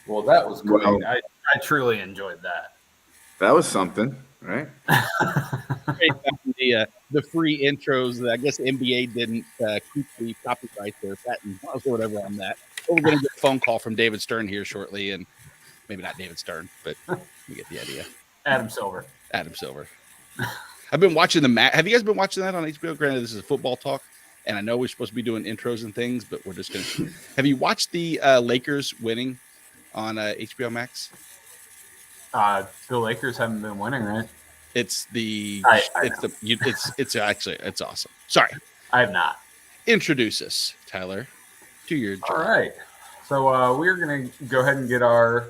Well, that was great. Well, I truly enjoyed that. that was something, right? Great on the free intros that I guess NBA didn't keep the copyright or patent or whatever on that. But we're going to get a phone call from David Stern here shortly, and maybe not David Stern, but you get the idea. Adam Silver. Adam Silver. I've been watching the match. Have you guys been watching that on HBO? Granted, this is a football talk, and I know we're supposed to be doing intros and things, but we're just going to. Have you watched the Lakers winning on HBO Max? The Lakers haven't been winning, right? It's the. It's actually awesome. Sorry, I have not. Introduce us, Tyler, to your job. All right. So we're going to go ahead and get our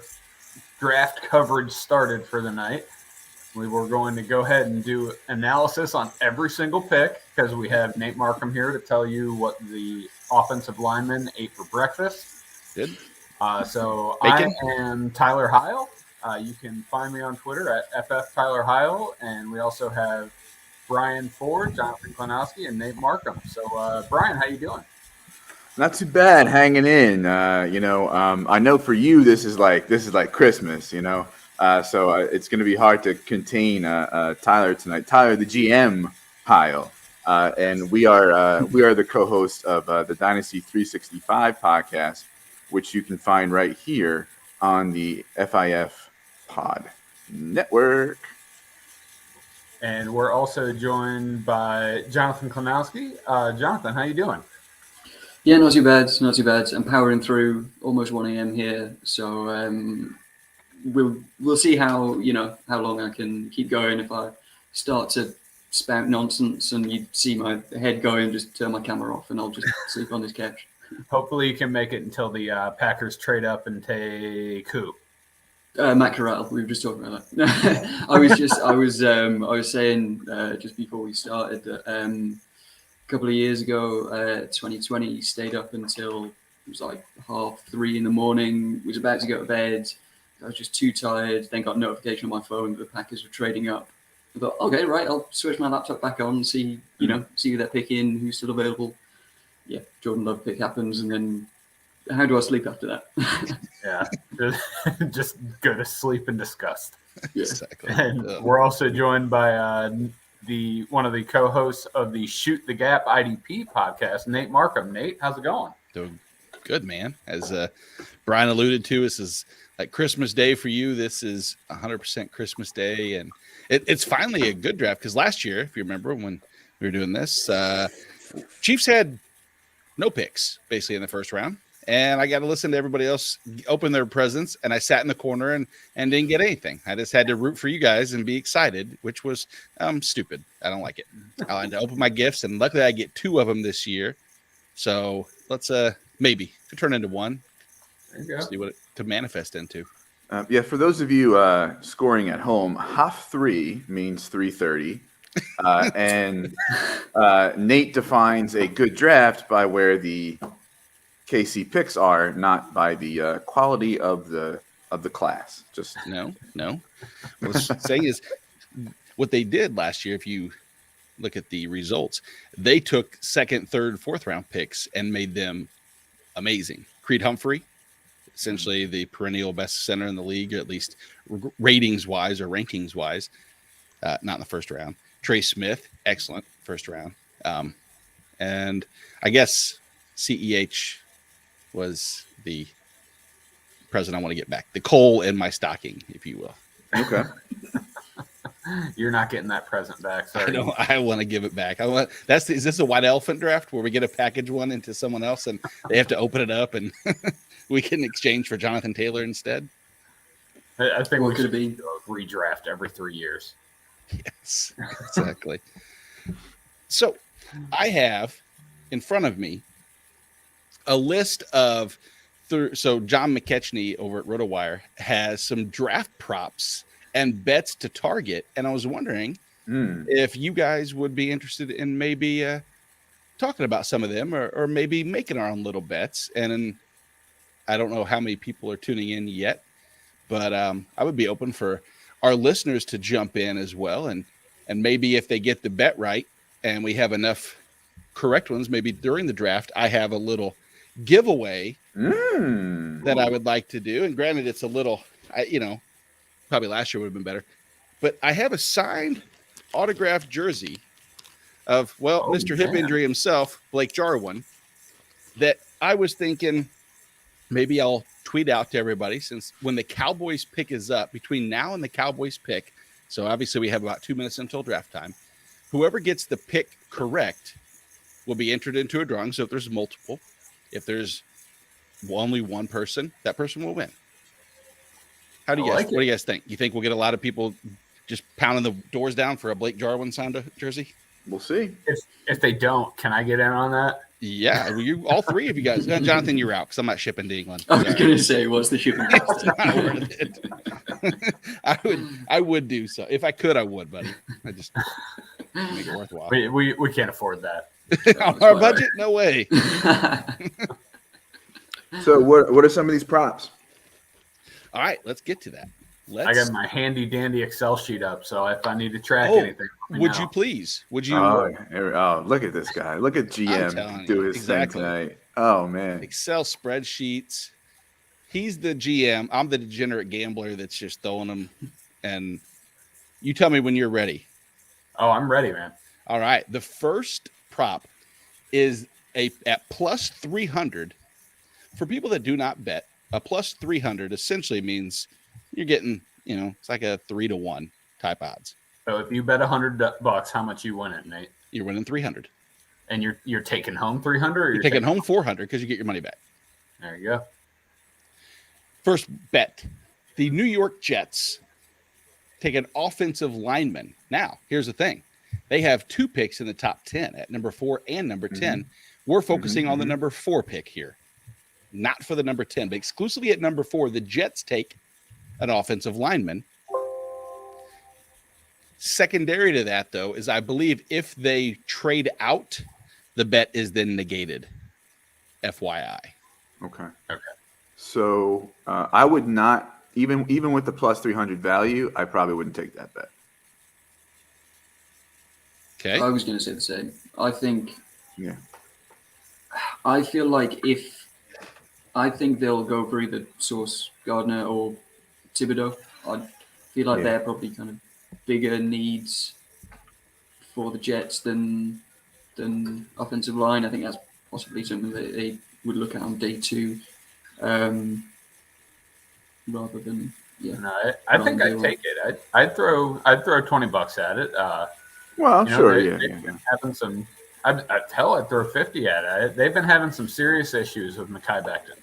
draft coverage started for the night. We were going to go ahead and do analysis on every single pick because we have Nate Markham here to tell you what the offensive lineman ate for breakfast. Good. So Bacon? I am Tyler Heil. You can find me on Twitter at FFTylerHeil. And we also have Brian Ford, Jonathan Klanowski, and Nate Markham. So, Brian, how you doing? Not too bad, hanging in. I know for you this is like Christmas, so it's going to be hard to contain Tyler tonight. Tyler, the GM, Heil, and we are the co-host of the Dynasty 365 podcast, which you can find right here on the FIF Pod Network. And we're also joined by Jonathan Klanowski. Jonathan, how you doing? Yeah, not too bad. I'm powering through, almost 1 a.m. here. So we'll see how long I can keep going. If I start to spout nonsense and you see my head going, just turn my camera off and I'll just sleep on this couch. Hopefully you can make it until the Packers trade up and take who? Matt Corral. We were just talking about that. I was saying just before we started that a couple of years ago, 2020, stayed up until it was like 3:30 in the morning. Was about to go to bed. I was just too tired. Then got a notification on my phone that the Packers were trading up. I thought, okay, right, I'll switch my laptop back on and see who they're picking, who's still available. Yeah, Jordan Love pick happens, and then how do I sleep after that? Yeah, just go to sleep in disgust. Yeah. Exactly. And we're also joined by one of the co-hosts of the Shoot the Gap IDP podcast, Nate Markham. Nate, how's it going? Doing good, man. As Brian alluded to, this is like Christmas Day for you. This is 100% Christmas Day, and it's finally a good draft because last year, if you remember when we were doing this, Chiefs had no picks basically in the first round, and I got to listen to everybody else open their presents, and I sat in the corner and didn't get anything. I just had to root for you guys and be excited, which was stupid. I don't like it. I had to open my gifts, and luckily I get 2 of them this year. So let's maybe turn into one. There you go. See what to manifest into. For those of you scoring at home, half 3 means 3:30. And Nate defines a good draft by where the KC picks are, not by the quality of the class. Just No. What I'm saying is what they did last year, if you look at the results, they took 2nd, 3rd, 4th round picks and made them amazing. Creed Humphrey, essentially the perennial best center in the league, at least ratings wise or rankings wise, not in the first round. Trey Smith, excellent first round. And I guess CEH was the present I want to get back. The coal in my stocking, if you will. okay. You're not getting that present back. Sorry. I want to give it back. Is this a white elephant draft where we get a package one into someone else and they have to open it up and we can exchange for Jonathan Taylor instead? I think What we could should it be? redraft every 3 years. Yes, exactly. So I have in front of me a list of so John McKechnie over at RotoWire has some draft props and bets to target, and I was wondering if you guys would be interested in maybe talking about some of them or maybe making our own little bets. And I don't know how many people are tuning in yet, but I would be open for our listeners to jump in as well. And maybe if they get the bet right and we have enough correct ones, maybe during the draft, I have a little giveaway that I would like to do. And granted, it's a little, probably last year would have been better. But I have a signed autographed jersey of, Mr. Hip man. Injury himself, Blake Jarwin, that I was thinking maybe I'll tweet out to everybody, since when the Cowboys pick is up, between now and the Cowboys pick, so obviously we have about 2 minutes until draft time, whoever gets the pick correct will be entered into a drawing. So if there's multiple, if there's only one person, that person will win. How do you guys? I like What do you guys think? You think we'll get a lot of people just pounding the doors down for a Blake Jarwin signed jersey? We'll see. If they don't, can I get in on that? Yeah, you all three of you guys. Jonathan, you're out because I'm not shipping to England. I was going to say, what's the shipping cost? Not worth it. I would do so if I could. I would, buddy. I just make it worthwhile. We can't afford that. On our budget, no way. So what are some of these props? All right, let's get to that. I got my handy dandy Excel sheet up, so if I need to track Oh, anything, let me Would know. you please? Would you? Look at this guy. Look at telling GM you, do his exactly. thing tonight. Oh man. Excel spreadsheets. He's the GM. I'm the degenerate gambler that's just throwing them. And you tell me when you're ready. Oh, I'm ready, man. All right. The first prop is at plus 300. For people that do not bet, a plus 300 essentially means you're getting, it's like a 3-1 type odds. So if you bet $100, how much you win it, Nate? You're winning 300. And you're taking home 300, or You're taking home 400 because you get your money back. There you go. First bet: the New York Jets take an offensive lineman. Now, here's the thing: they have 2 picks in the top 10 at number 4 and number 10. We're focusing on the number 4 pick here, not for the number 10, but exclusively at number 4. The Jets take an offensive lineman. Secondary to that, though, is I believe if they trade out, the bet is then negated. FYI. Okay. Okay. So I would not even with the plus 300 value, I probably wouldn't take that bet. Okay. I was going to say the same. I think. Yeah. I feel like I think they'll go for either Sauce Gardner or Thibodeau. I feel like they're probably kind of bigger needs for the Jets than offensive line. I think that's possibly something that they would look at on day 2, rather than No, I think I'd take it. I'd throw $20 at it. Well, sure, yeah. They've been having some. I'd throw 50 at it. They've been having some serious issues with Mekhi Becton.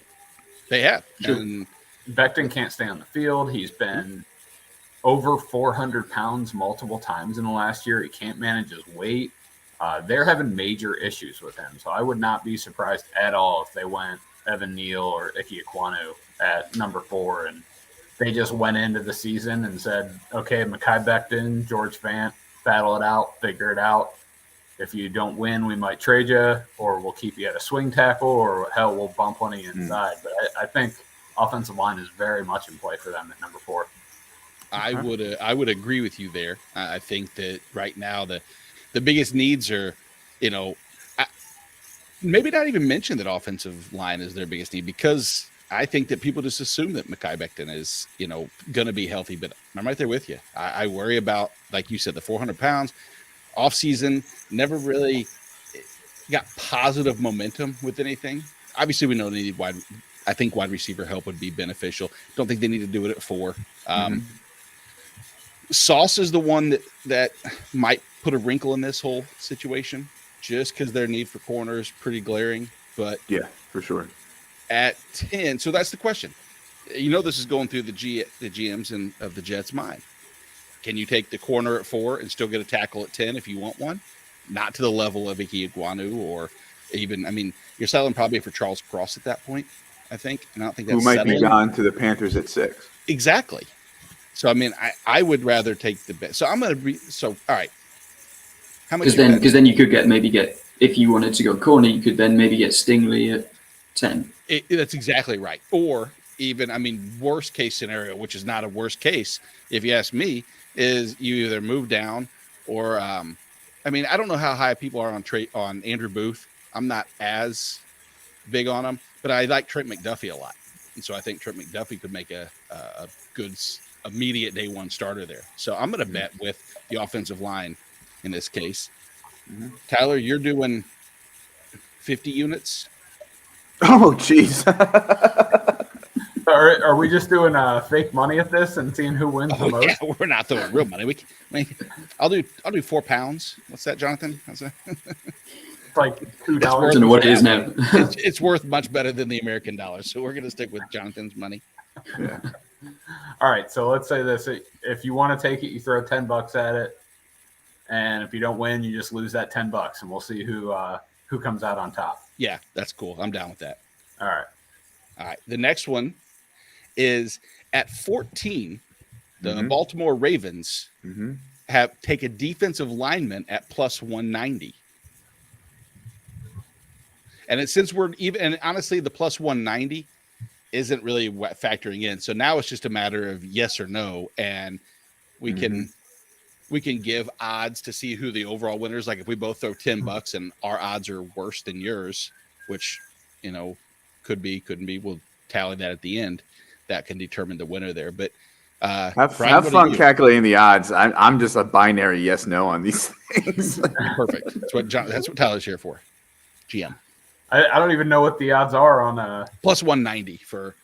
They have. Sure. And Becton can't stay on the field. He's been over 400 pounds multiple times in the last year. He can't manage his weight. They're having major issues with him. So I would not be surprised at all if they went Evan Neal or Ike Ekwonu at number 4. And they just went into the season and said, okay, Mekhi Becton, George Fant, battle it out, figure it out. If you don't win, we might trade you, or we'll keep you at a swing tackle, or hell, we'll bump one of you inside. But I think offensive line is very much in play for them at number 4. I would agree with you there. I think that right now the biggest needs are, maybe not even mention that offensive line is their biggest need, because I think that people just assume that Mekhi Becton is, going to be healthy. But I'm right there with you. I worry about, like you said, the 400 pounds. Offseason, never really got positive momentum with anything. Obviously, we know they need I think wide receiver help would be beneficial. Don't think they need to do it at 4. Sauce is the one that might put a wrinkle in this whole situation, just because their need for corner is pretty glaring. But Yeah, for sure. at 10, so that's the question. This is going through the GMs and of the Jets' mind. Can you take the corner at 4 and still get a tackle at 10 if you want one? Not to the level of Ike Ekwonu, or even, you're selling probably for Charles Cross at that point, I think. And I don't think that's Who might be settling. gone to the Panthers at 6. Exactly. So, I would rather take the bet. So I'm going to all right. How much? Because then you could get, if you wanted to go corner, you could then maybe get Stingley at 10. That's exactly right. Or even, worst case scenario, which is not a worst case, if you ask me, is you either move down or, I don't know how high people are on Andrew Booth. I'm not as big on him, but I like Trent McDuffie a lot, and so I think Trent McDuffie could make a good immediate day one starter there. So I'm going to bet with the offensive line in this case. Tyler, you're doing 50 units. Oh, jeez. Are we just doing fake money at this and seeing who wins the most? Yeah, we're not throwing real money. I'll do £4. What's that, Jonathan? How's that? It's like $2. I don't know what it is now. It's worth much better than the American dollar, so we're going to stick with Jonathan's money. Yeah. All right, so let's say this: if you want to take it, you throw $10 at it, and if you don't win, you just lose that $10, and we'll see who comes out on top. Yeah, that's cool. I'm down with that. All right. All right. The next one is at 14. The Baltimore Ravens take a defensive lineman at plus 190. And since we're even, and honestly, the plus 190 isn't really factoring in. So now it's just a matter of yes or no, and we can give odds to see who the overall winner is. Like if we both throw $10 and our odds are worse than yours, which could be, couldn't be, we'll tally that at the end. That can determine the winner there. But have Brian, fun calculating the odds. I'm just a binary yes no on these things. Perfect. That's what Tyler's here for. GM. I don't even know what the odds are on Plus 190 for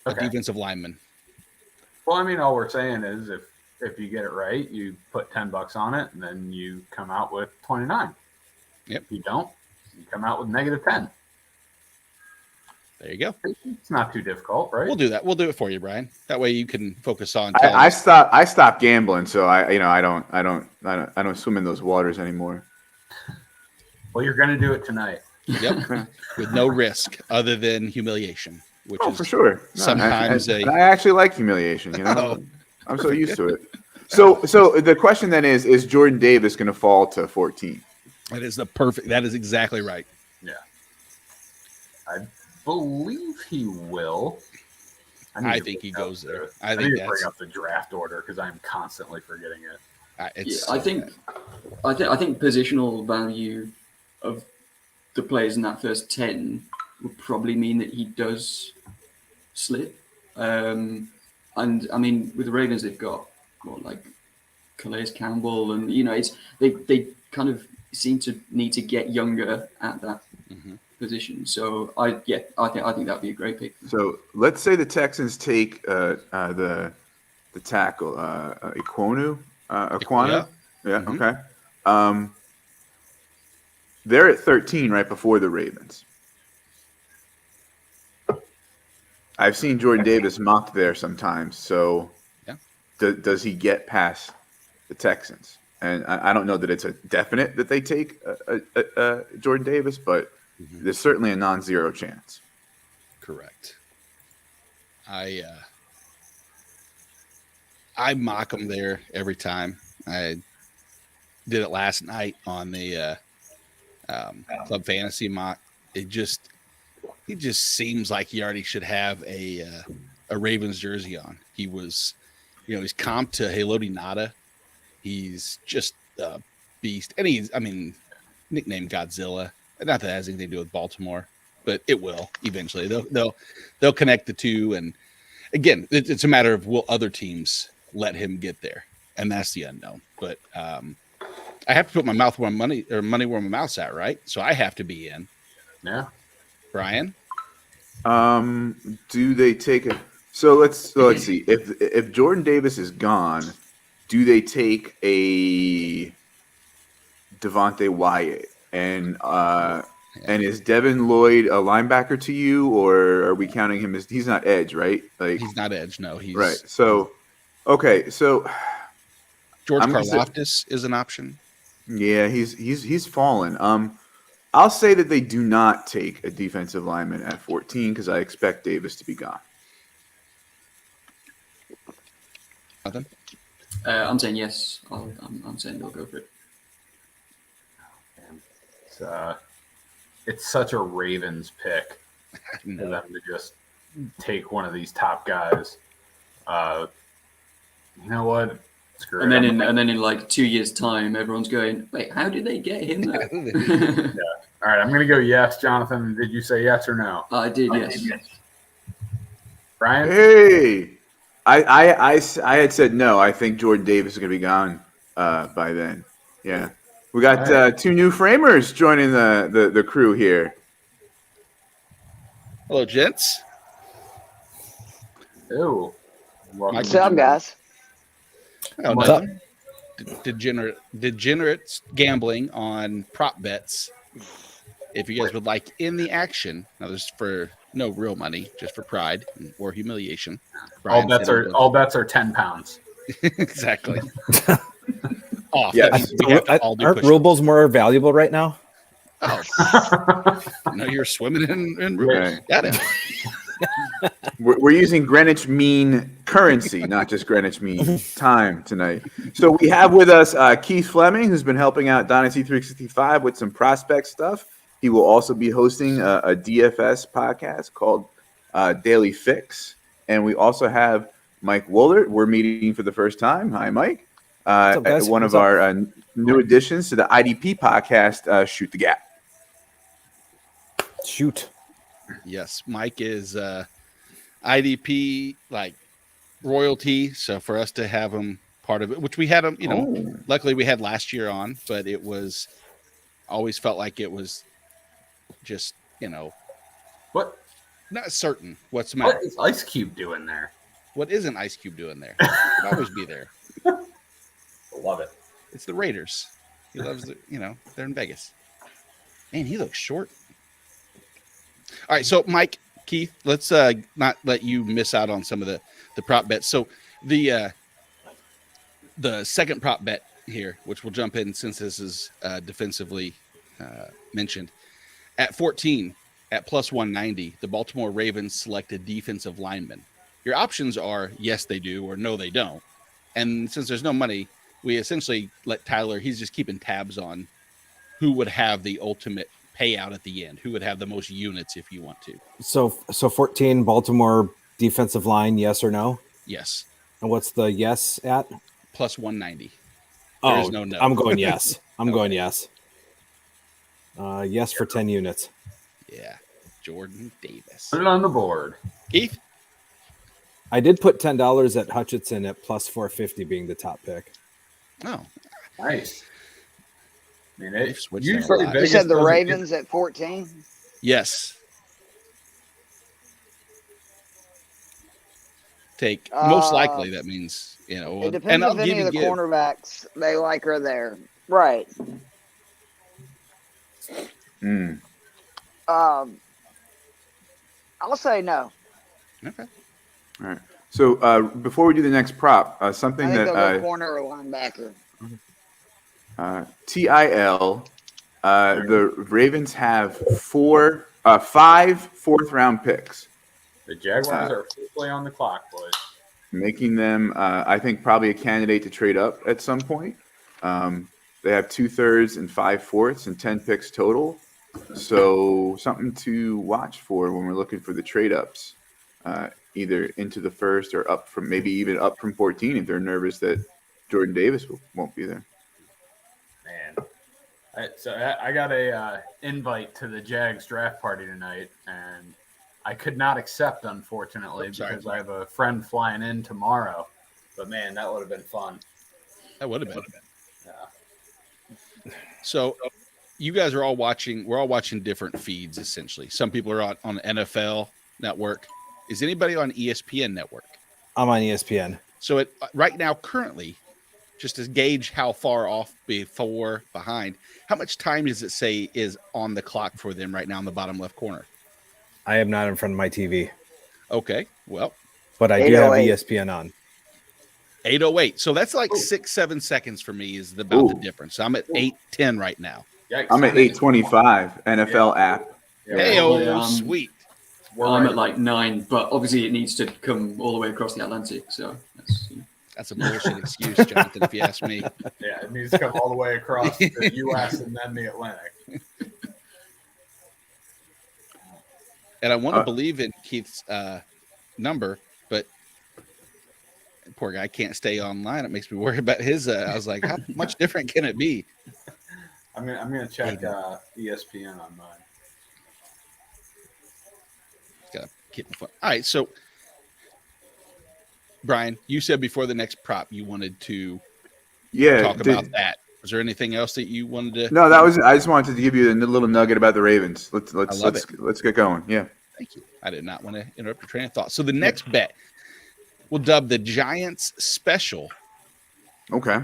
a Okay. defensive lineman. Well, I mean, all we're saying is if you get it right, you put $10 on it, and then you come out with 29. Yep. If you don't, you come out with -10. There you go. It's not too difficult, right? We'll do that. We'll do it for you, Brian. That way you can focus on. I stopped gambling, so I don't swim in those waters anymore. Well, you're going to do it tonight. Yep. With no risk other than humiliation, which is for sure. sometimes I actually like humiliation. I'm so used to it. So the question then is Jordan Davis going to fall to 14? That is exactly right. Yeah. I believe he will. I think he goes there. I need to bring up the draft order because I'm constantly forgetting it. I think positional value of the players in that first 10 would probably mean that he does slip. And I mean, with the Ravens, they've got like Calais Campbell, and they kind of seem to need to get younger at that position. So I think that'd be a great pick. So let's say the Texans take the tackle Aquanu. Yeah. Okay. They're at 13 right before the Ravens. I've seen Jordan Davis mocked there sometimes. So does he get past the Texans? And I don't know that it's a definite that they take Jordan Davis, but there's certainly a non-zero chance. Correct. I mock him there every time. I did it last night on the Club Fantasy mock. He just seems like he already should have a Ravens jersey on. He was, he's comped to Haloti Ngata. He's just a beast, and nicknamed Godzilla. Not that it has anything to do with Baltimore, but it will eventually. They'll connect the two, and again, it's a matter of will other teams let him get there, and that's the unknown. But I have to put my money where my mouth's at, right? So I have to be in. Yeah. Brian? Do they take it? So let's see. If Jordan Davis is gone, do they take a Devontae Wyatt? And is Devin Lloyd a linebacker to you, or are we counting him as he's not edge, right? Like he's not edge, no. He's right. So okay, so George Karlaftis is an option. Yeah, he's fallen. I'll say that they do not take a defensive lineman at 14 because I expect Davis to be gone. Nothing. I'm saying yes. I'm saying they'll go for it. It's such a Ravens pick for them to just take one of these top guys. You know what? Screw and it. then in like 2 years' time, everyone's going, "Wait, how did they get him?" Yeah. All right, I'm going to go yes. Jonathan, did you say yes or no? I did, yes. Brian? Hey, I had said no. I think Jordan Davis is going to be gone by then. Yeah. We got All right. 2 new framers joining the crew here. Hello, gents. Ew. Welcome. Mike, What's up, guys? Oh, What's nothing. Degenerate gambling on prop bets. If you guys would like in the action, now this is for no real money, just for pride or humiliation. All Brian said bets are 10 pounds. exactly. Off. Yes. That means we have to all do Aren't push-ups. rubles more valuable right now? Oh, no, you're swimming in rubles. Right. Got it. We're using Greenwich Mean currency, not just Greenwich Mean time tonight. So we have with us Keith Fleming, who's been helping out Dynasty 365 with some prospect stuff. He will also be hosting a DFS podcast called Daily Fix. And we also have Mike Woolert. We're meeting for the first time. Hi, Mike. up, guys? One What's of up? our new additions to the IDP podcast, Shoot the Gap. Shoot. Yes, Mike is IDP like royalty. So for us to have him part of it, which we had him, luckily we had last year on, but it was always felt like it was just, What? not certain what's the What matter. is Ice Cube doing there? What isn't Ice Cube doing there? He'll always be there. Love it. It's the Raiders. He loves the, they're in Vegas. Man, he looks short. All right, so Mike, Keith, let's not let you miss out on some of the prop bets. So the second prop bet here, which we'll jump in since this is defensively mentioned, at 14 at plus 190, the Baltimore Ravens selected defensive lineman. Your options are yes, they do, or no, they don't. And since there's no money, we essentially let Tyler, he's just keeping tabs on who would have the ultimate payout at the end, who would have the most units if you want to. So 14 Baltimore defensive line, yes or no? Yes. And what's the yes at? Plus 190. There is no no. I'm going yes. I'm going yes. Yes for 10 units. Yeah. Jordan Davis. Put it on the board. Keith? I did put $10 at Hutchinson at plus 450 being the top pick. Oh, Nice. I mean, They've switched usually that a lot. You Vegas said the doesn't Ravens at 14? yes. Take most likely that means, It depends and I'll if any give of the you cornerbacks they like are there. Right. Mm. I'll say no. Okay. All right. So before we do the next prop, I something think they'll that go corner or linebacker. TIL, the Ravens have 5 fourth-round picks, The Jaguars are officially on the clock, boys. making them, I think, probably a candidate to trade up at some point. They have 2/3 and 5/4 and 10 picks total. So something to watch for when we're looking for the trade ups, either into the first or up from maybe even up from 14 if they're nervous that Jordan Davis won't be there. Man. I got a invite to the Jags draft party tonight, and I could not accept, unfortunately, Sorry. because I have a friend flying in tomorrow. But, man, that would have been fun. That would have been. Yeah. So you guys are all watching. We're all watching different feeds, essentially. Some people are on NFL Network. Is anybody on ESPN Network? I'm on ESPN. So right now, currently, just to gauge how far off, before, behind, how much time does it say is on the clock for them right now in the bottom left corner? I am not in front of my TV, Okay, well, but I do have 808. ESPN on. 8:08. So that's like 6-7 seconds for me is about the Ooh. difference. I'm at 8:10 right now. Yikes. I'm at 8:25 NFL app. Yeah, Hey, we're- oh, sweet. we're I'm right. at like 9, but obviously it needs to come all the way across the Atlantic. So that's, That's a bullshit excuse, Jonathan, if you ask me. Yeah, it needs to come all the way across the U.S. and then the Atlantic. And I want to believe in Keith's number, but poor guy can't stay online. It makes me worry about his. I was like, how much different can it be? I I'm gonna check ESPN on mine. Got to keep my phone. All right, so Brian, you said before the next prop you wanted to talk about that. Was there anything else that you wanted to? No, that was. I just wanted to give you a little nugget about the Ravens. love it. Let's get going. Yeah. Thank you. I did not want to interrupt your train of thought. So the next bet we'll dub the Giants special. Okay.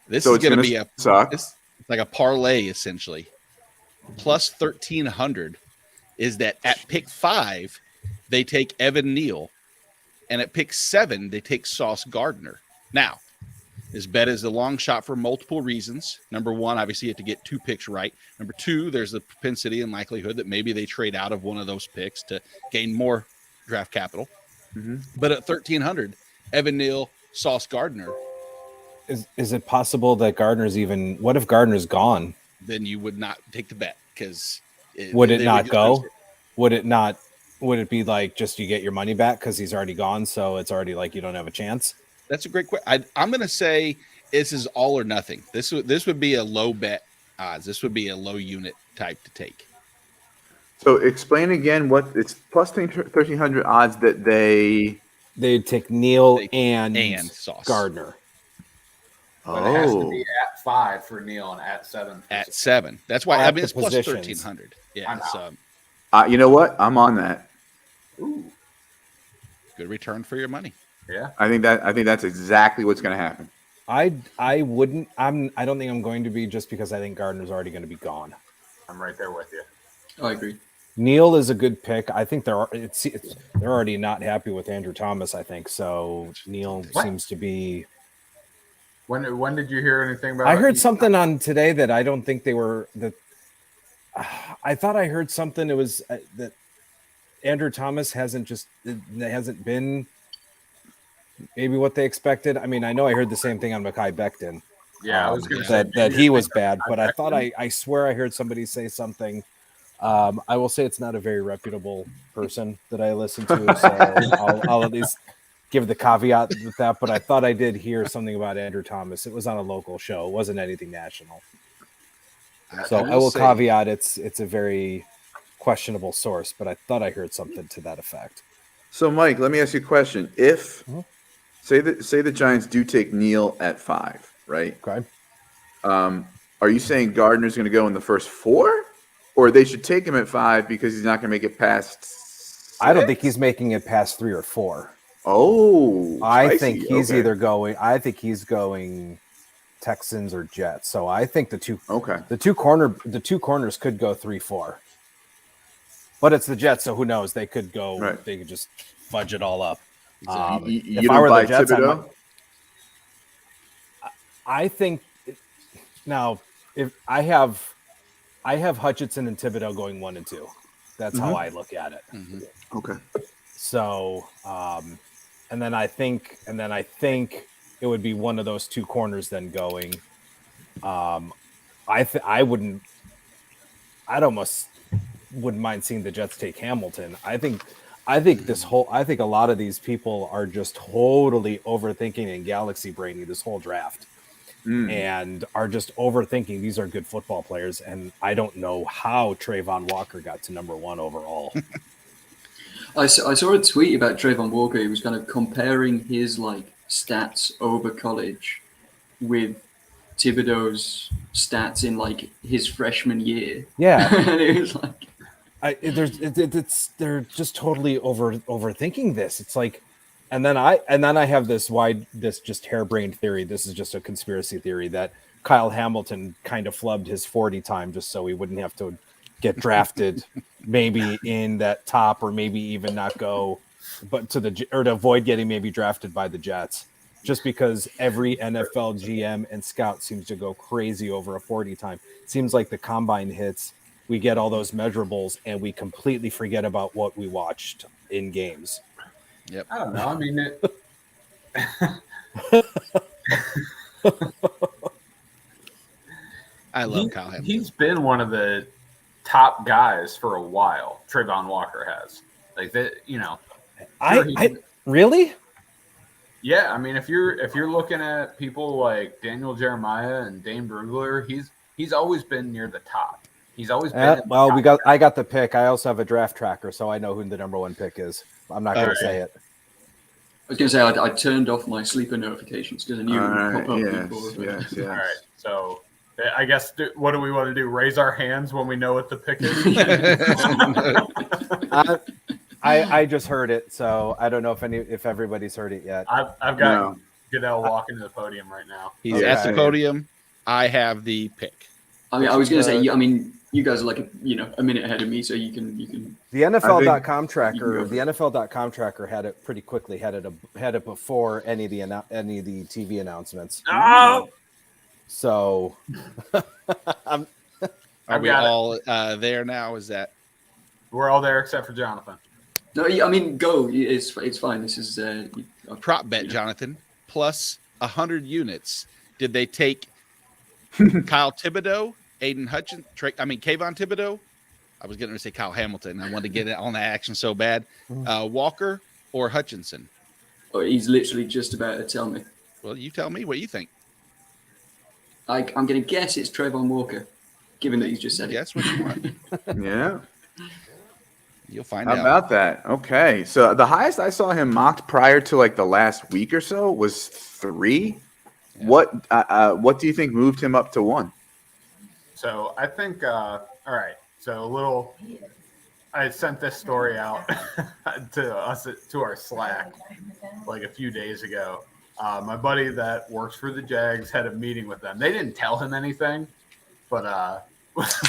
This So is it's going to gonna be a suck. It's like a parlay essentially. Plus 1,300 is that at pick 5 they take Evan Neal, and at pick 7 they take Sauce Gardner. Now, this bet is a long shot for multiple reasons. Number one, obviously, you have to get 2 picks right. Number 2, there's the propensity and likelihood that maybe they trade out of one of those picks to gain more draft capital. Mm-hmm. But at 1,300, Evan Neal, Sauce Gardner, Is it possible that Gardner's even? What if Gardner's gone? then you would not take the bet because Would it not go? Would it not? Would it be like just you get your money back because he's already gone? So it's already like you don't have a chance. That's a great question. I'm going to say this is all or nothing. This would be a low bet odds. This would be a low unit type to take. So explain again what it's plus 1,300 odds that they. They'd take Neal and Sauce Gardner. But it has to be at 5 for Neal and at 7 for at 7. That's why At the it's plus positions. 1,300. Yeah, I'm so You know what? I'm on that. Ooh, good return for your money. yeah. I think that's exactly what's going to happen. I wouldn't. I don't think I'm going to be just because I think Gardner's already going to be gone. I'm right there with you. I agree. Neal is a good pick. I think they're already not happy with Andrew Thomas. I think so. Neal What? seems to be. When did you hear anything about? I heard something on today that I don't think they were that. I thought I heard something. It was that Andrew Thomas hasn't been maybe what they expected. I mean, I know I heard the same thing on Mekhi Becton. Yeah, I was going to say that he was bad, but I thought I swear I heard somebody say something. I will say it's not a very reputable person that I listen to, so I'll at least give the caveat with that. But I thought I did hear something about Andrew Thomas. It was on a local show. It wasn't anything national. So I will say- caveat it's a very questionable source, but I thought I heard something to that effect. So, Mike, let me ask you a question. If Mhm. say the Giants do take Neal at 5, right? Okay. Are you saying Gardner's going to go in the first 4, or they should take him at 5 because he's not going to make it past? I don't 6? think he's making it past 3 or 4. Oh, I spicy. think he's Okay. either going. I think he's going Texans or Jets. So I think the two corners could go 3-4. But it's the Jets, so who knows? They could go. Right. They could just fudge it all up. You if don't I were buy the Jets, Thibodeau? I think now if I have Hutchinson and Thibodeau going 1 and 2. That's how I look at it. Mhm. Okay. So, and then I think it would be one of those 2 corners then going. I'd almost wouldn't mind seeing the Jets take Hamilton. I think a lot of these people are just totally overthinking and galaxy braining this whole draft. And are just overthinking. These are good football players, and I don't know how Trayvon Walker got to number 1 overall. I saw a tweet about Trayvon Walker. He was kind of comparing his stats over college with Thibodeau's stats in his freshman year. Yeah, And it was they're just totally overthinking this. It's like, and then I have this just harebrained theory. This is just a conspiracy theory that Kyle Hamilton kind of flubbed his 40 time just so he wouldn't have to get drafted maybe in that top, or maybe even not go, but to avoid getting maybe drafted by the Jets, just because every NFL GM and scout seems to go crazy over a 40 time. It seems like the combine hits, we get all those measurables and we completely forget about what we watched in games. I don't know. I mean, I love Kyle Hamilton. he's been one of the top guys for a while. Trayvon Walker has I really? Yeah, I mean, if you're looking at people like Daniel Jeremiah and Dane Brugler, he's he's always been near the top. He's always been. in the Well, top I got the pick. I also have a draft tracker, so I know who the number one pick is. I'm not going to Alright. say it. I was going to say I turned off my sleeper notifications because I knew it would pop up before. But... yes. All right. So I guess what do we want to do? Raise our hands when we know what the pick is. I just heard it, so I don't know if everybody's heard it yet. I've got Goodell walking to the podium right now. He's Okay. at the podium. I have the pick. I mean, I was going to say, I mean, you guys are like a minute ahead of me, so you can. The NFL.com you tracker, can go. the NFL.com tracker had it pretty quickly. Had it before any of the TV announcements. Oh, So, Are I've we got it. all there now? Is that we're all there except for Jonathan. No, I mean, go. It's fine. This is prop bet, Jonathan? Plus 100 units. Did they take Kyle Thibodeau, Aiden Hutchinson? Kayvon Thibodeau? I was going to say Kyle Hamilton. I wanted to get it on the action so bad. Walker or Hutchinson? Oh, he's literally just about to tell me. Well, you tell me what you think. I'm going to guess it's Trayvon Walker, given that he's just said it. Guess what you want. Yeah. You'll find How out. about that? Okay. So the highest I saw him mocked prior to like the last week or so was 3. Yeah. What do you think moved him up to 1? So I think, all right. So I sent this story out to us to our Slack like a few days ago. My buddy that works for the Jags had a meeting with them. They didn't tell him anything, but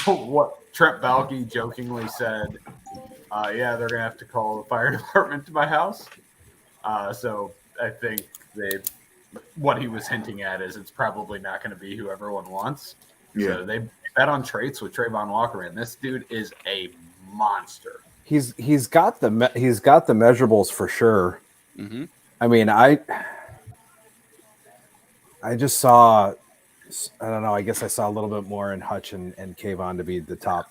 what Trent Baalke jokingly said, yeah, they're gonna have to call the fire department to my house. So I think what he was hinting at is it's probably not going to be who everyone wants. Yeah. So they bet on traits with Trayvon Walker, and this dude is a monster. he's got the measurables for sure. Mm-hmm. I mean, I just saw. I don't know. I guess I saw a little bit more in Hutch and Kayvon to be the top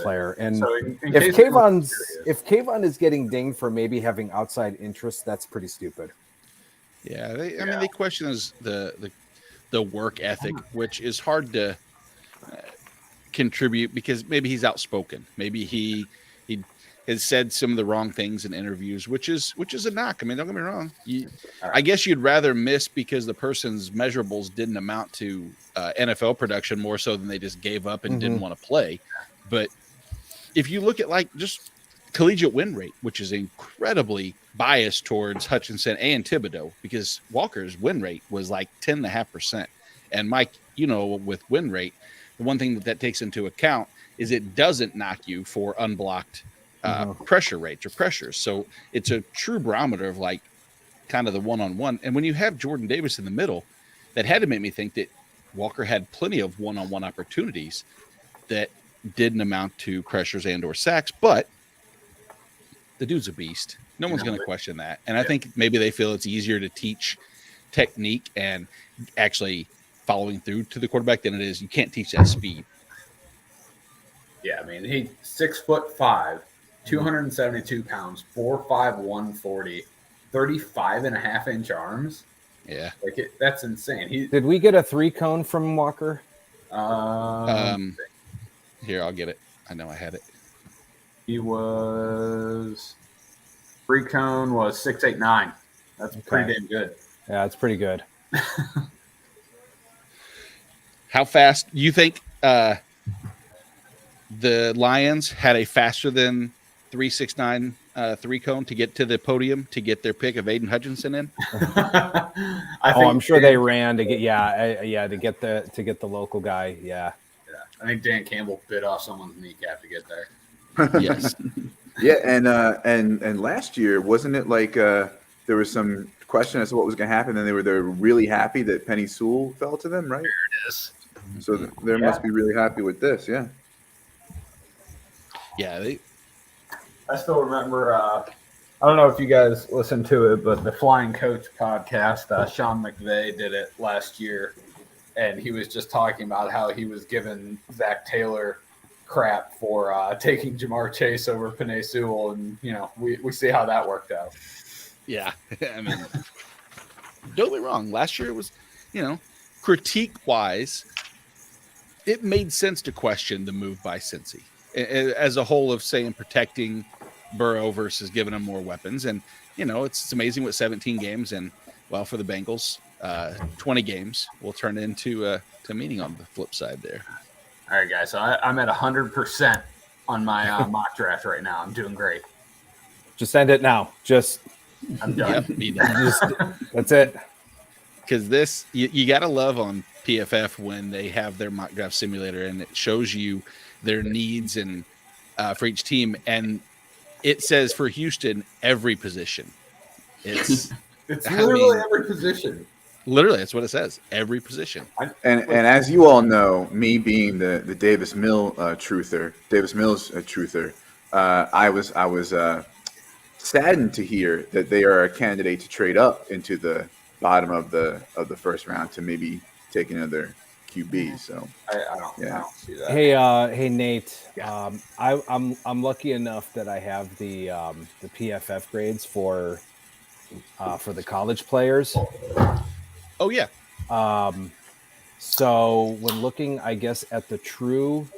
player. And So in if case anyone's Kayvon is getting dinged for maybe having outside interests, that's pretty stupid. Yeah, I mean, the question is the work ethic, which is hard to contribute because maybe he's outspoken, maybe he has said some of the wrong things in interviews, which is a knock. I mean, don't get me wrong. I guess you'd rather miss because the person's measurables didn't amount to NFL production more so than they just gave up and didn't want to play. But if you look at like just collegiate win rate, which is incredibly biased towards Hutchinson and Thibodeau, because Walker's win rate was like 10.5%. And Mike, with win rate, the one thing that takes into account is it doesn't knock you for unblocked pressure rates or pressures. So it's a true barometer of like kind of the one-on-one. And when you have Jordan Davis in the middle, that had to make me think that Walker had plenty of one-on-one opportunities that didn't amount to pressures and or sacks, but the dude's a beast. No one's going to question that. And I think maybe they feel it's easier to teach technique and actually following through to the quarterback than it is. You can't teach that speed. Yeah, I mean, he's 6'5", 272 pounds, 4'5", 140, 35.5-inch arms. Yeah. Like that's insane. Did we get a 3-cone from Walker? Here, I'll get it. I know I had it. He was free cone was 6'8", That's pretty damn good. Yeah, it's pretty good. How fast you think the Lions had a faster than 3.69 3-cone to get to the podium to get their pick of Aiden Hutchinson in? I'm sure they ran to get to get the local guy. Yeah. I think Dan Campbell bit off someone's kneecap to get there. Yes. Yeah, and last year wasn't it like there was some question as to what was going to happen, and they were really happy that Penny Sewell fell to them, right? There it is. So they must be really happy with this, yeah. Yeah, I still remember. I don't know if you guys listened to it, but the Flying Coach podcast, Sean McVay did it last year, and he was just talking about how he was giving Zach Taylor crap for taking Jamar Chase over Penei Sewell, and we see how that worked out. yeah. I mean, don't be wrong. Last year it was, critique wise, it made sense to question the move by Cincy as a whole of saying protecting Burrow versus giving him more weapons. And, it's amazing what 17 games and, well, for the Bengals, 20 games will turn into to meaning on the flip side there. All right, guys. So I'm at 100% on my mock draft right now. I'm doing great. Just end it now. I'm done. Yep, be done. That's it. Because this, you got to love on PFF when they have their mock draft simulator and it shows you their needs and for each team. And it says for Houston, every position. It's literally every position. Literally, that's what it says. Every position. And as you all know, me being the Davis Mills truther, I was saddened to hear that they are a candidate to trade up into the bottom of the first round to maybe take another QB. So I don't see that. Hey, Nate. I'm lucky enough that I have the PFF grades for the college players. Oh yeah. So when looking, I guess, at the true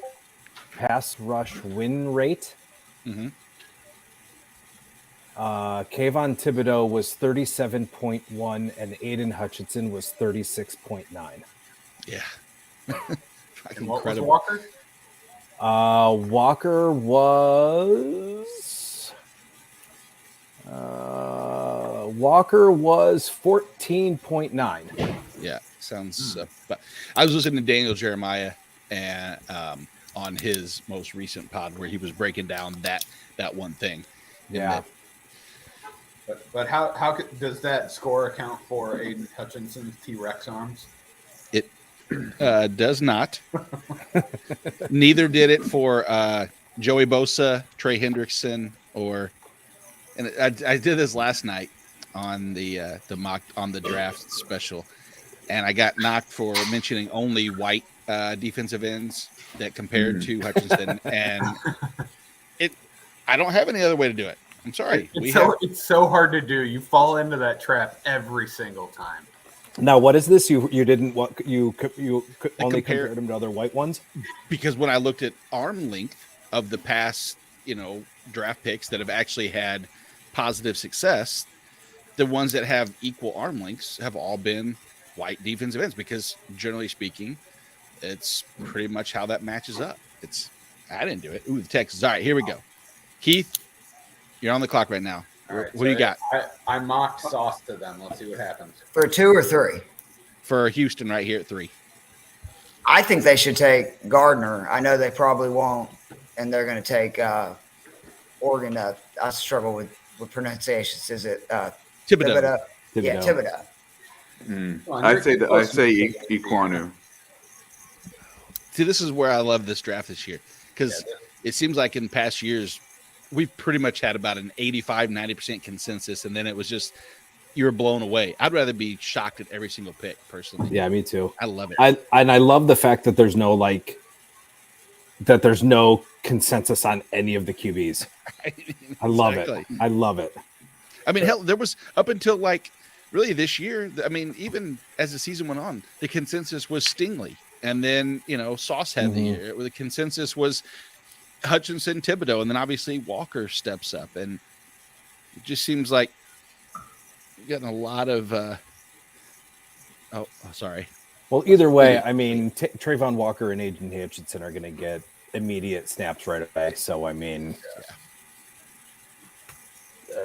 pass rush win rate, Mm-hmm. Kayvon Thibodeau was 37.1 and Aiden Hutchinson was 36.9. Yeah. And what was Incredible. Walker? Walker was 14.9. Yeah, sounds. But I was listening to Daniel Jeremiah and on his most recent pod where he was breaking down that one thing. Yeah. But how does that score account for Aiden Hutchinson's T-Rex arms? It does not. Neither did it for Joey Bosa, Trey Hendrickson, and I did this last night on the mock on the draft special, and I got knocked for mentioning only white defensive ends that compared to Hutchinson, and I don't have any other way to do it. I'm sorry. It's so hard to do. You fall into that trap every single time. Now, what is this? You didn't want you only compare- compared them to other white ones? Because when I looked at arm length of the past, draft picks that have actually had positive success, the ones that have equal arm lengths have all been white defensive ends because generally speaking, it's pretty much how that matches up. I didn't do it. Ooh, the Texans. All right, here we go. Keith, you're on the clock right now. All right, what do you got I mocked Sauce to them. Let's see what happens. For 2 or 3. for Houston right here at 3? I think they should take Gardner. I know they probably won't, and they're going to take Oregon. I struggle with pronunciations. Is it Thibodeau. Yeah, Thibodeau. I'd say Equanu. See, this is where I love this draft this year because it seems like in past years we've pretty much had about an 85-90% consensus, and then it was just you were blown away. I'd rather be shocked at every single pick personally. Yeah, me too. I love it. I love the fact that there's no consensus on any of the QBs. I love it. I love it. I mean, hell, there was up until really this year. I mean, even as the season went on, the consensus was Stingley, and then Sauce had the year. The consensus was Hutchinson, Thibodeau, and then obviously Walker steps up, and it just seems like you're getting a lot of. Sorry. Well, either way, I mean, Trayvon Walker and Aiden Hutchinson are going to get immediate snaps right away. So, I mean,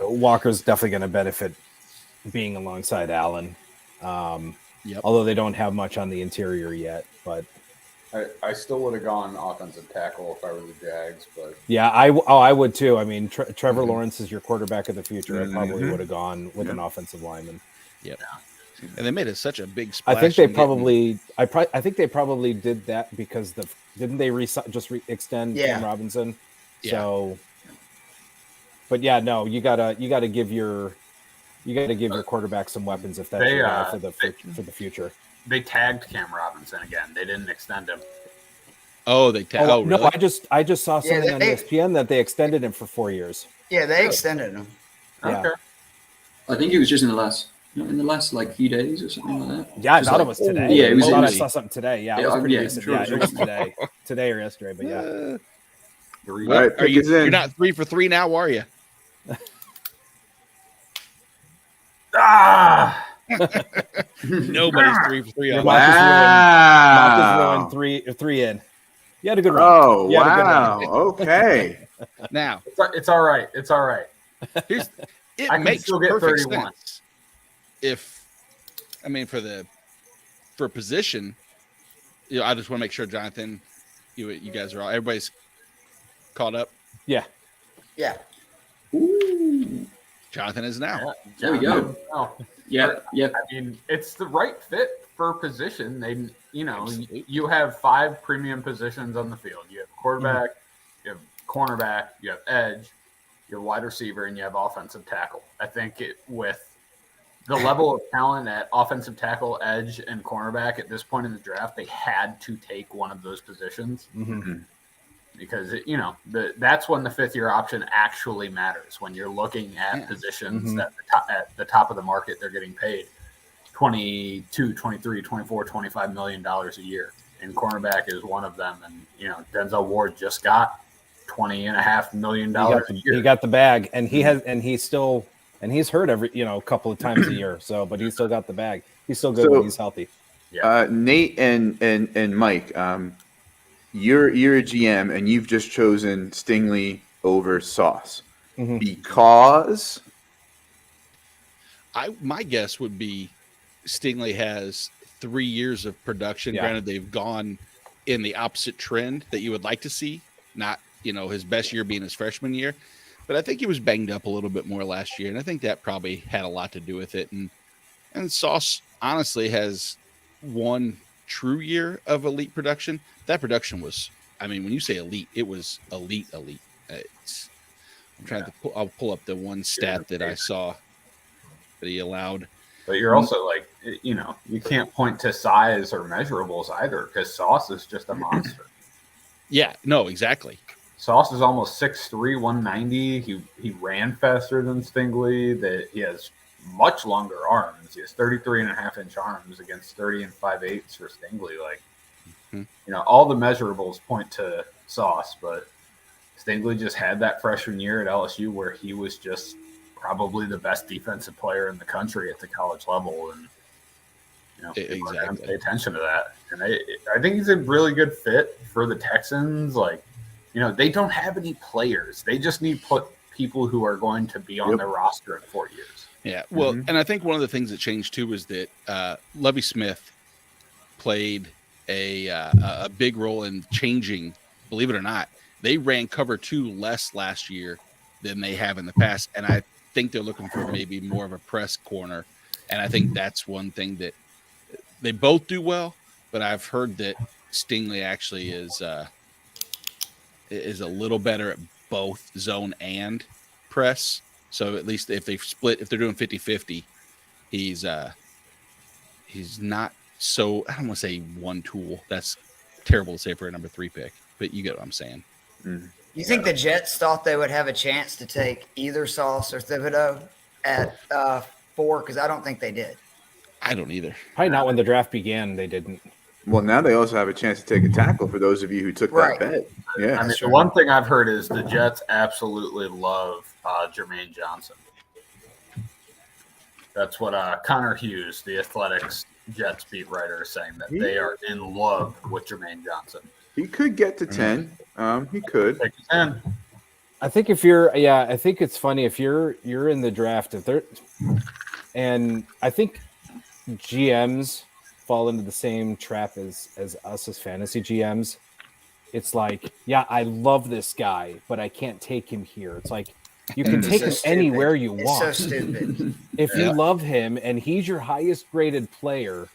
Walker's definitely going to benefit being alongside Allen. Although they don't have much on the interior yet, but I still would have gone offensive tackle if I were the Jags, but yeah, I would too. I mean, Trevor Lawrence is your quarterback of the future. I probably would have gone with an offensive lineman. Yep. And they made such a big splash. I think they probably, I think they probably did that because didn't they extend Cam Robinson? Yeah. So, but yeah, no, you gotta give your quarterback some weapons if that's your guy for the future. They tagged Cam Robinson again. They didn't extend him. Oh, they tagged. Oh, really? No, I just saw something on ESPN that they extended him for 4 years. Yeah, they extended him. Yeah. Okay. I think it was just in the last Not in the last like few days or something like that. Yeah, I Just thought like- it was today. Yeah, it was- I thought I holy. saw something today. Yeah, it Yeah, was pretty yeah, recent. sure, Yeah, sure. it was today or yesterday. But yeah, Three. All right, Are pick you, is in. you're not 3 for 3 now, are you? Ah! Nobody's 3 for 3 on Wow. that. Mock is Wow. ruined three in. You had a good run. Oh, You had a good wow. run. Okay. Now, It's all right. It's all right. here's it I can makes still get perfect 31. sense. If I mean for position, I just want to make sure, Jonathan, you guys are all everybody's caught up. Yeah. Yeah. Ooh. Jonathan is now. There we go. Oh, Yeah, yeah. I mean, it's the right fit for position. They, Absolutely. you have 5 premium positions on the field. You have quarterback, you have cornerback, you have edge, you have wide receiver, and you have offensive tackle. I think with the level of talent at offensive tackle, edge, and cornerback at this point in the draft, they had to take one of those positions because that's when the 5th-year option actually matters. When you're looking at positions that at the top of the market, they're getting paid 22, 23, 24, 25 million dollars a year, and cornerback is one of them. And Denzel Ward just got $20.5 million a year. He got the bag, and he's hurt every a couple of times a year. So, but he's still got the bag. He's still good So- when he's healthy. Nate and Mike, you're a GM and you've just chosen Stingley over Sauce because My guess would be Stingley has 3 years of production. Yeah. Granted, they've gone in the opposite trend that you would like to see. Not his best year being his freshman year, but I think he was banged up a little bit more last year, and I think that probably had a lot to do with it. And Sauce honestly has one true year of elite production. That production was, I mean, when you say elite, it was elite. I'm trying to I'll pull up the one stat that I saw that he allowed. But you're also like, you can't point to size or measurables either because Sauce is just a monster. Yeah, no, exactly. Sauce is almost 6'3", 190. He ran faster than Stingley. That he has much longer arms. He has 33.5-inch arms against 30 and 5/8 for Stingley. All the measurables point to Sauce, but Stingley just had that freshman year at LSU where he was just probably the best defensive player in the country at the college level, and people are going to pay attention to that. And I think he's a really good fit for the Texans. They don't have any players; they just need people who are going to be on their roster in 4 years. Yeah, well, and I think one of the things that changed too is that Lovie Smith played a big role in changing. Believe it or not, they ran cover 2 less last year than they have in the past, and I think they're looking for maybe more of a press corner. And I think that's one thing that they both do well. But I've heard that Stingley actually is a little better at both zone and press. So at least if they're doing 50-50, he's not so, I don't want to say one tool. That's terrible to say for a number 3 pick, but you get what I'm saying. You think the Jets thought they would have a chance to take either Sauce or Thibodeau at 4? Because I don't think they did. I don't either. Probably not when the draft began. They didn't. well, now they also have a chance to take a tackle for those of you who took Right. that bet. Yeah. I mean, the one thing I've heard is the Jets absolutely love Jermaine Johnson. That's what Connor Hughes, the Athletics Jets beat writer, is saying, that they are in love with Jermaine Johnson. He could get to 10. He could. Take his hand. I think I think it's funny if you're in the draft, and I think GMs fall into the same trap as us as fantasy GMs. It's like, yeah, I love this guy, but I can't take him here. It's like you can take So him stupid. anywhere you It's want. so stupid. If you love him and he's your highest graded player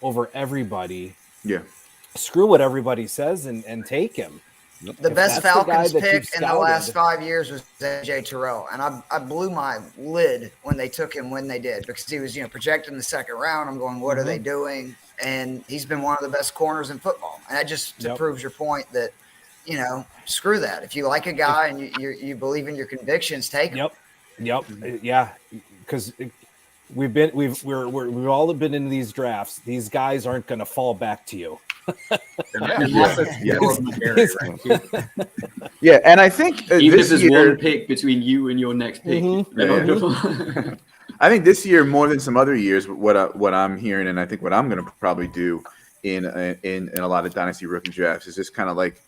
over everybody, Yeah. screw what everybody says and take him. The If best that's the guy Falcons that pick you've in the last scouted- 5 years was AJ Terrell, and I blew my lid when they took him when they did, because he was projected in the second round. I'm going, what are they doing? And he's been one of the best corners in football, and that just proves your point that screw that. If you like a guy and you believe in your convictions, take him. Yep. Yeah. Because we've all been in these drafts. These guys aren't going to fall back to you. Unless it's Yeah. Caleb McGarry, right? Yeah, and I think Even if this there's year, one pick between you and your next pick, Mhm. Yeah, I think this year more than some other years, what I'm hearing, and I think what I'm going to probably do in a lot of dynasty rookie drafts is just kind of like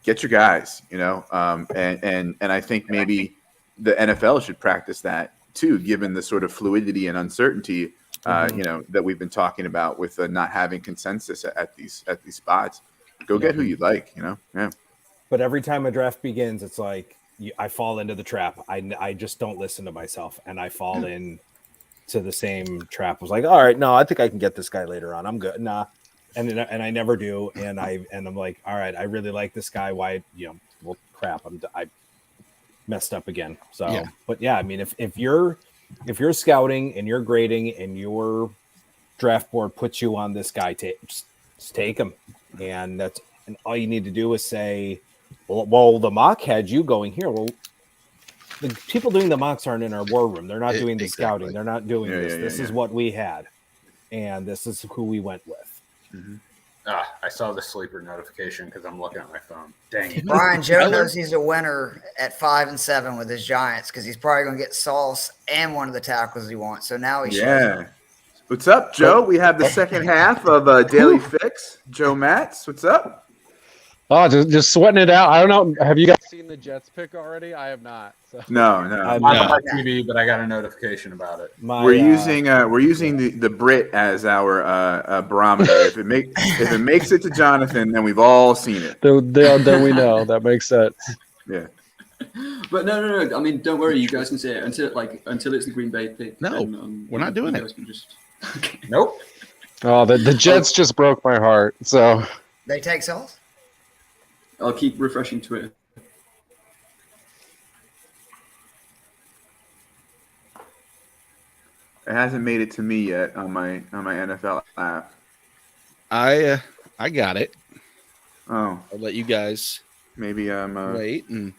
get your guys, and I think maybe the NFL should practice that too, given the sort of fluidity and uncertainty, that we've been talking about with not having consensus at these spots. Go get who you like, yeah. But every time a draft begins, it's like I fall into the trap. I just don't listen to myself, and I fall in to the same trap. I was like, all right, no, I think I can get this guy later on. I'm good. Nah, and I never do. And I'm like, all right, I really like this guy. Why, well, crap, I messed up again. So, Yeah. But yeah, I mean, if you're scouting and you're grading and your draft board puts you on this guy, just take him, and all you need to do is say, well, the mock had you going here. Well, the people doing the mocks aren't in our war room. They're not doing the Exactly. scouting. They're not doing Yeah, this. yeah, This yeah, is what we had, and this is who we went with. I saw the sleeper notification because I'm looking at my phone. Dang it. Brian Joe Tyler? knows he's a winner at 5 and 7 with his Giants because he's probably going to get Sauce and one of the tackles he wants. So now he shows up. Yeah. What's up, Joe? We have the second half of Daily Fix. Joe Matz, what's up? Oh, just sweating it out. I don't know. Have you guys seen the Jets pick already? I have not. So. No. I'm on my No. TV, but I got a notification about it. We're using the Brit as our barometer. If it makes it to Jonathan, then we've all seen it. Then we know. That makes sense. Yeah. But no. I mean, don't worry. You guys can say it until it's the Green Bay pick. No, then, we're not doing you it. guys can just- Nope. Oh, the Jets just broke my heart. So They take Sauce? I'll keep refreshing Twitter. It hasn't made it to me yet on my NFL app. I got it. Oh, I'll let you guys maybe I'm. wait. And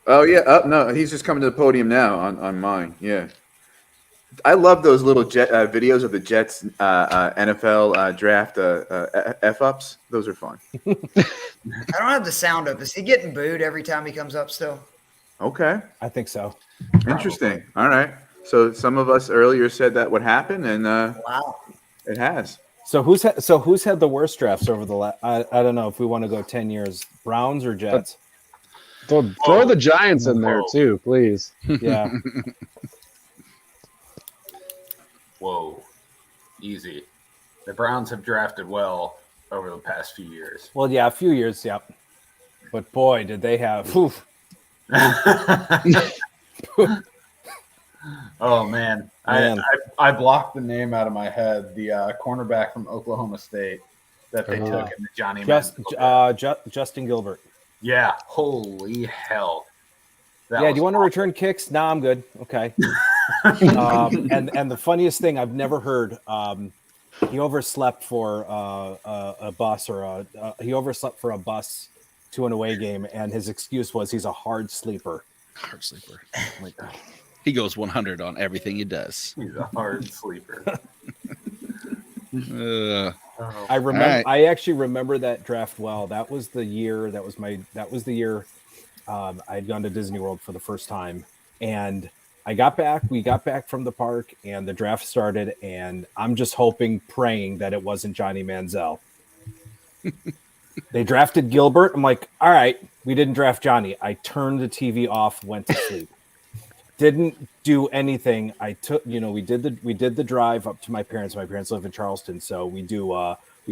Oh yeah. Oh no, he's just coming to the podium now on mine. Yeah. I love those little videos of the Jets NFL draft f ups. Those are fun. I don't have the sound up. Is he getting booed every time he comes up still? Okay. I think so. Interesting. All right. So some of us earlier said that would happen, and Wow. it has. So who's had the worst drafts over the last? I don't know if we want to go 10 years. Browns or Jets? throw the Giants in there too, please. Yeah. Whoa. Easy. The Browns have drafted well over the past few years. Well, yeah, a few years. Yep. But boy, did they have. Oof. Oh man. Man. I blocked the name out of my head. The cornerback from Oklahoma State that they took in the Johnny Manziel. Justin Gilbert. Yeah, holy hell. That Yeah, was do you want to return kicks? Nah, I'm good. Okay. And the funniest thing I've never heard, he overslept for a bus he overslept for a bus to an away game, and his excuse was he's a hard sleeper. hard sleeper. Like, he goes 100 on everything he does. He's a hard sleeper. I remember. right. I actually remember that draft well. That was the year. That was the year I had gone to Disney World for the first time, and I got back. We got back from the park, and the draft started. And I'm just hoping, praying that it wasn't Johnny Manziel. They drafted Gilbert. I'm like, all right, we didn't draft Johnny. I turned the TV off, went to sleep. Didn't do anything. I took, we did the drive up to my parents. My parents live in Charleston, so we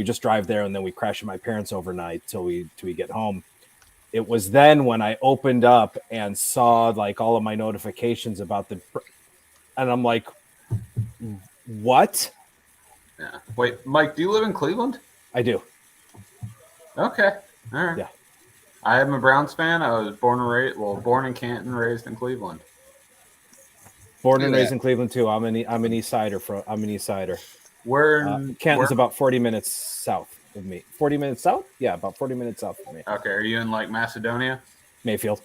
just drive there and then we crash at my parents overnight till we get home. It was then when I opened up and saw like all of my notifications about and I'm like, what? Yeah. Wait, Mike, do you live in Cleveland? I do. Okay. All right. Yeah. I am a Browns fan. I was born in Canton, raised in Cleveland. Born and Look at raised that. in Cleveland too. I'm an East Sider. I'm an East Sider. Where Canton's about 40 minutes south of me. 40 minutes south? Yeah, about 40 minutes south of me. Okay, are you in like Macedonia? Mayfield.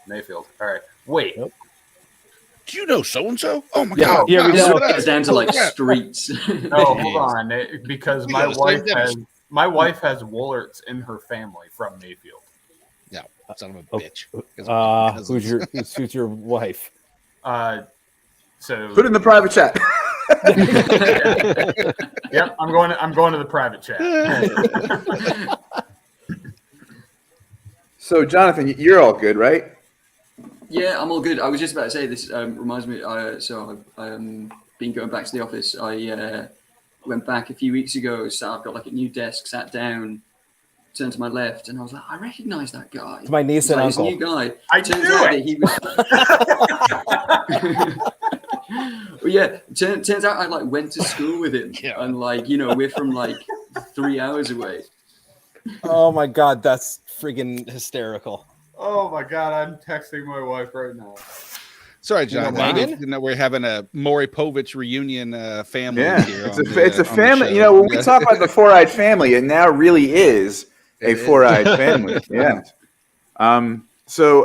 Mayfield. All right. Wait. Yep. Do you know so and so? Oh my Yeah, god! yeah, we wow, know. look at It's that. down to like Yeah. streets. Oh, hold on, because We my got the same wife has Wollerts in her family from Mayfield. Yeah, son of a Oh, bitch. That's my cousins. Who's your wife? So Put it in the private chat. yep, I'm going to the private chat. So, Jonathan, you're all good, right? Yeah, I'm all good. I was just about to say this reminds me. So I've been going back to the office. I went back a few weeks ago. So I've got like a new desk. Sat down, turned to my left, and I was like, I recognise that guy. It's my niece and He's uncle. This new guy. I Turns knew out it. that he was. Well, yeah, turns out I like went to school with him, Yeah. and like, you know, we're from like 3 hours away. Oh my god, that's freaking hysterical. Oh my god, I'm texting my wife right now. Sorry, John. know Megan? You know, we're having a Maury Povich reunion family Yeah, here. it's on a the- it's a on the family. show. You know, when we Yeah. talk about the four-eyed family, it now really is a It is. four-eyed family. Yeah. So,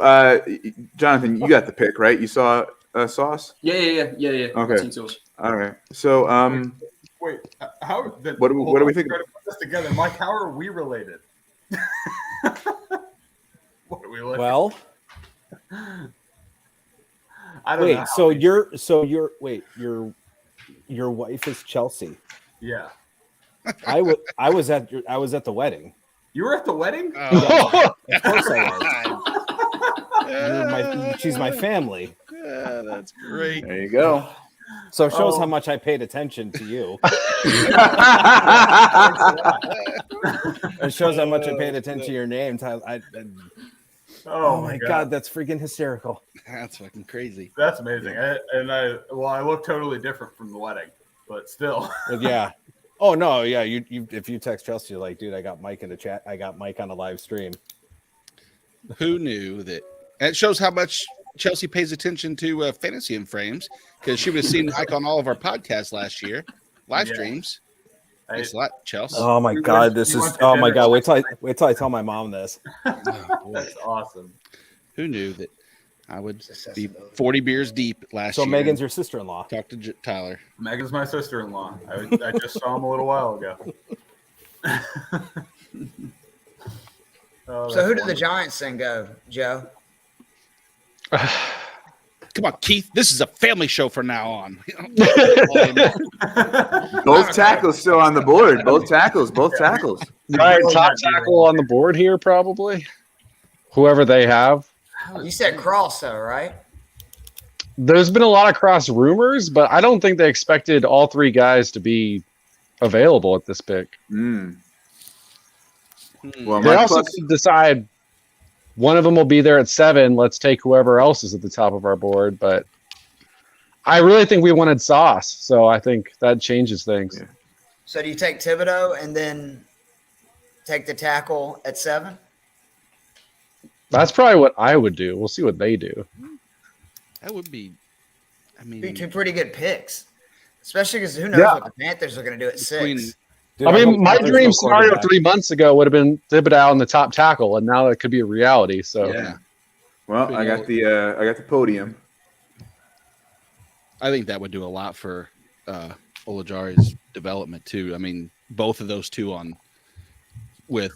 Jonathan, you got the pick, right? You saw Sauce. Yeah. Okay. Team Sauce. All right. So, Wait, how? What do we think? Try to put this together, Mike. How are we related? What are we looking? Well, I don't wait, know. so your wife is Chelsea. Yeah, I was at the wedding. you were at the wedding. Oh, Of course I was. She's my family. yeah, that's great. there you go. So it shows Oh. how much I paid attention to you. It shows how much I paid attention to your name. Oh my god, that's freaking hysterical. That's fucking crazy. That's amazing. I look totally different from the wedding, but still. But yeah. Oh no, yeah. You if you text Chelsea, you're like, dude, I got Mike in the chat. I got Mike on a live stream. Who knew that? And it shows how much Chelsea pays attention to Fantasy and Frames, because she would have seen Mike on all of our podcasts last year, live Yeah. streams. I- Thanks a lot, Chelsea. Oh my We god, went- this we is went to oh my dinner. god. Wait till I tell my mom this. Oh, boy. That's awesome. Who knew that I would be 40 beers deep last So year? Megan's your sister-in-law. Talk to Tyler. Megan's my sister-in-law. I just saw him a little while ago. Oh, So that's who did the wonderful. Giants thing go, Joe? Come on, Keith. This is a family show from now on. Both tackles still on the board. Both tackles. Both tackles. All right, top tackle on the board here, probably. Whoever they have. You said Cross, though, right? There's been a lot of cross rumors, but I don't think they expected all three guys to be available at this pick. Mm. Hmm. Well, They my also plus, could decide one of them will be there at 7. Let's take whoever else is at the top of our board. But I really think we wanted Sauce, so I think that changes things. Yeah. So do you take Thibodeau and then take the tackle at 7? That's probably what I would do. We'll see what they do. That would be. I mean, Be two pretty good picks, especially because who knows Yeah. what the Panthers are going to do at Between- 6. Dude, I hope mean, my there's dream no scenario quarterback. 3 months ago would have been Thibodeau in the top tackle, and now it could be a reality. So yeah, well, I got the podium. I think that would do a lot for Olajari's development too. I mean, both of those two on with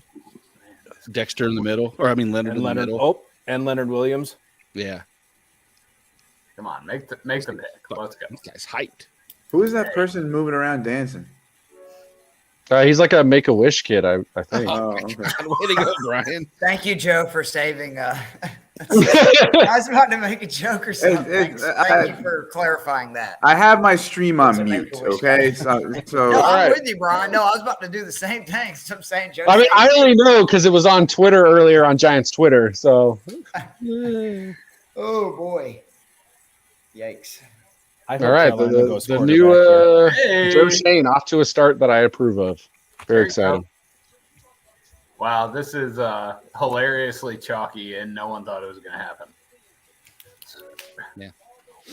Dexter in the middle, or I mean Leonard And in the Leonard. middle. Oh, and Leonard Williams. Yeah, Come on, make the pick. Let's go. this guy's hyped. Who is that person moving around dancing? he's like a Make-A-Wish kid, I think. Oh, okay. Way to go, Brian. Thank you, Joe, for saving. I was about to make a joke or something. It's- Thank you for clarifying that. I have my stream on It's a mute. Make-A-Wish Okay, No, so I'm right. with you, Brian. No, I was about to do the same thing. So I'm saying, Joe. I mean, I only know because it was on Twitter earlier on Giants Twitter. So Oh boy. Yikes. I hope all right, Carolina goes the quarterback new here. Hey. Joe Shane off to a start that I approve of. There Very you exciting. go. Wow, this is hilariously chalky, and no one thought it was going to happen.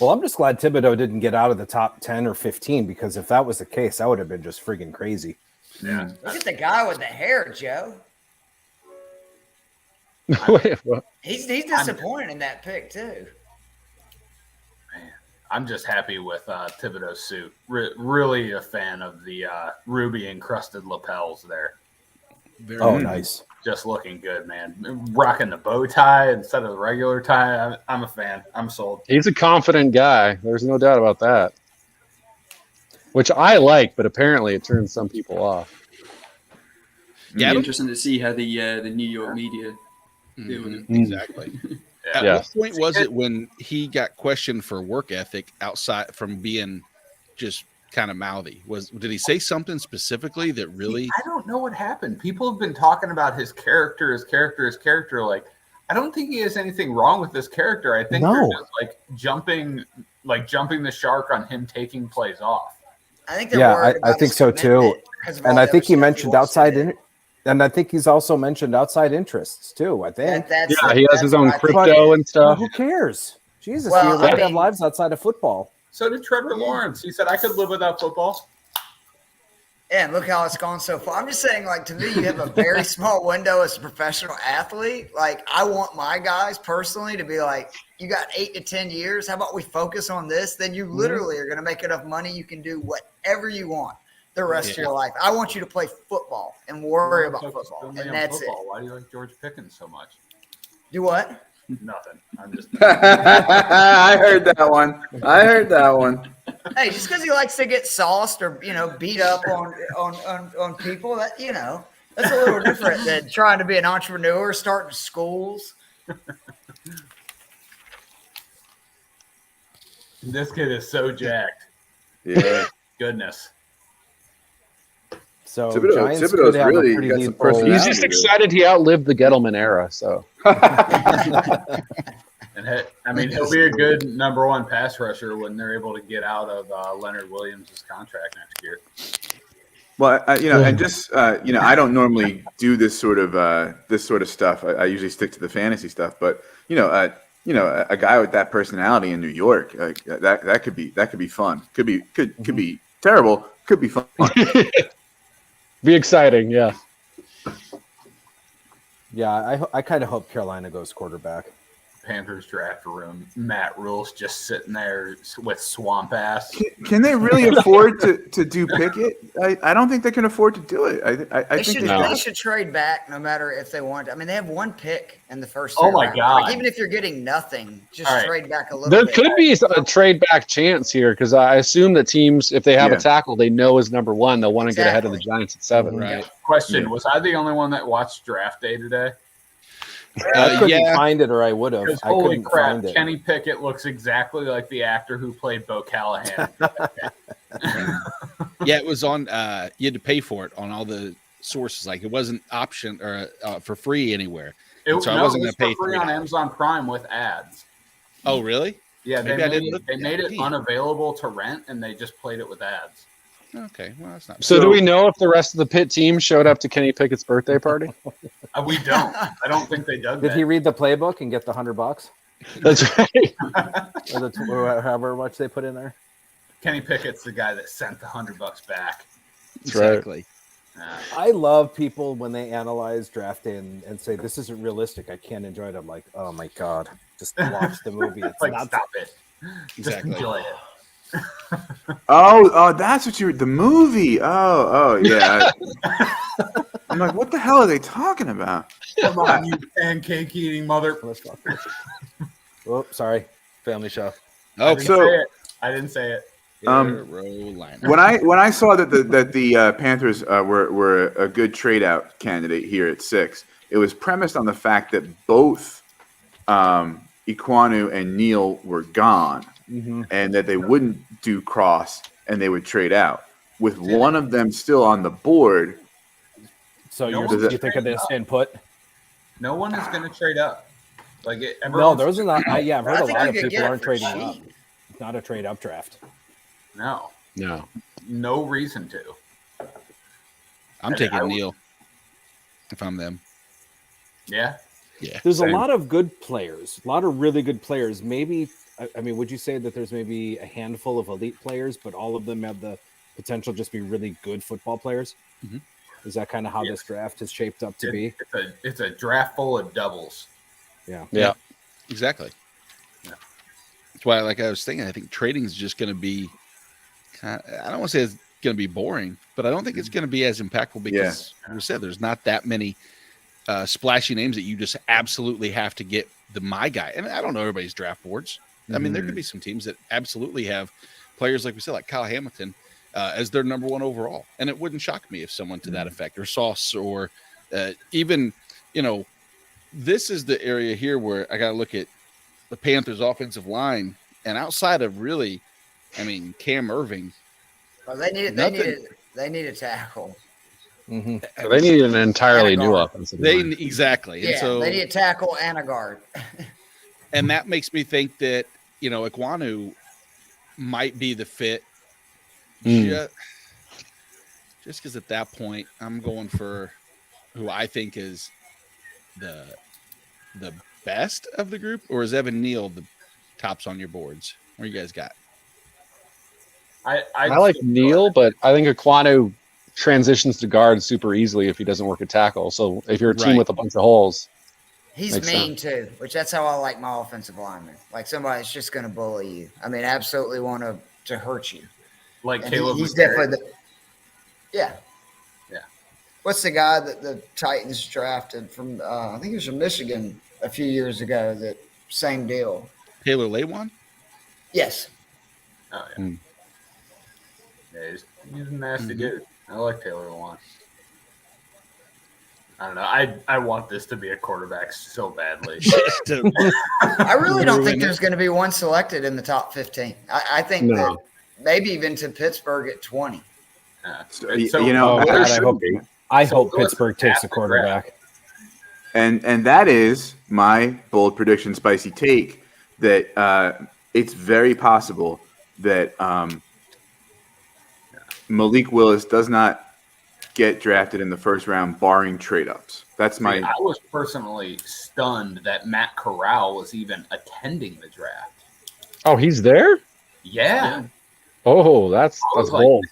Well, I'm just glad Thibodeau didn't get out of the top 10 or 15 because if that was the case, that would have been just friggin' crazy. Yeah. Look at the guy with the hair, Joe. Wait, what? He's disappointed in that pick too. I'm just happy with Thibodeau's suit. Really a fan of the ruby encrusted lapels there. Very Oh, good. nice. Just looking good, man. Rocking the bow tie instead of the regular tie. I'm a fan. I'm sold. He's a confident guy. There's no doubt about that. Which I like, but apparently it turns some people off. It'd Yeah, be interesting to see how the New York media deal with it. Exactly. At Yeah. what point was it when he got questioned for work ethic outside from being just kind of mouthy? Did he say something specifically that really? I don't know what happened. People have been talking about his character. Like, I don't think he has anything wrong with this character. I think No. they're just jumping the shark on him taking plays off. I think they're Yeah, worried I about think his so, too. commitment because of all And I the think other he stuff mentioned wants to outside do. in, and I think he's also mentioned outside interests too. I think. That's Yeah, he has that's his own what I think crypto it is. and Well, stuff. who cares? Jesus, Well, we I allowed to have mean- lives outside of football. So did Trevor Lawrence. He said, I could live without football. Yeah, and look how it's gone so far. I'm just saying, like, to me, you have a very small window as a professional athlete. Like, I want my guys personally to be like, you got 8 to 10 years. How about we focus on this? Then you literally are going to make enough money. You can do whatever you want the rest of your life. I want you to play football and worry about football. Only And on that's football. it. Why do you like George Pickens so much? Do what? Nothing. I'm just. I heard that one. Hey, just because he likes to get sauced or, beat up on people, that, that's a little different than trying to be an entrepreneur, starting schools. This kid is so jacked. Yeah. Goodness. So Thibodeau's Giants could have really a pretty got some lethal- personality. He's just excited he outlived the Gettleman era. So And he'll be a good number one pass rusher when they're able to get out of Leonard Williams' contract next year. Well, and just I don't normally do this sort of stuff. I usually stick to the fantasy stuff. But a guy with that personality in New York, that could be fun. Could be terrible. Could be fun. be exciting. Yeah. Yeah, I kind of hope Carolina goes quarterback. Panthers draft room. Matt Rule's just sitting there with swamp ass. Can they really afford to do Pickett? I don't think they can afford to do it. I They think should, No. they should trade back no matter if they want. I mean, they have one pick in the first. Oh three my rounds. God. Like, even if you're getting nothing, just All right. trade back a little There bit. could be a trade back chance here because I assume that teams, if they have Yeah. a tackle they know is number one, they'll want to get ahead of the Exactly. Giants at 7. Right. Question: Yeah. Was I the only one that watched draft day today? I couldn't Yeah. find it, or I would have. Because I holy couldn't crap, find it. Kenny Pickett looks exactly like the actor who played Bo Callahan. Yeah, it was on. You had to pay for it on all the sources. Like it wasn't option or for free anywhere. So I wasn't it was gonna pay for free on $3. Amazon Prime with ads. Oh, really? Yeah, Maybe I didn't look they at made that. it Damn. unavailable to rent, and they just played it with ads. Okay, well that's not. So do we know if the rest of the Pitt team showed up to Kenny Pickett's birthday party? We don't. I don't think they dug Did that. he read the playbook and get the $100 That's right. or however much they put in there? Kenny Pickett's the guy that sent the $100 back. That's right. Exactly. I love people when they analyze draft day and say this isn't realistic. I can't enjoy it. I'm like, oh my god, just watch the movie. It's Like, not. stop it. Just Exactly. enjoy it. Oh, that's what the movie. Oh, yeah. I'm like, what the hell are they talking about? Come on, you pancake eating mother. Oh, sorry, family show. Okay. So- I didn't say it. Carolina. When I saw that the Panthers were a good trade out candidate here at 6, it was premised on the fact that both Iquanu and Neal were gone, and that they wouldn't do cross and they would trade out. With one of them still on the board, So No you one's think of this input? No one is going to trade up. Like No, there isn't. Yeah, I've heard I a think lot you of could people get it aren't for trading up. cheap. It's not a trade up draft. No, No. no reason to. I'm I taking would- Neil. If I'm them. Yeah. Yeah. There's Same. a lot of good players, a lot of really good players. Maybe, I mean, would you say that there's maybe a handful of elite players, but all of them have the potential to just be really good football players? Mhm. Is that kind of how Yes. this draft is shaped up to be? It's a draft full of doubles. Yeah. Yeah. Exactly. Yeah. That's why, like I was thinking, I think trading is just going to be. I don't want to say it's going to be boring, but I don't think it's going to be as impactful because, like I said, there's not that many splashy names that you just absolutely have to get my guy. And I don't know everybody's draft boards. I mean, there could be some teams that absolutely have players, like we said, like Kyle Hamilton, as their number one overall. And it wouldn't shock me if someone to that effect, or Sauce, or even, this is the area here where I got to look at the Panthers' offensive line. And outside of really, Cam Irving. Well, they need a tackle. Mm-hmm. They need an entirely new offensive line. Exactly. Yeah, And so they need a tackle and a guard. And that makes me think that, Ekwonu might be the fit. Just because at that point, I'm going for who I think is the best of the group, or is Evan Neal the tops on your boards? What you guys got? I like Neal, but I think Ekwonu transitions to guard super easily if he doesn't work a tackle. So if you're a team Right. with a bunch of holes, He's makes mean too, which that's how I like my offensive lineman. Like somebody that's just going to bully you. Absolutely want to hurt you. Like And Caleb. he's McCarry. definitely Yeah. What's the guy that the Titans drafted from? I think he was from Michigan a few years ago. That same deal. Taylor Lewan? Yes. Oh, yeah. Yeah, he's a nasty dude. I like Taylor Lewan. I don't know. I want this to be a quarterback so badly. I really don't Ruin think it. there's going to be one selected in the top 15. I think No. that maybe even to Pittsburgh at 20. So, And so- Oh, there God, I should hope- be. I So hope let's Pittsburgh takes a ask the quarterback. And that is my bold prediction, spicy take, that it's very possible that Malik Willis does not get drafted in the first round, barring trade ups. That's my. I was personally stunned that Matt Corral was even attending the draft. oh, he's there. Yeah. Oh, that's I was like, bold.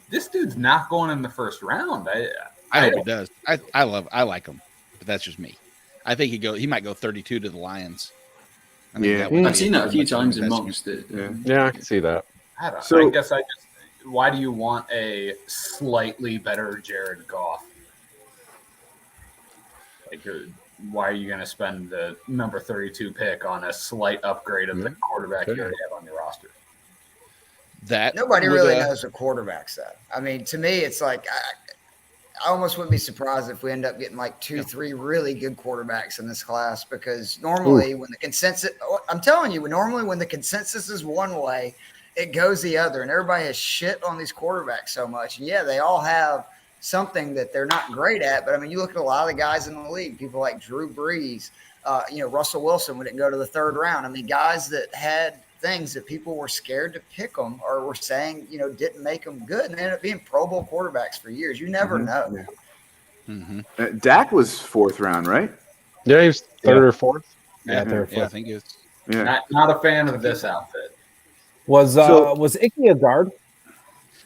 this dude's not going in the first round. I hope he does. I like him, but that's just me. I think he might go 32 to the Lions. I think Yeah. that would I've be seen that a few much of an times in investment. mocks. That Yeah. Yeah, I can see that. I don't know. So- I guess why do you want a slightly better Jared Goff? Like, why are you going to spend the number 32 pick on a slight upgrade of the quarterback you already have on your roster? That Nobody would, really knows what quarterbacks that. To me, it's like I almost wouldn't be surprised if we end up getting like 2-3 really good quarterbacks in this class, because normally when the consensus, I'm telling you, normally when the consensus is one way, it goes the other, and everybody has shit on these quarterbacks so much. And yeah, they all have something that they're not great at, but you look at a lot of the guys in the league, people like Drew Brees, Russell Wilson, we didn't go to the third round. Guys that had things that people were scared to pick them, or were saying, didn't make them good, and they ended up being Pro Bowl quarterbacks for years. You never know. Mhm. Dak was fourth round, right? Yeah, he was third or fourth. Yeah, they're Yeah, I fifth. think it's Yeah. Not a fan of this outfit. Was So- Icky a guard?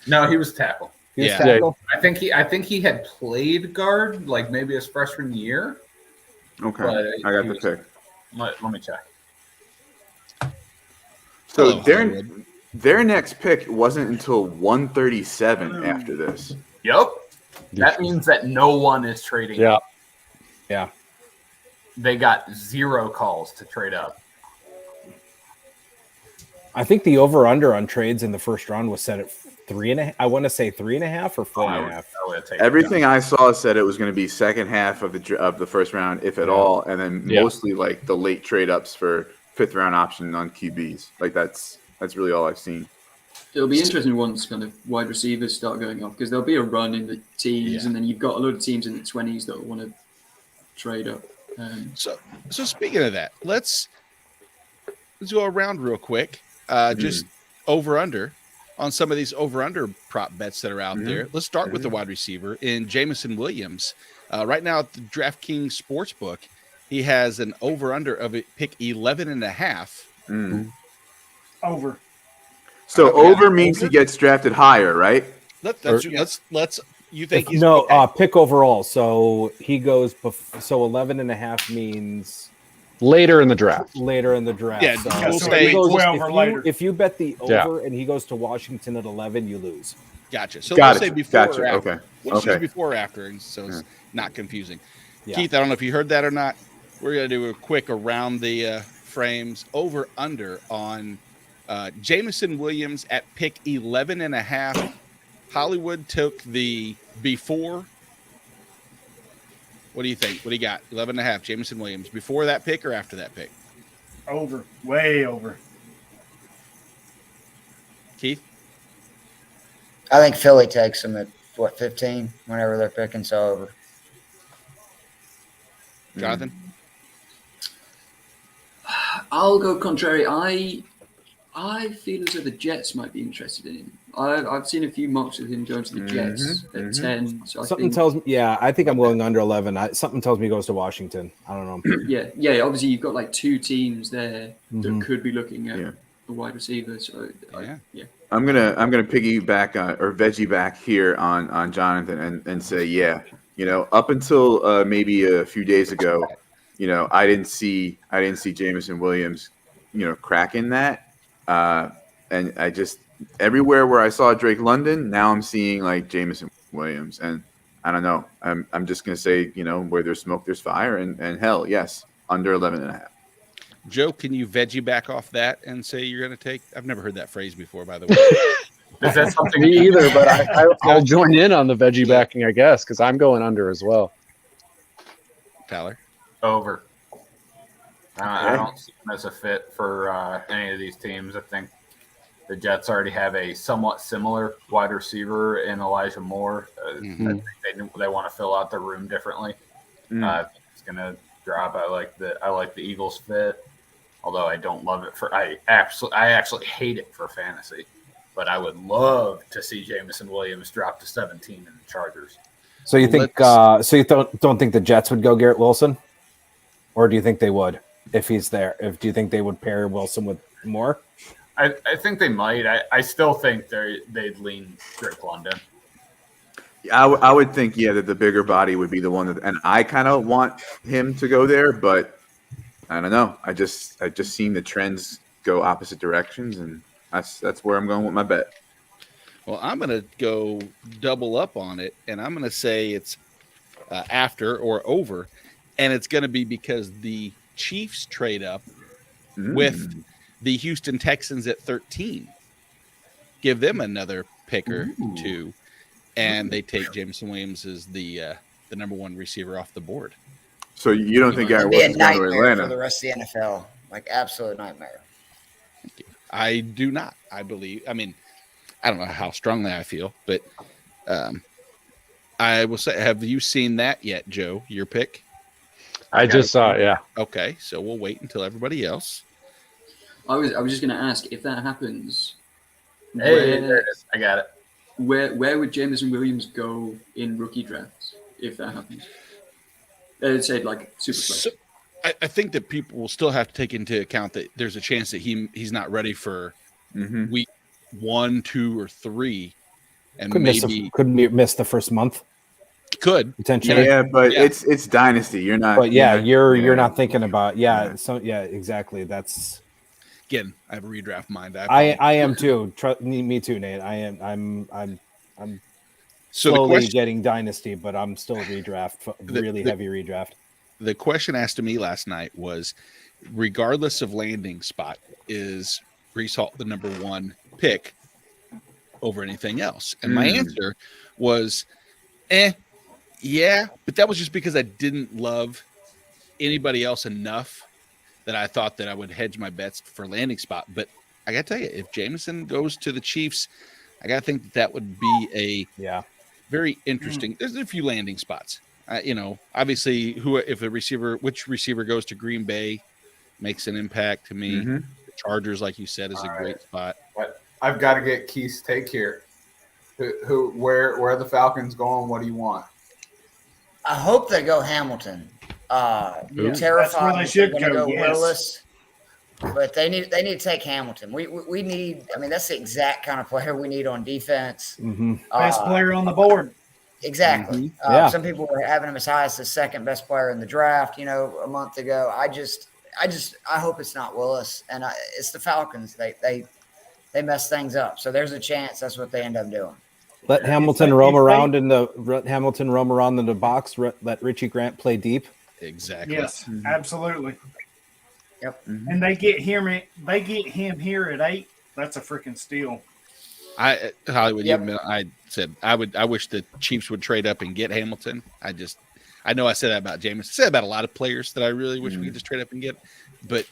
No, he was tackle. He was Yeah. tackle? I think he had played guard like maybe his freshman year. Okay. But I got he the was- pick. Let me check. So Hello, Hollywood. their next pick wasn't until 137 after this. Yep. That means that no one is trading. Yeah. up. Yeah. They got 0 calls to trade up. I think the over/under on trades in the first round was set at 3.5. I want to say 3.5 or 4.5. I would take Everything I saw said it was going to be second half of the first round, if at all, and then Yeah. mostly like the late trade ups for fifth round option on QBs. Like that's really all I've seen. it'll be interesting once kind of wide receivers start going off, because there'll be a run in the teens, Yeah. and then you've got a lot of teams in the 20s that want to trade up. so speaking of that, let's go around real quick. Just over under on some of these over under prop bets that are out there. Let's start with the wide receiver in Jamison Williams. Right now at the DraftKings Sportsbook, he has an over under of a pick 11.5. Over. So Okay. over means he gets drafted higher, right? Let's you think he's No, okay. pick overall. So he goes, so 11.5 means later in the draft. later in the draft. Yeah, so we'll if stay he goes- 12 if or you- later. If you bet the Yeah. over and he goes to Washington at 11, you lose. Gotcha. So Got let's say it. before Gotcha. or after. Okay. Let's Okay. choose before or after, and so it's not confusing. Yeah. Keith, I don't know if you heard that or not. We're gonna do a quick around the frames over under on Jameson Williams at pick 11.5. Hollywood took the before. What do you think? What do you got? 11.5. Jameson Williams before that pick or after that pick? Over. Way over. Keith, I think Philly takes them at 15 whenever they're picking. So over. Jonathan. I'll go contrary. I feel as though the Jets might be interested in him. I've seen a few mocks of him going to the Jets at 10. So I Something think, tells me, yeah, I think I'm going under 11. Something tells me he goes to Washington. I don't know. yeah. Obviously, you've got like two teams there that Mhm. could be looking at Yeah. the wide receiver. So Yeah. I'm gonna piggyback or veggie back here on Jonathan and say, yeah, up until maybe a few days ago, I didn't see Jameson Williams, cracking that, and I just everywhere where I saw Drake London, now I'm seeing like Jameson Williams, and I don't know, I'm just gonna say, where there's smoke, there's fire, and hell, yes, under 11.5. Joe, can you veggie back off that and say you're going to take? I've never heard that phrase before, by the way. Is that something? Me either, but I'll join in on the veggie backing, I guess, because I'm going under as well. Tyler. Over. I don't see him as a fit for any of these teams. I think the Jets already have a somewhat similar wide receiver in Elijah Moore. I think they want to fill out the room differently. It's going to drop. I like the Eagles fit, although I don't love it I actually hate it for fantasy. But I would love to see Jameson Williams drop to 17 in the Chargers. So you think? So you don't think the Jets would go Garrett Wilson, or do you think they would if he's there? Do you think they would pair Wilson with Moore? I think they might. I still think they'd lean Drake London. I would think, that the bigger body would be the one and I kind of want him to go there, but I don't know. I just seen the trends go opposite directions, and that's where I'm going with my bet. Well, I'm going to go double up on it, and I'm going to say it's after or over, and it's going to be because the Chiefs trade up with the Houston Texans at 13. Give them another pick or two, and they take Jameson Williams as the number one receiver off the board. So you don't think Garrett It'd be a Wilson's going to nightmare for Atlanta? the rest of the NFL. Like absolute nightmare. I do not. I believe. I mean, I don't know how strongly I feel, but I will say, have you seen that yet, Joe? Your pick? I just saw it, yeah. Okay, so we'll wait until everybody else. I was just going to ask if that happens. Hey, there it is. I got it. Where would Jameson Williams go in rookie drafts if that happens? Say like super flex. So, I think that people will still have to take into account that there's a chance that he's not ready for week 1, 2, or 3, and Could miss the first month potentially. Yeah, but it's dynasty. You're not. But you're not thinking about exactly. That's again. I have a redraft mind. I am too. Me too, Nate. I'm so slowly getting dynasty, but I'm still redraft. Heavy redraft. The question asked to me last night was, regardless of landing spot, is Breece Hall the number one pick over anything else? And my answer was, yeah, but that was just because I didn't love anybody else enough that I thought that I would hedge my bets for landing spot. But I got to tell you, if Jameson goes to the Chiefs, I got to think that would be a very interesting. There's a few landing spots. Obviously, which receiver goes to Green Bay makes an impact to me. The Chargers, like you said, is a great spot. But I've got to get Keith's take here. Where are the Falcons going? What do you want? I hope they go Hamilton. That's Terrified where they should they're go. gonna Yes. Willis, but they need to take Hamilton. We need. I mean, that's the exact kind of player we need on defense. Best player on the board. Exactly. Some people were having him as high as the second best player in the draft, a month ago. I hope it's not Willis, and it's the Falcons. They mess things up, so there's a chance that's what they end up doing. Let Hamilton roam around in the box. Let Richie Grant play deep. Exactly. Yes, absolutely. Yep. And they get him here at 8. That's a freaking steal. Hollywood, Yep. I said I wish the Chiefs would trade up and get Hamilton. I know I said that about Jameis. I said about a lot of players that I really wish we could just trade up and get. But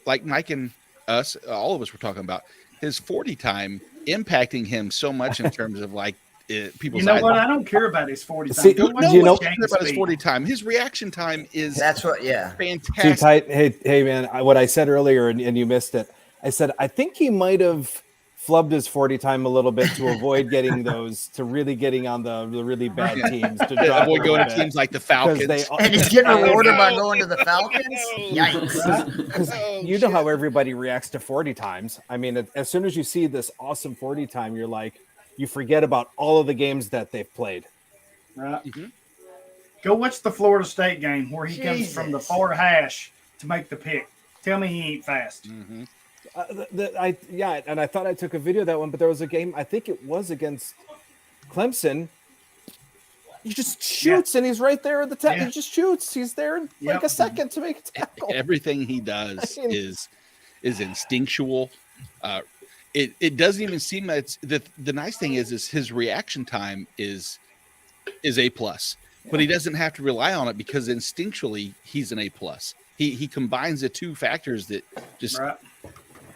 like Mike and us, all of us were talking about his 40 time impacting him so much in terms of like people's. You know eyes. what? I don't care about his 40 time. See, Go watch you know- James About his speed. 40 time, his reaction time is That's what. Yeah. fantastic. Too tight. Hey, man. What I said earlier, and you missed it. I said I think he might have flubbed his 40 time a little bit to avoid getting getting on the really bad teams to drop Avoid a going little to bit. teams like the Falcons. And he's getting rewarded by no. going to the Falcons. Yikes! Because Oh, you know how everybody reacts to 40 times. I mean, as soon as you see this awesome 40 time, you're like, you forget about all of the games that they've played. Right. Mhm. Go watch the Florida State game where he comes from the Jesus. far hash to make the pick. Tell me he ain't fast. Mhm. And I thought I took a video of that one, but there was a game, I think it was against Clemson. He just shoots and he's right there at the top. Yeah. He just shoots. He's there in like Yep. a second to make a tackle. Everything he does I mean- is instinctual. It doesn't even seem that it's the nice thing is his reaction time is A plus, but he doesn't have to rely on it because instinctually he's an A plus. He combines the two factors that just Right.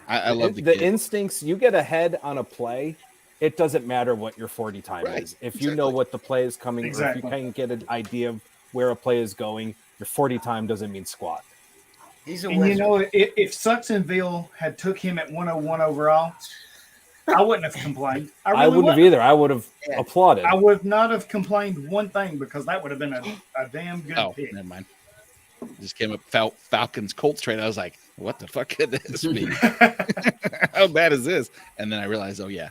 I love the the kid. instincts. You get ahead on a play, it doesn't matter what your 40 time Right, is. If you know exactly. what the play is coming, or if Exactly. you can get an idea of where a play is going, your 40 time doesn't mean squat. He's a And wizard. you know, if Sucksonville had took him at 101 overall, I wouldn't have complained. I really wouldn't have either. I would have Yeah. applauded. I would not have complained one thing because that would have been a damn good Oh, pick. never mind. Just came up Falcons Colts trade. I was like, what the fuck could this be? How bad is this? And then I realized, oh yeah,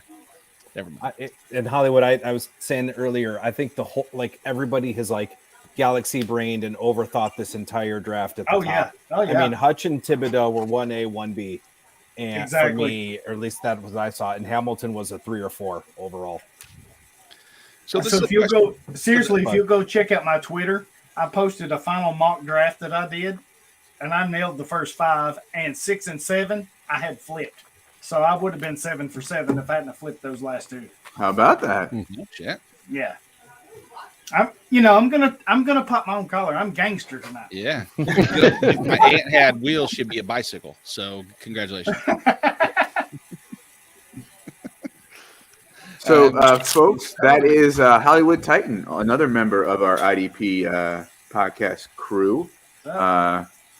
never mind. In Hollywood, I was saying earlier, I think the whole, like, everybody has like galaxy brained and overthought this entire draft at the Oh top. yeah. Oh yeah. I mean, Hutch and Thibodeau were 1A, 1B. And for Exactly. me, or at least that was what I saw. And Hamilton was a 3 or 4 overall. So this So is if a you question- go seriously, if you go check out my Twitter, I posted a final mock draft that I did, and I nailed the first 5, and 6 and 7 I had flipped. So I would have been 7 for 7 if I hadn't flipped those last 2. How about that? Oh, shit. Yeah. I'm gonna pop my own collar. I'm gangster tonight. Yeah. If my aunt had wheels, she'd be a bicycle. So congratulations. So, folks, that is Hollywood Titan, another member of our IDP podcast crew,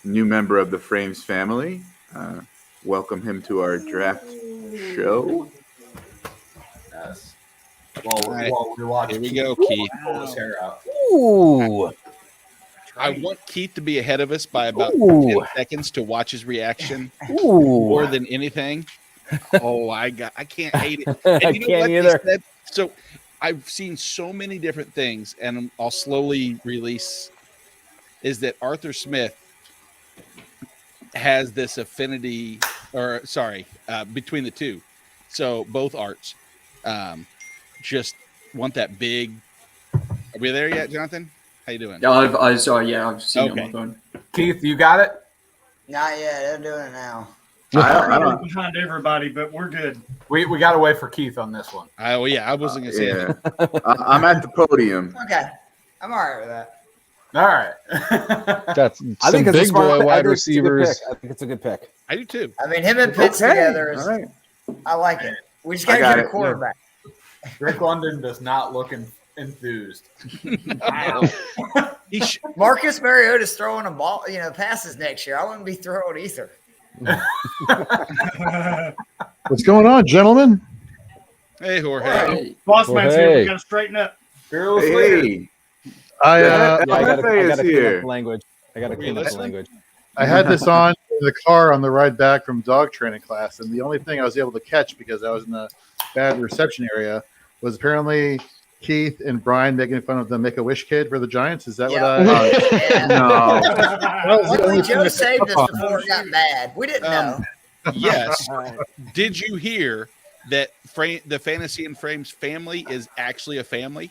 new member of the Frames family. Welcome him to our draft show. Yes. All right. While we watch Here we Keith go, Keith. pull his hair out. Ooh. I want Keith to be ahead of us by about Ooh. 10 seconds to watch his reaction Ooh. more than anything. Oh, I can't hate it. I And you know can't what they either. said? So I've seen so many different things, and I'll slowly release is that Arthur Smith has this affinity, between the two. So both arts just want that big. Are we there yet, Jonathan? How you doing? Yeah, I've seen it on Okay. my phone. Keith, you got it? Not yet. They're doing it now. I I'm don't, behind everybody, but we're good. We got to wait for Keith on this one. I wasn't gonna say yeah, it. I'm at the podium. Okay, I'm all right with that. All right. Got I some think it's a big smart boy pick. I wide think it's a good receivers. pick. I think it's a good pick. I do too. I mean, him and Pitts Okay, together is. all right. I like it. We just I got to got get it, a quarterback. Drake London does not look enthused. He sh- Marcus Mariota's throwing a ball, passes next year. I wouldn't be throwing either. What's going on, gentlemen? hey, Jorge. Hey, Boss Well, man's here. We hey. got to straighten up. Fearless leader. Hey, I Yeah. Yeah, I FFA gotta is clean here. up the language. I gotta clean up the listening? language. I had this on in the car on the ride back from dog training class, and the only thing I was able to catch because I was in the bad reception area was apparently Keith and Brian making fun of the Make-A-Wish kid for the Giants? Is that what Oh. I? Yeah. No. That was the Luckily, only Joe thing I saved picked us up on. before it got bad. We didn't know. Yes. Did you hear that the Fantasy and Frames family is actually a family?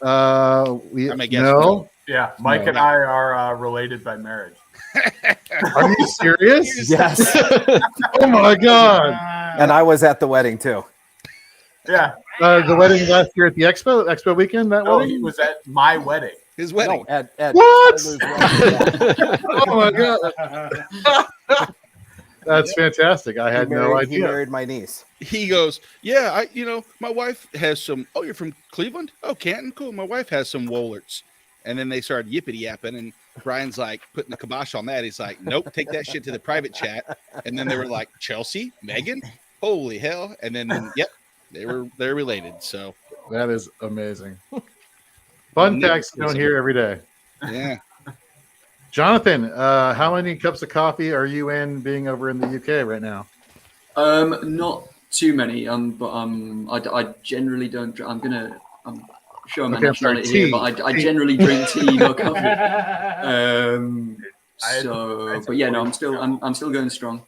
We I'm gonna guess no. Yeah, Mike and I are related by marriage. Are you serious? Yes. Oh my god! And I was at the wedding too. Yeah. The wedding last year at the Expo weekend. That No, wedding. he was at my wedding. His wedding. No, at What? Tyler's wedding, yeah. Oh my god! That's fantastic. I had no He idea. married my niece. He goes, yeah, my wife has some. Oh, you're from Cleveland? Oh, Canton, cool. My wife has some Wollerts. And then they started yippity yapping, and Brian's like putting the kibosh on that. He's like, nope, take that shit to the private chat. And then they were like, Chelsea, Megan, holy hell! And then yep, they're related. So That is amazing. Fun facts you don't hear every day. yeah. Jonathan, how many cups of coffee are you in being over in the UK right now? Not too many. But I generally don't. I'm sure my Okay, I'm sorry, nationality here, tea. but I generally drink tea, not coffee. I But yeah, no, I'm still going strong.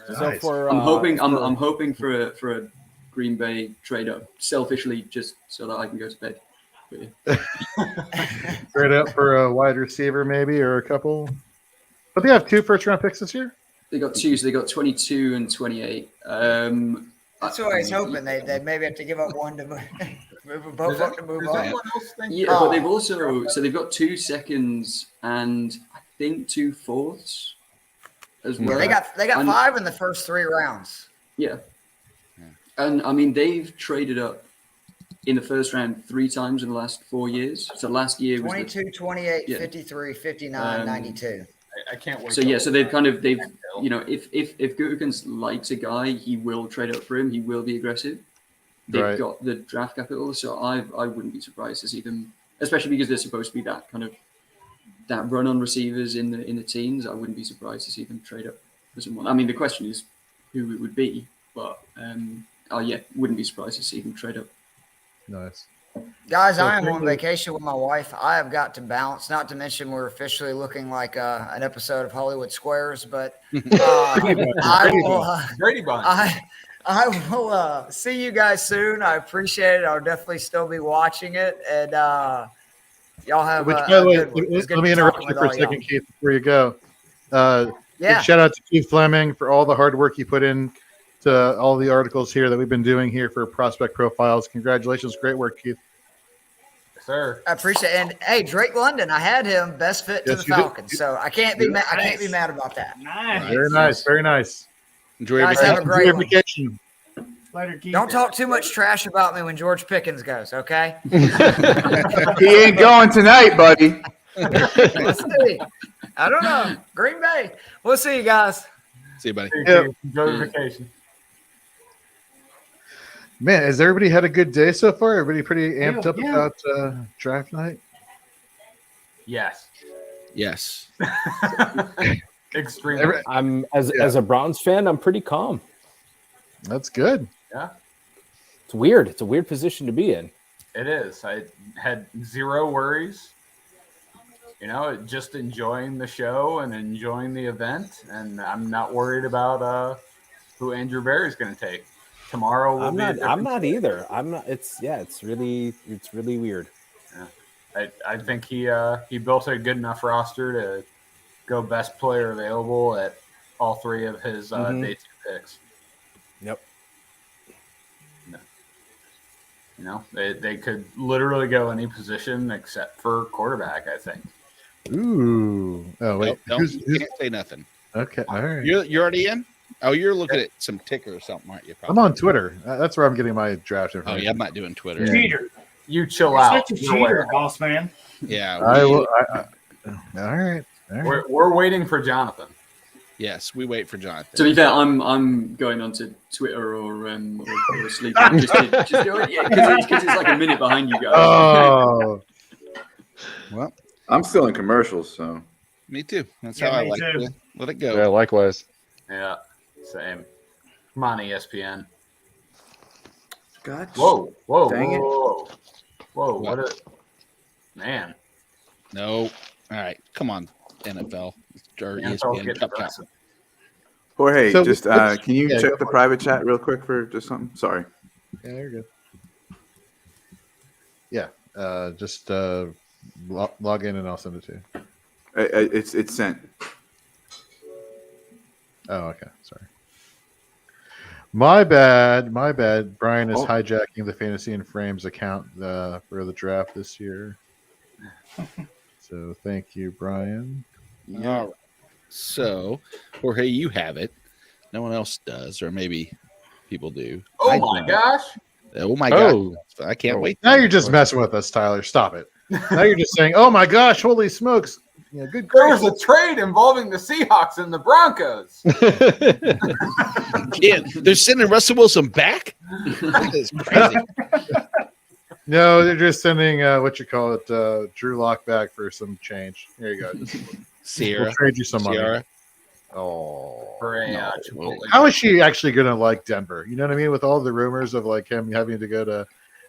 So for I'm hoping for a Green Bay trade up, selfishly, just so that I can go to bed. But, yeah. Straight up for a wide receiver, maybe, or a couple. But they have 2 first-round picks this year. They got 2, so they got 22 and 28. That's what I was hoping. They maybe have to give up one to both up to move Does on. anyone else think? Yeah, but they've also they've got 2 seconds and I think 2 fourths as well. They got And- 5 in the first 3 rounds. Yeah. And I mean they've traded up in the first round 3 times in the last 4 years. So last year was 22, 28, Yeah. 53, 59, 92. I can't wait. so yeah, so they've kind of if Gutekunst likes a guy, he will trade up for him. He will be aggressive. They've Right. got the draft capital, so I wouldn't be surprised to see them, especially because they're supposed to be that kind of that run on receivers in the teens. I wouldn't be surprised to see them trade up for someone. I mean, the question is who it would be, but wouldn't be surprised to see them trade up. Nice. Guys, So I am on currently- vacation with my wife. I have got to bounce. Not to mention, we're officially looking like an episode of Hollywood Squares. But I will. Brady Bunch. I will see you guys soon. I appreciate it. I'll definitely still be watching it, and y'all have. Which, a by the way, good one. It was good let me talking interrupt you with for a all y'all. second, Keith, before you go. Yeah, Big shout out to Keith Fleming for all the hard work he put in to all the articles here that we've been doing here for Prospect Profiles. Congratulations. Great work, Keith. Sir. I appreciate it. And hey, Drake London, I had him best fit to Yes, the you did. Falcons, so I can't be mad. I can't be mad about that. Nice. Very nice. Very nice. Enjoy your Guys, vacation. have a Enjoy great your one. vacation. Later, Keith. Don't talk too much trash about me when George Pickens goes, okay? He ain't going tonight, buddy. Let's see. I don't know. Green Bay. We'll see you guys. See you, buddy. Yeah. Enjoy the vacation. Man, has everybody had a good day so far? Everybody pretty amped up Yeah. about draft night? Yes. Yes. Extremely. Every- I'm as Yeah. a Browns fan, I'm pretty calm. That's good. It's weird. It's a weird position to be in. It is. I had 0 worries. Just enjoying the show and enjoying the event, and I'm not worried about who Andrew Barry's going to take. Tomorrow will I'm be. not. I'm not either. I'm not. It's really weird. I think he built a good enough roster to go best player available at all 3 of his Mhm. day 2 picks. Yep. They could literally go any position except for quarterback, I think. Ooh. Oh, wait. Nope, Who's, can't say nothing. okay. All right. You're already in? Oh, you're looking at some ticker or something, aren't you? I'm on Twitter. That's where I'm getting my draft Oh, information. yeah, I'm not doing Twitter. Yeah. Cheater. You chill You're out. such a You're cheater, aware. boss man. Yeah. I we- will. All right. All right. We're waiting for Jonathan. Yes, we wait for Jonathan. To be fair, I'm going onto Twitter or sleeping just to do it. Yeah, because it's like a minute behind you guys. Oh, Well, I'm still in commercials, so me too. That's Yeah, how I me like too. to let it go. Yeah, likewise. Yeah, same. Come on, ESPN. God. Whoa, whoa, Dang it. whoa. Whoa, what a man. No. All right. Come on, NFL. Or NFL's ESPN. getting Cup count. aggressive. Jorge, So just let's- can you yeah, check go the for it. private chat real quick for just something? Sorry. Yeah, you're good. Yeah, just log in and I'll send it to you. It's sent. Oh, okay. Sorry. My bad. My bad. Brian is Oh. hijacking the Fantasy and Frames account for the draft this year. So thank you, Brian. All right. So, Jorge, you have it. No one else does, or maybe people do. Oh I my don't. gosh. Oh my god! Oh. I can't wait. Now you're just messing with us, Tyler. Stop it. Now you're just saying, "Oh my gosh, holy smokes!" Yeah, good. There was gracious. a trade involving the Seahawks and the Broncos. Yeah, they're sending Russell Wilson back. That's crazy. No, they're just sending Drew Lock back for some change. Here you go. Sierra, We'll trade you some money. Sierra. Oh, For a, No, Chipotle. how is she actually going to like Denver? You know what I mean? With all the rumors of like him having to go to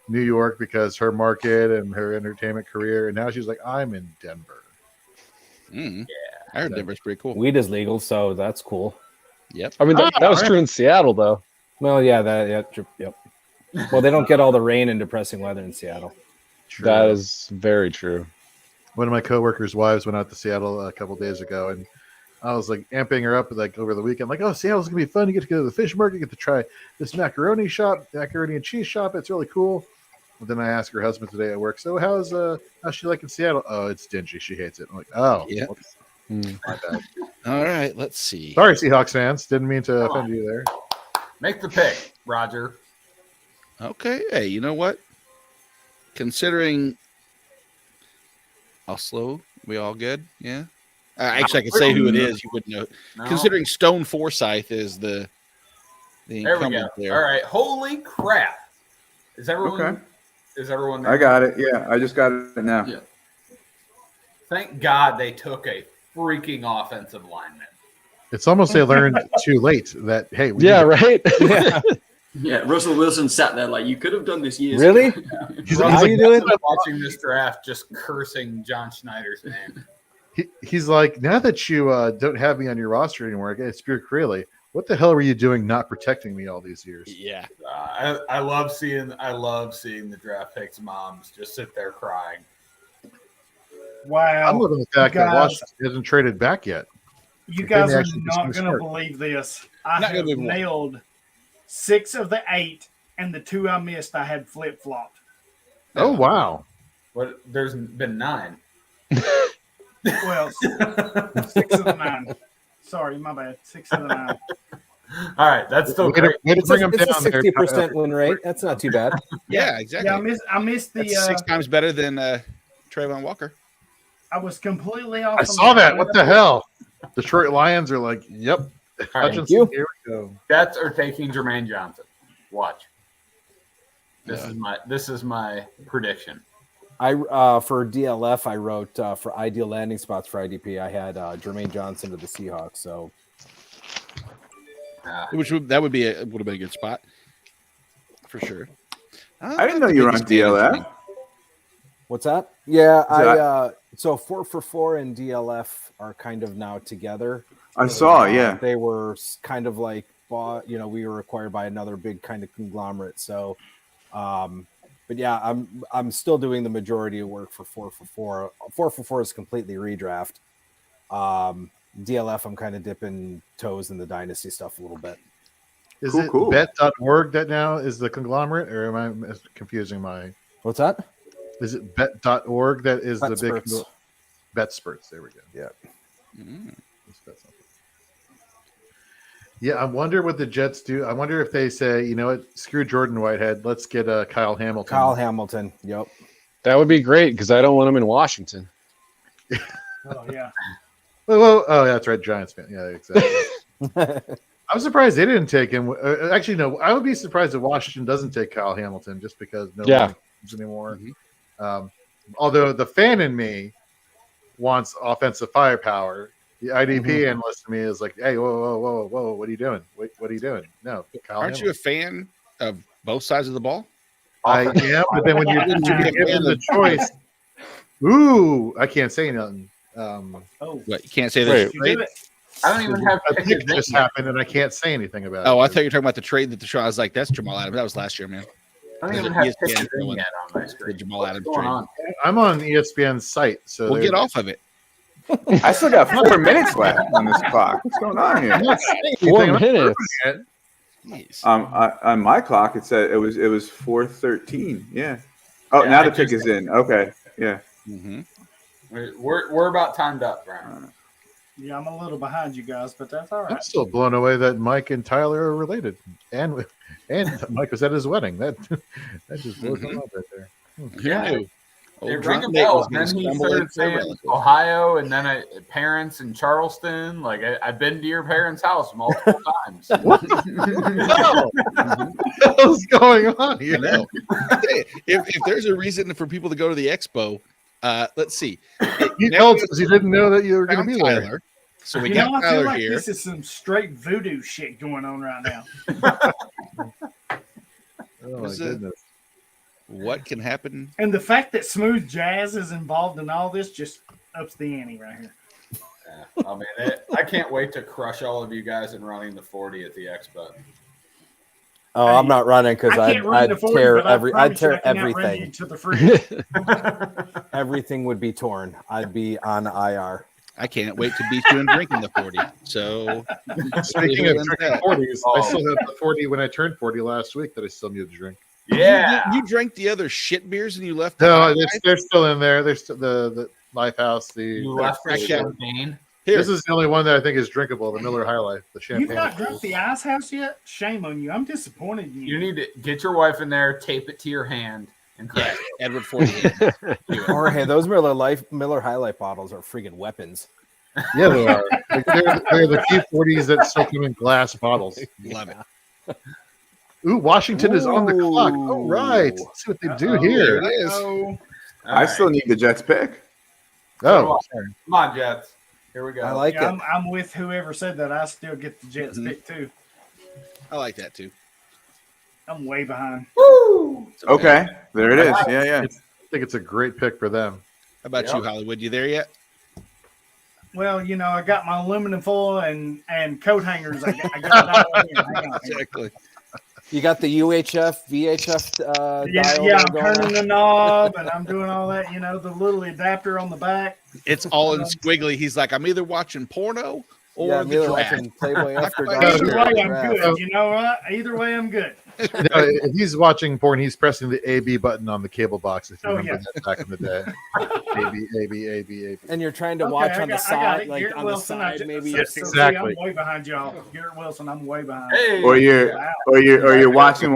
New York because her market and her entertainment career, and now she's like, I'm in Denver. Mm. I heard Denver's pretty cool. Weed is legal, so that's cool. Yep. I mean, that was true in Seattle, though. Well, yeah, yep. Well, they don't get all the rain and depressing weather in Seattle. That is very true. One of my coworkers' wives went out to Seattle a couple days ago, and I was like amping her up like over the weekend, like, "Oh, Seattle's gonna be fun. You get to go to the fish market, get to try this macaroni and cheese shop. It's really cool." But then I asked her husband today at work, "So how's she like in Seattle?" "Oh, it's dingy. She hates it." I'm like, "Oh, Yeah. whoops. Mm. My bad. All right. Let's see. Sorry, Seahawks fans. Didn't mean to offend you there." Make the pick, Roger. Okay. Hey, you know what? Considering Oslo, we all good? Yeah. Actually, I could say who it is. You wouldn't know. No? Considering Stone Forsyth is the There we incumbent go. there. All right. Holy crap. Is everyone Okay. is everyone I got it. Yeah, I just got it now. Yeah. Thank God they took a freaking offensive lineman. It's almost they learned too late that hey, we Yeah, need right. Yeah. Yeah, Russell Wilson sat there like you could have done this years Really? ago. He's How like, you doing? Watching this draft, just cursing John Schneider's name. he's like, now that you don't have me on your roster anymore, it's Spear Crayley. What the hell were you doing not protecting me all these years? Yeah. I love seeing the draft picks moms just sit there crying. Wow. I'm loving the fact that guys. Washington hasn't traded back yet. You They guys may are actually be not something going to smart. believe this. I Not have gonna believe what? nailed 6 of the 8, and the 2 I missed, I had flip flopped. Oh wow! But there's been 9. Well, 6 of the 9. Sorry, my bad. 6 of the 9. All right, that's still Way to, great. way to It's bring a, him it's a down there. 60% win rate. That's not too bad. Yeah, exactly. Yeah, I missed the. That's 6 times better than Trayvon Walker. I was completely off. I on saw the- that. What the hell? Detroit Lions are like, yep. All right, Hutchinson, you. here we go. Jets are taking Jermaine Johnson. Watch. This Yeah. is my prediction. I for DLF, I wrote for ideal landing spots for IDP. I had Jermaine Johnson to the Seahawks. So That would be would have been a good spot for sure. I didn't know you were on DLF. what's that? Yeah, that- so 4 for 4 and DLF are kind of now together. I saw. Yeah. They were kind of like bought. We were acquired by another big kind of conglomerate. So, but yeah, I'm still doing the majority of work for 4 for 4. 4 for 4 is completely redraft. DLF, I'm kind of dipping toes in the dynasty stuff a little bit. Is Cool, it cool. bet.org that now is the conglomerate, or am I confusing my? What's that? Is it bet.org that is the big BetSperts. bet spurts? There we go. Yeah. Mm. Let's bet something. Yeah, I wonder what the Jets do. I wonder if they say, you know what, screw Jordan Whitehead, let's get Kyle Hamilton. Kyle Hamilton. Yep. That would be great because I don't want him in Washington. Oh yeah. Oh, that's right, Giants fan. Yeah, exactly. I'm surprised they didn't take him. Actually, no, I would be surprised if Washington doesn't take Kyle Hamilton just because no Yeah. one comes anymore. Although the fan in me wants offensive firepower, the IDP analyst in me is like, "Hey, whoa, what are you doing? What are you doing? No, Kyle Aren't you a Hamilton. fan of both sides of the ball? I am, but then when you're given the choice, ooh, I can't say nothing. Oh, What, you can't say this. you do it. I don't even have a pick pick of just yet. happened, and I can't say anything about Oh, it. I thought you were talking about the trade that the show. I was like, that's Jamal Adams. That was last year, man. I don't even Was have it pick ESPN of going yet on my The screen. Jamal What's Adams going trade. on? I'm on ESPN's site, so We'll there- get off of it. I still got 4 minutes left on this clock. What's going on here? I'm not saying 4 anything. I'm not minutes. proving Jeez. On my clock, it said it was 4:13. Yeah. Oh, Yeah, now I the pick just- is in. Okay. Yeah. Mm-hmm. We're about timed up, Brian. Yeah, I'm a little behind you guys, but that's all I'm right. still blown away that Mike and Tyler are related, and Mike was at his wedding. That just blows my mind right there. Who Yeah. knew? It Old rang a drunk Nate bell, was and going then to he stumble started into their saying relatives. Ohio, and then parents in Charleston. Like I've been to your parents' house multiple times. What is going on I here? know. if there's a reason for people to go to the expo, let's see. He Now told we us he didn't know that you were going found to be there. Tyler. So we You got know, I feel Tyler like here. this is some straight voodoo shit going on right now. Oh my Was it- goodness! What can happen? And the fact that Smooth Jazz is involved in all this just ups the ante right here. Yeah, I mean, I can't wait to crush all of you guys in running the 40 at the expo. Oh, I'm not running because I I'd, can't run I'd the 40, tear but I I'd promise you I tear can outrun everything. you to the fridge. Everything would be torn. I'd be on IR. I can't wait to beat you in drinking the 40. So Speaking of drinking 40s, I Oh. still have the 40 when I turned 40 last week that I still need to drink. Yeah. you drank the other shit beers and you left. No, the they're still in there. There's the Lifehouse. You left the Crack that. champagne. Here. This is the only one that I think is drinkable. The Miller High Life, the champagne. You've not drunk the Ice House yet? Shame on you. I'm disappointed in you. You need to get your wife in there, tape it to your hand, and Yeah, crack it. Edward 40. Jorge, those Miller High Life bottles are freaking weapons. Yeah, they are. Like, they're the few 40s that still come in glass bottles. Love it. Ooh, Washington is on the clock. All right. Ooh. Let's see what they do Uh-oh. here. There it is. Oh, All I right. still need the Jets pick. Oh, Come on, Jets. Here we go. I like yeah, it. I'm with whoever said that. I still get the Jets Mhm. pick too. I like that too. I'm way behind. Woo! It's Okay. There it is. Wow. Yeah, yeah. I think it's a great pick for them. How about Yep. you, Hollywood? You there yet? Well, you know, I got my aluminum foil and coat hangers. I got it all in. Hang on. Exactly. You got the UHF, VHF Yeah, dial yeah, I'm going turning on? the knob and I'm doing all that, you know, the little adapter on the back. It's all in squiggly. He's like, I'm either watching porno or Yeah, the me draft. watching Playboy After Either Dark. Either way, I'm Draft. good. You know what? Either way, I'm good. You know, if he's watching porn, he's pressing the AB button on the cable box. If you Oh, remember that back in the day. AB. And you're trying to Okay, watch I on the got side, it. like Garrett on Wilson, the side, maybe. Yes, see, exactly. I'm way behind y'all. Garrett Wilson, I'm way behind. Hey. Or you're Wow. or you're watching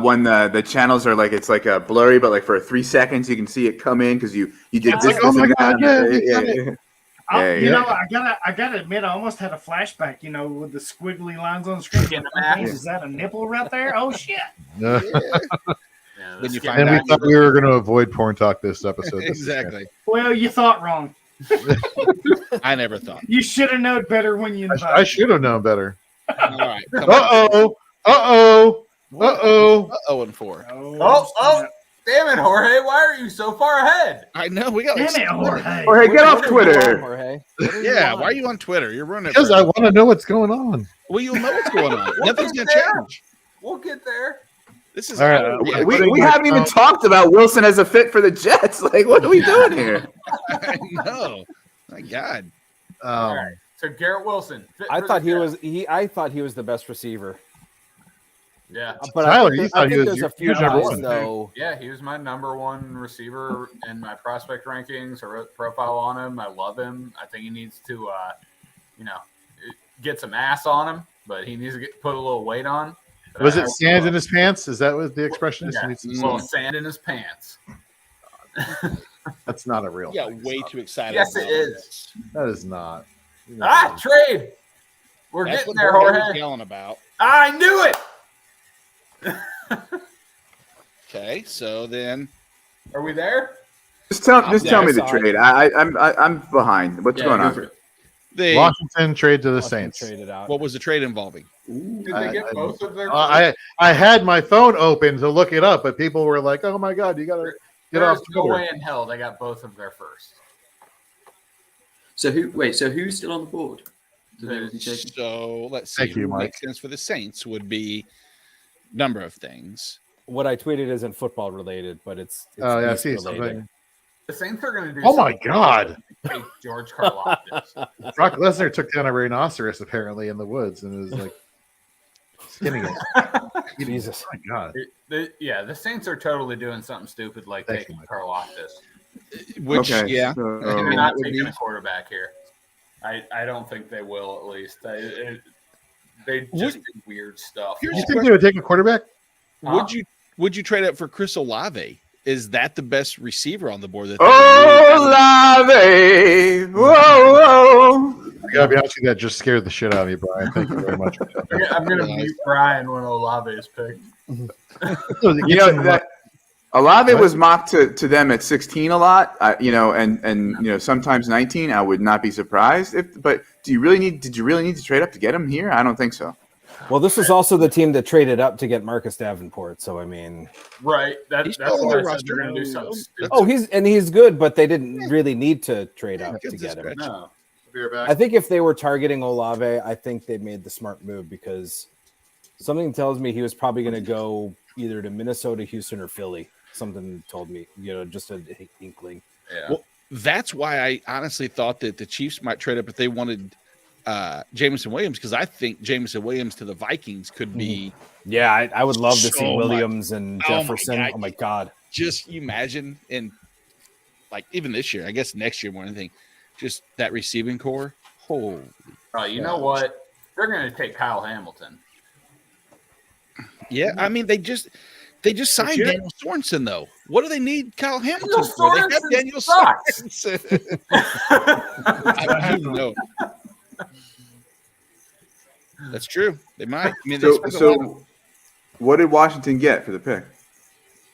when the channels are like it's like a blurry, but like for 3 seconds you can see it come in because you did It's this. like, oh this, my and God, that. yeah, we got Yeah, You yeah. know, I gotta admit, I almost had a flashback. You know, with the squiggly lines on the screen. Getting Oh, them man, is that a nipple right there? Oh shit! Yeah. Yeah, When this you guy- find And we out- thought we were going to avoid porn talk this episode. This is Exactly. Well, you thought wrong. I never thought. You should have known better when you invited. I should have known better. All right. Come on. Uh-oh. 0-4. Oh, damn it, Jorge! Why are you so far ahead? I know. We got Damn like it, 6 more. Jorge. Or hey, get off What are you on, Twitter. Jorge? What are Yeah. on? Why are you on Twitter? You're running. Because I want to know what's going on. Well, you'll know what's going on. Nothing's get gonna there. change. We'll get there. This is All right, yeah, We haven't even talked about Wilson as a fit for the Jets. Like, what are we doing here? I know. My God. All right. So Garrett Wilson. fit I for thought the he Jets. I thought he was the best receiver. Yeah. But Tyler, I you think, thought I he think was there's your- a few your number guys one. though. Yeah, he was my number one receiver in my prospect rankings. I wrote the profile on him. I love him. I think he needs to, get some ass on him, but he needs to put a little weight on. But Was I- it sand in his pants? Is that what the expression is? Yeah, He needs some a little sand. sand in his pants. That's not a real Yeah, thing. way too excited. Yes, about it is. That is not. Trade. We're That's getting what there, Jorge was Jorge. yelling about. I knew it. Okay, so then Are we there? Just tell me the sorry. trade. I'm behind. What's going go on? for it. Washington trade to the Washington Saints. traded out. What was the trade involving? Did they get both of their? I had my phone open to look it up, but people were like, "Oh my god, you gotta get off There's no Twitter." way in hell they got both of their first. So who's still on the board? Do they all be taken? So let's see. Thank you, Who Mike. makes sense for the Saints would be number of things. What I tweeted isn't football related, but it's Oh yeah, East see related. something. The Saints are going to do. Oh my something God. like George Karlaftis. Brock Lesnar took down a rhinoceros apparently in the woods and was like skinning it. Jesus. Oh my god. The Saints are totally doing something stupid like Thank taking you, Mike. Karlaftis. Which, Okay, yeah. so- They're not would taking be- a quarterback here. I don't think they will. At least they just do weird stuff. Here's You think they would take a quarterback? Huh? Would you trade up for Chris Olave? Is that the best receiver on the board? That Olave, whoa, I gotta be honest with you, that just scared the shit out of me, Brian. Thank you very much. I'm going to mute Brian when Olave is picked. You know that Olave was mocked to them at 16 a lot, and sometimes 19. I would not be surprised if. But did you really need to trade up to get him here? I don't think so. Well, this was also the team that traded up to get Marcus Davenport. So I mean, Right. He's That's still on why the I said roster. they're going to do something stupid. oh, he's good, but they didn't really need to trade up to Gives get us him. stretch. No. I think if they were targeting Olave, I think they made the smart move because something tells me he was probably going to go either to Minnesota, Houston, or Philly. Something told me, just an inkling. Yeah. Well, that's why I honestly thought that the Chiefs might trade up if they wanted Jameson Williams, because I think Jameson Williams to the Vikings could be Yeah, I would love to So see Williams and Oh my Jefferson. God. Oh my God. just you imagine in like even this year, I guess next year more than anything, just that receiving core. Holy You know what? They're going to take Kyle Hamilton. yeah, I mean they just signed Legit. Daniel Sorensen though. What do they need Kyle Hamilton Daniel for? They have Sorensen Daniel sucks. Sorensen. I don't know. That's true. They might. I mean, they spent a lot of- So, what did Washington get for the pick?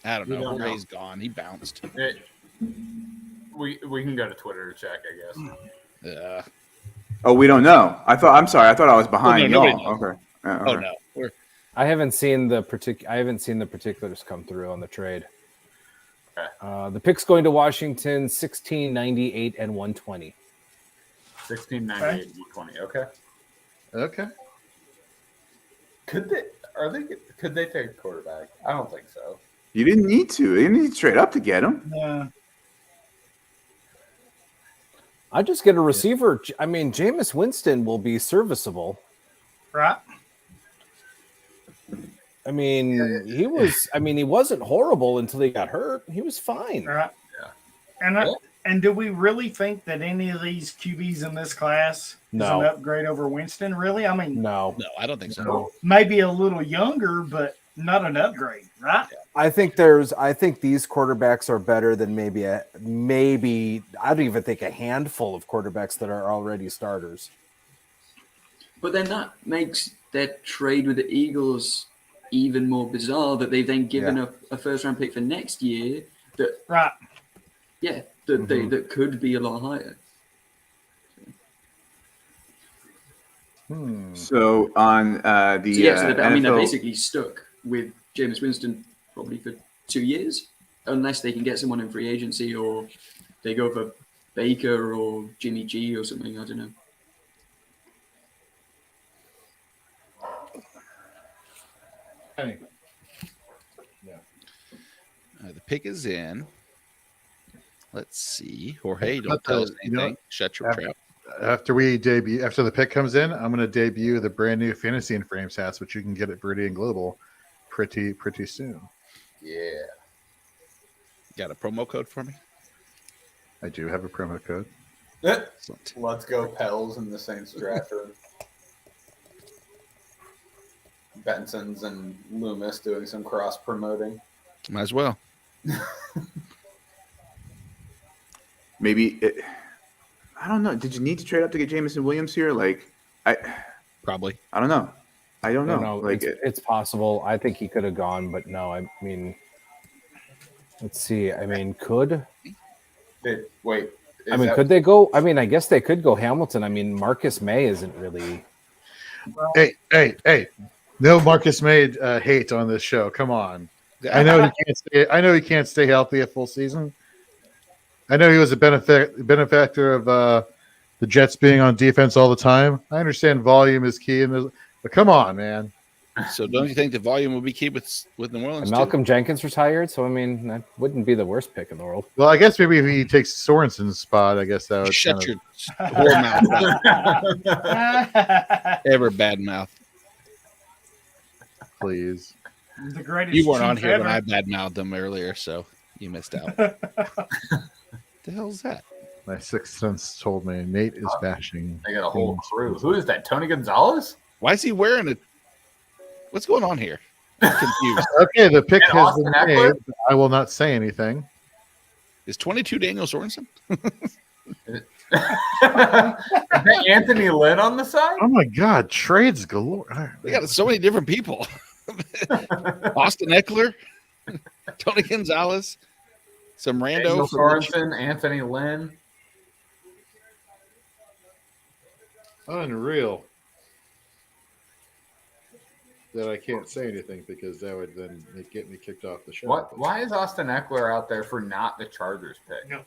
I don't We know. don't know. Jorge's gone. He bounced. We can go to Twitter to check, I guess. Oh, we don't know. I'm sorry. I thought I was behind nobody y'all. knows. Okay. Oh okay. no. We're I haven't seen the particulars come through on the trade. Okay. The pick's going to Washington, 16, 98, and 120. 1698 20. Okay. Okay. Could they take a quarterback? I don't think so. You didn't need to. You didn't need to trade up to get him. Yeah. I just get a receiver. I mean, Jameis Winston will be serviceable. Right. I mean, he wasn't horrible until he got hurt. He was fine. Right. Yeah. And do we really think that any of these QBs in this class No. is an upgrade over Winston? Really? I mean, No, no, I don't think so. maybe a little younger, but not an upgrade, right? I think these quarterbacks are better than maybe I don't even think a handful of quarterbacks that are already starters. But then that makes their trade with the Eagles even more bizarre that they've then given a first round pick for next year that Right. that could be a lot higher. So on the So they're NFL, basically stuck with Jameis Winston probably for 2 years, unless they can get someone in free agency or they go for Baker or Jimmy G or something. I don't know. The pick is in. Let's see. Jorge, don't But, tell us you know, anything. Shut your trap. After the pick comes in, I'm going to debut the brand new Fantasy and Frames hats, which you can get at Viridian Global pretty soon. Yeah. Got a promo code for me? I do have a promo code. Excellent. Let's go Pels in the Saints draft room. Benson's and Loomis doing some cross promoting. Might as well. I don't know. Did you need to trade up to get Jameson Williams here? Probably. I don't know. I don't know. No, it's possible. I think he could have gone, but no. I mean, let's see. I mean, could Wait, I mean, could they go? I mean, I guess they could go Hamilton. I mean, Marcus May isn't really. Hey! No Marcus May hate on this show. Come on. I know he can't stay healthy a full season. I know he was a benefactor of the Jets being on defense all the time. I understand volume is key, but come on, man. So don't you think the volume will be key with New Orleans? And Malcolm Jenkins retired, so I mean, that wouldn't be the worst pick in the world. Well, I guess maybe if he takes Sorensen's spot, I guess that would Shut your whore mouth. Ever bad mouth. Please. The greatest. You weren't on chief here ever. when I badmouthed them earlier, so you missed out. The hell's that? My sixth sense told me Nate is bashing. They got a whole crew. Who is that? Tony Gonzalez? Why is he wearing it? What's going on here? I'm confused. Okay, the pick And has Austin been Eckler? made. I will not say anything. Is 22 Daniel Sorensen? Is that Anthony Lynn on the side? Oh my God, trades galore. They got so many different people. Austin Eckler, Tony Gonzalez, some Daniel rando from Sorensen, Anthony Lynn. Unreal. That I can't say anything because that would then get me kicked off the show. What? Why is Austin Eckler out there for not the Chargers pick? No.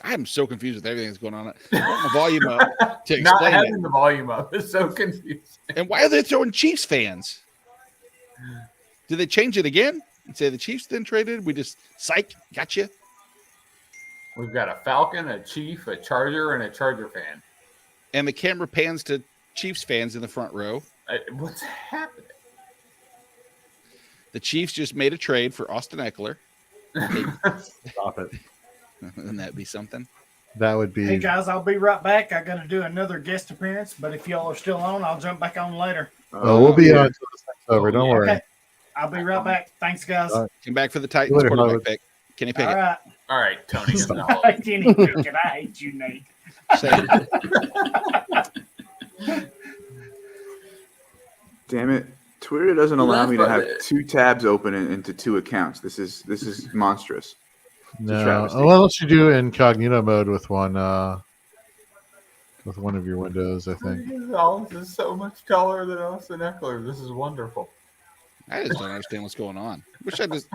I'm so confused with everything that's going on. I want the volume up to Not explain having it. the volume up is so confusing. And why are they throwing Chiefs fans? Did they change it again and say the Chiefs then traded? We just psych, gotcha. We've got a Falcon, a Chief, a Charger, and a Charger fan. And the camera pans to Chiefs fans in the front row. What's happening? The Chiefs just made a trade for Austin Eckler. Stop it. Wouldn't that be something? That would be. Hey guys, I'll be right back. I got to do another guest appearance, but if y'all are still on, I'll jump back on later. Oh, we'll be on until the thing's over. Don't worry. Okay, I'll be right back. Thanks, guys. All right. Come back for the Titans Later, quarterback Howard. pick. Kenny All Pickett. right. All right, Tony Gonzalez. I can't even pick it. I hate you, Nate. Say- Damn it. Twitter doesn't allow Laugh me to about have it. 2 tabs open into 2 accounts. This is monstrous. No. travesty. Why don't you do incognito mode with one of your windows? I think. Gonzalez is so much taller than Austin Eckler. This is wonderful. I just don't understand what's going on. Wish I just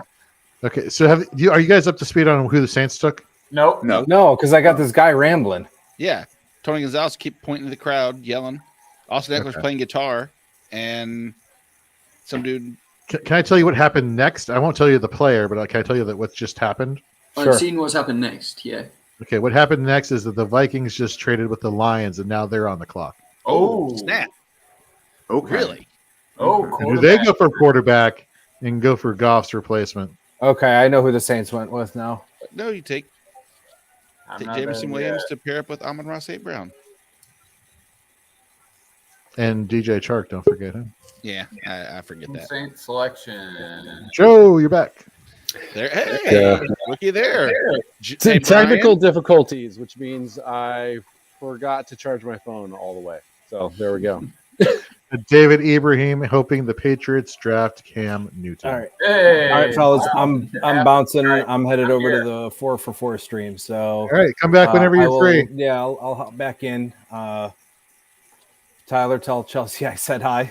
Okay, so are you guys up to speed on who the Saints took? Nope. No. No, because I got this guy rambling. yeah. Tony Gonzalez keep pointing to the crowd, yelling. Austin Eckler's Okay. playing guitar, and some dude. Can I tell you what happened next? I won't tell you the player, but can I tell you that what's just happened? Sure. I've seen what's happened next. Yeah. Okay, what happened next is that the Vikings just traded with the Lions, and now they're on the clock. Oh, Snap! Okay. Really? Oh, And do they go for quarterback and go for Goff's replacement? Okay, I know who the Saints went with now. No, you take I'm not Jameson there Williams yet. to pair up with Amon-Ra St. Brown. And DJ Chark, don't forget him. Yeah, I forget that. Saint selection. Joe, you're back. There, hey, Yeah. looky there. T- Hey, technical Brian? difficulties, which means I forgot to charge my phone all the way. So there we go. David Ibrahim hoping the Patriots draft Cam Newton. All right, Hey, all right, fellas. wow. I'm bouncing. All right, I'm headed I'm over here. to the 4for4 stream. So All right, come back whenever I you're will- free. Yeah, I'll hop back in. Tyler, tell Chelsea I said hi.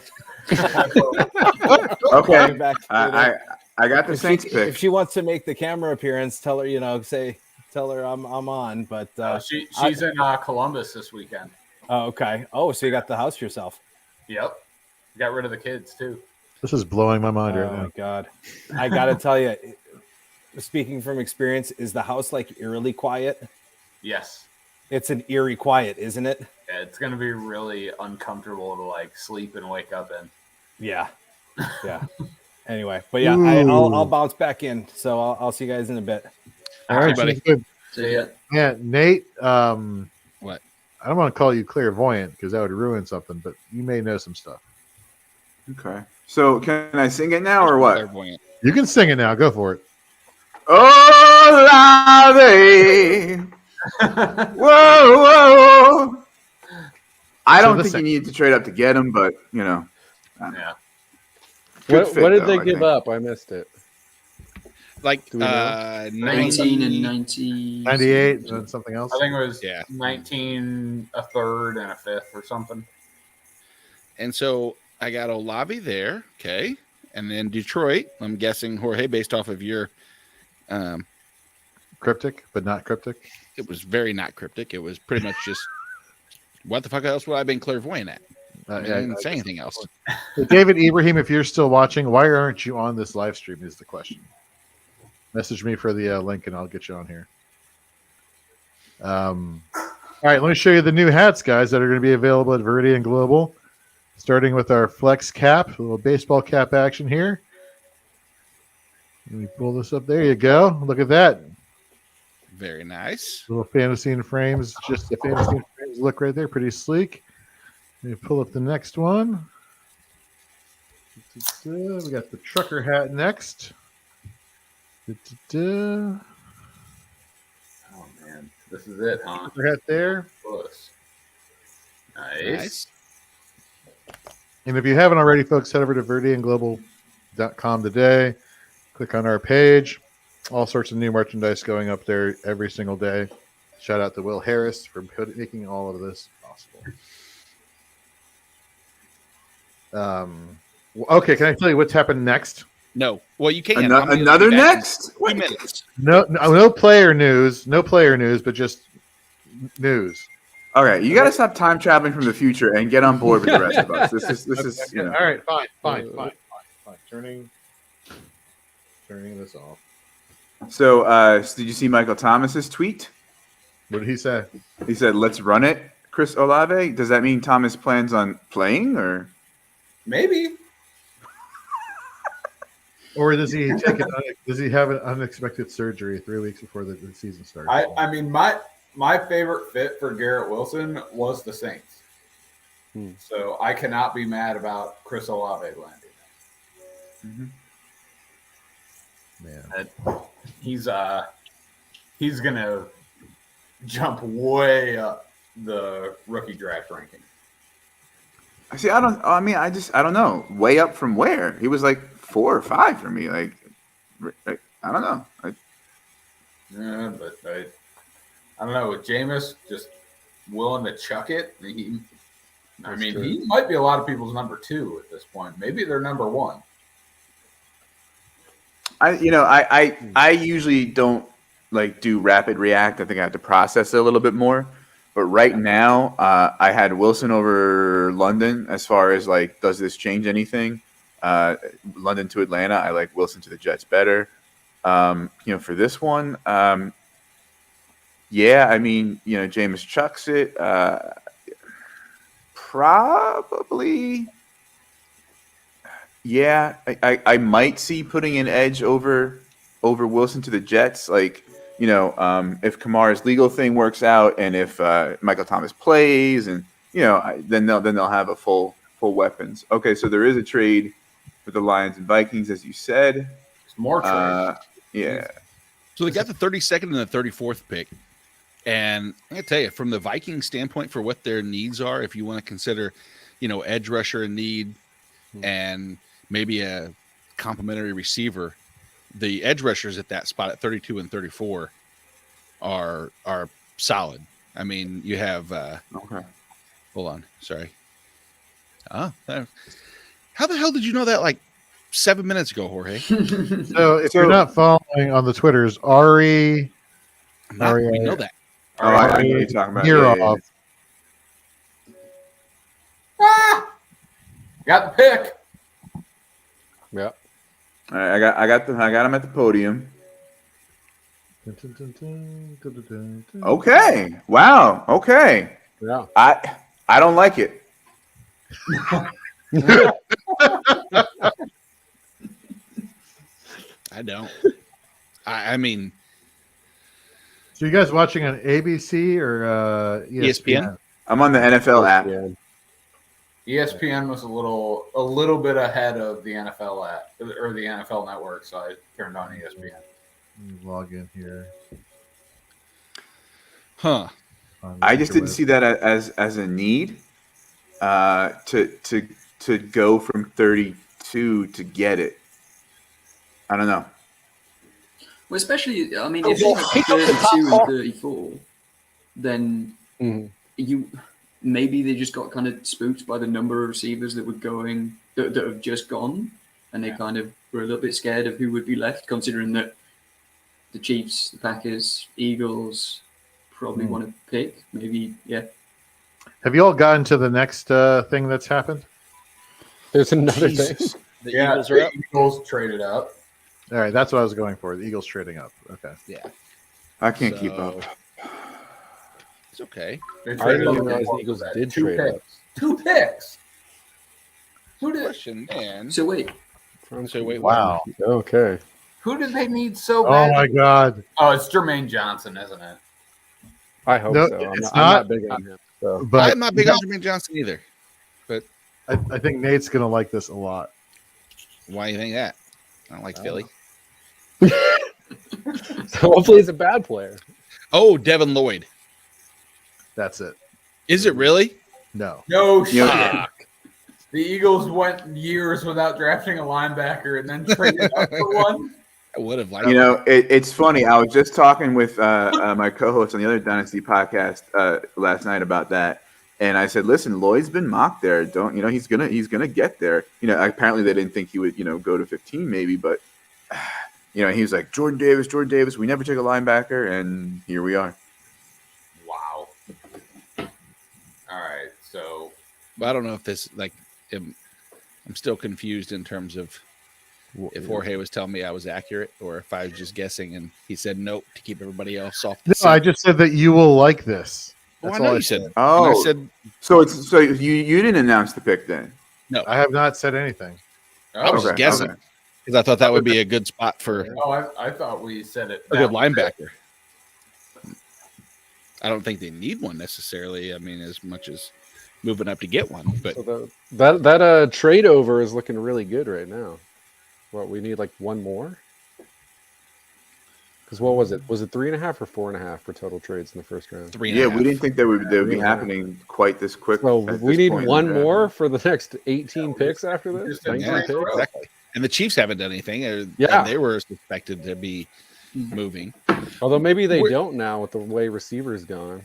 Okay. Back I got the if Saints she, pick. if she wants to make the camera appearance, tell her, tell her I'm on. But She's in Columbus this weekend. oh, okay. Oh, so you got the house to yourself. Yep. Got rid of the kids too. This is blowing my mind Oh right my now. god! I gotta tell you, speaking from experience, is the house like eerily quiet? Yes. It's an eerie quiet, isn't it? Yeah, it's gonna be really uncomfortable to like sleep and wake up in. Yeah, yeah. Anyway, but yeah, I'll Ooh. bounce back in. So I'll see you guys in a bit. All right, buddy. sounds good. So yeah. Yeah, Nate. What? I don't want to call you clairvoyant because that would ruin something, but you may know some stuff. Okay. So can I sing it now or what? Clairvoyant. You can sing it now. Go for it. Oh, Lave. Whoa, whoa. I So don't think listen. you need to trade up to get him, but Yeah. good What fit, did though, they I give think. up? I missed it. like Do we know? 19 and 90. 90. 98 and then something else. I think it was Yeah. 19, a third, and a fifth or something. And so I got Olave there. Okay. And then Detroit, I'm guessing, Jorge, based off of your Cryptic, but not cryptic. it was very not cryptic. It was pretty much just what the fuck else would I have been clairvoyant at? I didn't say anything else. So David Ibrahim, if you're still watching, why aren't you on this live stream? Is the question. Message me for the link, and I'll get you on here. All right, let me show you the new hats, guys, that are going to be available at Viridian Global. Starting with our flex cap, a little baseball cap action here. Let me pull this up. There you go. Look at that. Very nice. Little fantasy and frames. Just the fantasy and frames look right there. Pretty sleek. Let me pull up the next one. We got the trucker hat next. Oh man, this is it, huh? Trucker hat there. Close. Nice. Nice. And if you haven't already, folks, head over to verdianglobal.com today. Click on our page. All sorts of new merchandise going up there every single day. Shout out to Will Harris for making all of this possible. Okay, can I tell you what's happened next? No. Well, you can't. Another next? 2 minutes. No player news. No player news, but just news. All right, you got to stop time traveling from the future and get on board with the rest of us. This is you know. All right, fine. Turning this off. So, did you see Michael Thomas's tweet? What did he say? He said, "Let's run it, Chris Olave." Does that mean Thomas plans on playing, or Maybe. Or does he take it? Does he have an unexpected surgery 3 weeks before the season starts? I mean, my favorite fit for Garrett Wilson was the Saints. So I cannot be mad about Chris Olave landing. Man, He's gonna jump way up the rookie draft ranking. see? I don't know. Way up from where? He was like 4 or 5 for me. Like I don't know. Yeah, but I don't know. With Jameis just willing to chuck it, he might be a lot of people's number 2 at this point. Maybe they're number 1. I usually don't like do rapid react. I think I have to process it a little bit more. But right now, I had Wilson over London as far as like, does this change anything? London to Atlanta, I like Wilson to the Jets better. For this one, yeah, I mean, Jameis chucks it. Probably. Yeah, I might see putting an edge over Wilson to the Jets. Like, if Kamara's legal thing works out, and if Michael Thomas plays, and then they'll have a full weapons. Okay, so there is a trade for the Lions and Vikings, as you said. It's more trades. Yeah. So they got the 32nd and the 34th pick. And I'm going to tell you, from the Vikings standpoint, for what their needs are, if you want to consider, edge rusher in need and maybe a complimentary receiver, the edge rushers at that spot at 32 and 34 are solid. I mean, you have Okay. Hold on, sorry. How the hell did you know that like 7 minutes ago, Jorge? So if you're not following on the Twitters, Ari, We know that. Oh, I know what you're talking about. You're Yeah, yeah, off. Got the pick. Yeah. All right, I got him at the podium. Okay. Wow. Okay. Yeah. I don't like it. I don't. I mean, So you guys watching on ABC or ESPN? I'm on the NFL app. Yeah. ESPN was a little bit ahead of the NFL app or the NFL network, so I turned on ESPN. Log in here. huh? I just didn't see that as a need to go from 32 to get it. I don't know. Well, especially, I mean, Oh, if you well, had he took the 32 top and off. 34, then Mhm. you maybe they just got kind of spooked by the number of receivers that were going that have just gone, and they kind of were a little bit scared of who would be left, considering that the Chiefs, the Packers, Eagles probably want to pick. Maybe, yeah. Have you all gotten to the next thing that's happened? There's another Jesus. thing. The Yeah, Eagles are the up. Eagles traded up. All right, that's what I was going for. The Eagles trading up. Okay. Yeah. I can't keep So, up. It's okay. They I traded didn't up even realize what the Eagles was that? did Two trade picks. up. 2 picks. Who did? Question then. So wait, So wait, Wow. Okay. Who did they need so Oh bad? my God. Oh, it's Jermaine Johnson, isn't it? I hope No, so. I'm it's not, I'm not. not big on him. So. But I'm not big on Jermaine Johnson either. I think Nate's gonna like this a lot. Why do you think that? I don't like Philly. So hopefully he's a bad player. Oh, Devin Lloyd. That's it. Is it really? No. No shit. Yeah. The Eagles went years without drafting a linebacker and then traded up for one. I would have liked You know, it's funny. I was just talking with my co-host on the other Dynasty podcast last night about that, and I said, "Listen, Lloyd's been mocked there. Don't you know he's gonna get there? You know, apparently they didn't think he would, go to 15 maybe, but he was like Jordan Davis. We never took a linebacker, and here we are. Wow. All right, so But I don't know if this I'm still confused in terms of if Jorge was telling me I was accurate or if I was just guessing and he said nope to keep everybody else off the No, I just said that you will like this. Well, I That's know all you said. Oh, And I said so you didn't announce the pick then? I have not said anything. I was Okay, just guessing okay. because I thought that would be a good spot for I thought we said it. a good that- linebacker. I don't think they need one necessarily. I mean, as much as moving up to get one, but So that trade over is looking really good right now. What we need like one more? Because what was it? Was it 3.5 or 4.5 for total trades in the first round? 3.5. Yeah, we didn't think they would be Yeah. happening quite this quick. So at we this need point in the one draft. more for the next 18 picks after this. Just didn't 19 trade picks. for Exactly. And the Chiefs haven't done anything. Yeah. And they were suspected to be moving. Although maybe they We're- don't now with the way receivers gone.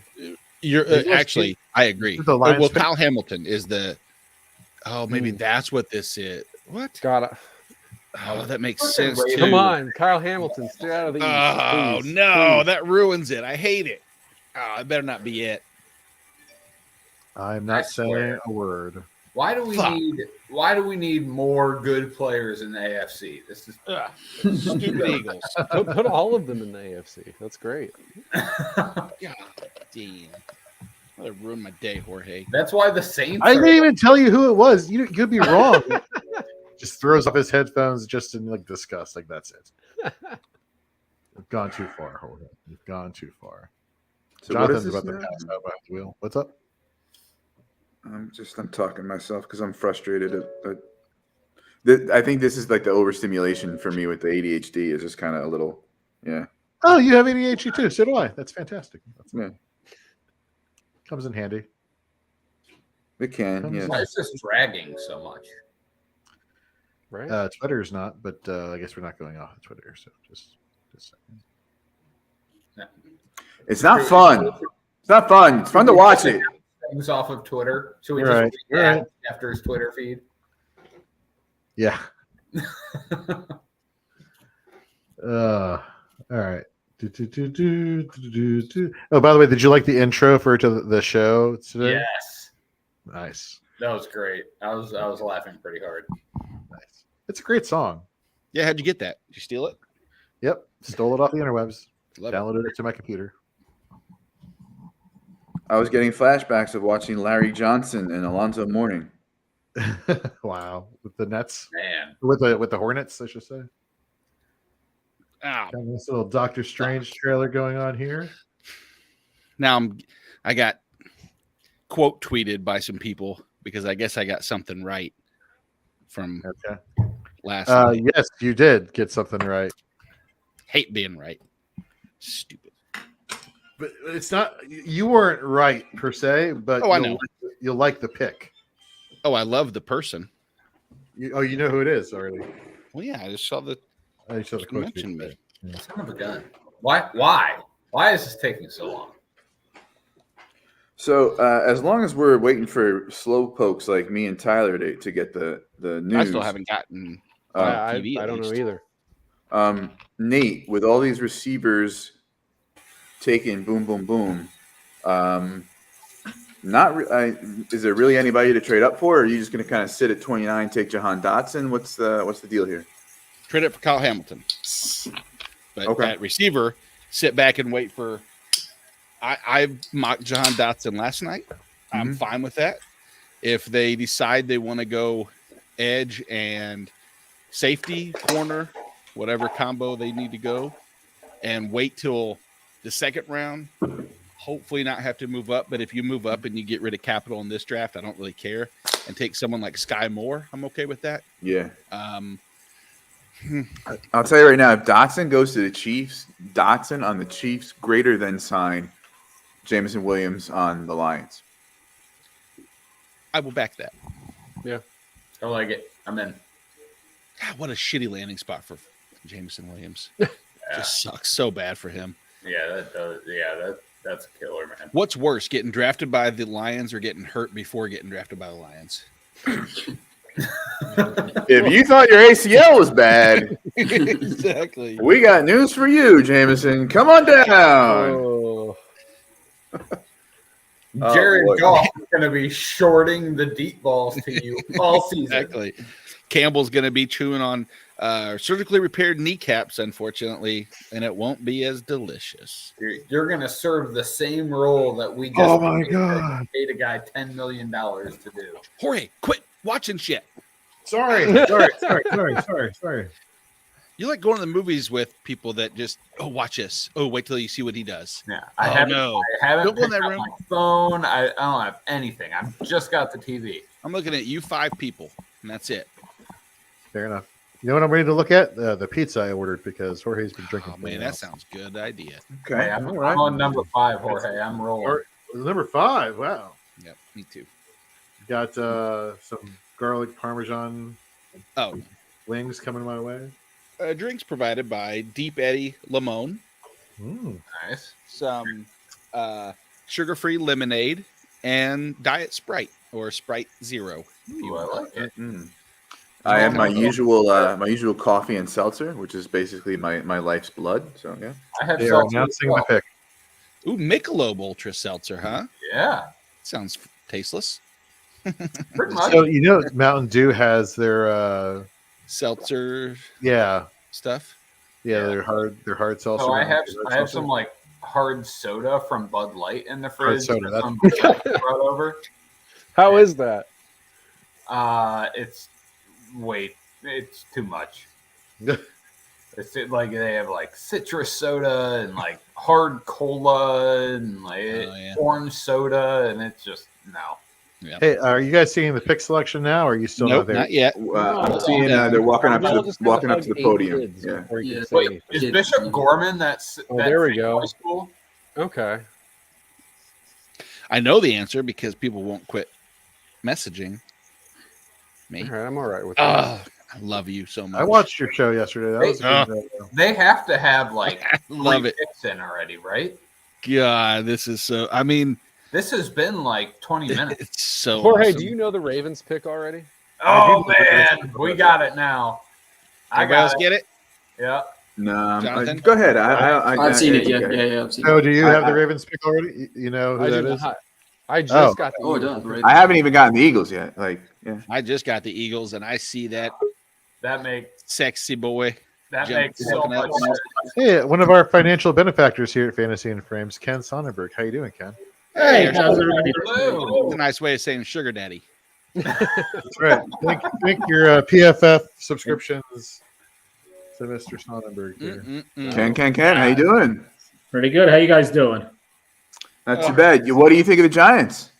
You're Eagles actually, I agree. The Lions Well, pick- Kyle Hamilton is the. Oh, maybe that's what this is. What? God, Oh, that makes Fucking sense too. come on, Kyle Hamilton, stay out of the East. Oh please, no, please. that ruins it. I hate it. Oh, it better not be it. I'm I not saying swear. a word. Why do we Fuck. need more good players in the AFC? This is Ugh, stupid Eagles. Put all of them in the AFC. That's great. God damn. That ruined my day, Jorge. That's why the Saints. I didn't are- even tell you who it was. You could be wrong. Just throws up his headphones just in like disgust. Like that's it. You've gone too far, Jorge. You've gone too far. So what is Jonathan's this about to now? pass out behind the wheel. What's up? I'm talking to myself because I'm frustrated. I think this is like the overstimulation for me with the ADHD. Is just kind of a little, yeah. Oh, you have ADHD too. So do I. That's fantastic. Yeah. Comes in handy. It can, yeah. Why is this dragging so much? Right? Twitter's not, but I guess we're not going off of Twitter. So just a second. It's not fun. It's not fun. It's fun to watch it. Things off of Twitter. So we You're just right. read You're ads right. after his Twitter feed. Yeah. All right. Oh, by the way, did you like the intro for the show today? Yes, Nice. that was great. I was laughing pretty hard. Nice. It's a great song. Yeah, how'd you get that? Did you steal it? Yep. Stole it off the interwebs. Love it. Downloaded it to my computer. I was getting flashbacks of watching Larry Johnson and Alonzo Mourning. Wow. With the Nets. Man, With the Hornets, I should say. Ah, Got this little Doctor Strange trailer going on here. now I got quote tweeted by some people because I guess I got something right from Okay. last night. Yes, you did get something right. Hate being right. Stupid. But it's not, you weren't right per se, but Oh, I know. you'll like the pick. Oh, I love the person. You know who it is already. Well, yeah, I just saw the I saw the you quote mentioned tweet me. Son of a gun. Why is this taking so long? So as long as we're waiting for slow pokes like me and Tyler to get the news, I still haven't gotten TV I at don't know least. either. Nate, with all these receivers taking boom, boom, boom, is there really anybody to trade up for? Or are you just going to kind of sit at 29, take Jahan Dotson? What's the deal here? Trade it for Kyle Hamilton. But Okay. at receiver, sit back and wait for. I mocked Jahan Dotson last night. I'm fine with that. If they decide they want to go edge and safety, corner, whatever combo they need to go, and wait till the second round, hopefully not have to move up. But if you move up and you get rid of capital in this draft, I don't really care. And take someone like Sky Moore, I'm okay with that. Yeah. I'll tell you right now, if Dotson goes to the Chiefs, Dotson on the Chiefs greater than sign Jameson Williams on the Lions. I will back that. I like it. I'm in. God, what a shitty landing spot for Jameson Williams. Just sucks so bad for him. Yeah, that does. Yeah, that's a killer, man. What's worse, getting drafted by the Lions or getting hurt before getting drafted by the Lions? If you thought your ACL was bad, Exactly. we got news for you, Jameson. Come on down. Oh, Jared boy. Goff is going to be shorting the deep balls to you all season. Exactly. Campbell's going to be chewing on surgically repaired kneecaps, unfortunately, and it won't be as delicious. You're going to serve the same role that we just Oh my God. paid a guy $10 million to do. Jorge, quit watching shit. Sorry. You like going to the movies with people that just, watch this. Oh, wait till you see what he does. Yeah, I haven't Don't go in picked that up room. my phone. I don't have anything. I've just got the TV. I'm looking at you 5 people, and that's it. Fair enough. You know what I'm ready to look at? The pizza I ordered because Jorge's been drinking. Oh, man, that sounds good idea. Okay. Hey, I'm all right. on number 5, Jorge. I'm rolling. Number 5. Wow. Yep, me too. Got some garlic parmesan Oh, wings coming my way. drinks provided by Deep Eddy Limon. Nice. Some sugar-free lemonade and Diet Sprite or Sprite Zero. If you Ooh, I want. like it. I have my usual coffee and seltzer, which is basically my life's blood. So yeah. I have They are seltzer as announcing my well. pick. Ooh, Michelob Ultra Seltzer, huh? Yeah, Sounds tasteless. pretty much. So you know, Mountain Dew has their Seltzer yeah, stuff. their hard seltzer. So I have Seltzer. some like hard soda from Bud Light in the fridge. soda, that that's- some guy brought over. how is that? It's too much. Like they have like citrus soda and like hard cola and like yeah. orange soda, and it's just no. Hey, are you guys seeing the pick selection now? Or are you still Nope, not there? not yet. I'm seeing they're walking up Y'all to just the gotta hug to the 8 podium. kids Yeah. before you can Yeah. say Wait, anything. is Kid- Bishop Gorman that's Oh, there we same go. high school? Okay. I know the answer because people won't quit messaging me. All right, I'm all right with that. Oh, I love you so much. I watched your show yesterday. That was a good show. They have to have like Love 3 it. picks in already, right? God, this is so. I mean, This has been like 20 minutes. it's so. Jorge, awesome. do you know the Ravens pick already? Oh man, we got it now. I Everybody else got it. get it? Yeah. No, Jonathan? go ahead. I've seen it. Yeah, I've seen So, it. do you I- have the I- Ravens pick already? You know who I that do is? not. I just Oh. got the Oh, it Eagles. does. Right. I haven't even gotten the Eagles yet. Like, yeah. I just got the Eagles, and I see that That makes sexy boy. that Jump makes so walking much out. sense. Hey, one of our financial benefactors here at Fantasy and Frames, Ken Sonnenberg. How you doing, Ken? Hey, how's everybody? Hello. It's a nice way of saying sugar daddy. That's right. Thank your PFF subscriptions to Mr. Sonnenberg here. Ken, how you doing? Pretty good. How you guys doing? Not too bad. What do you think of the Giants?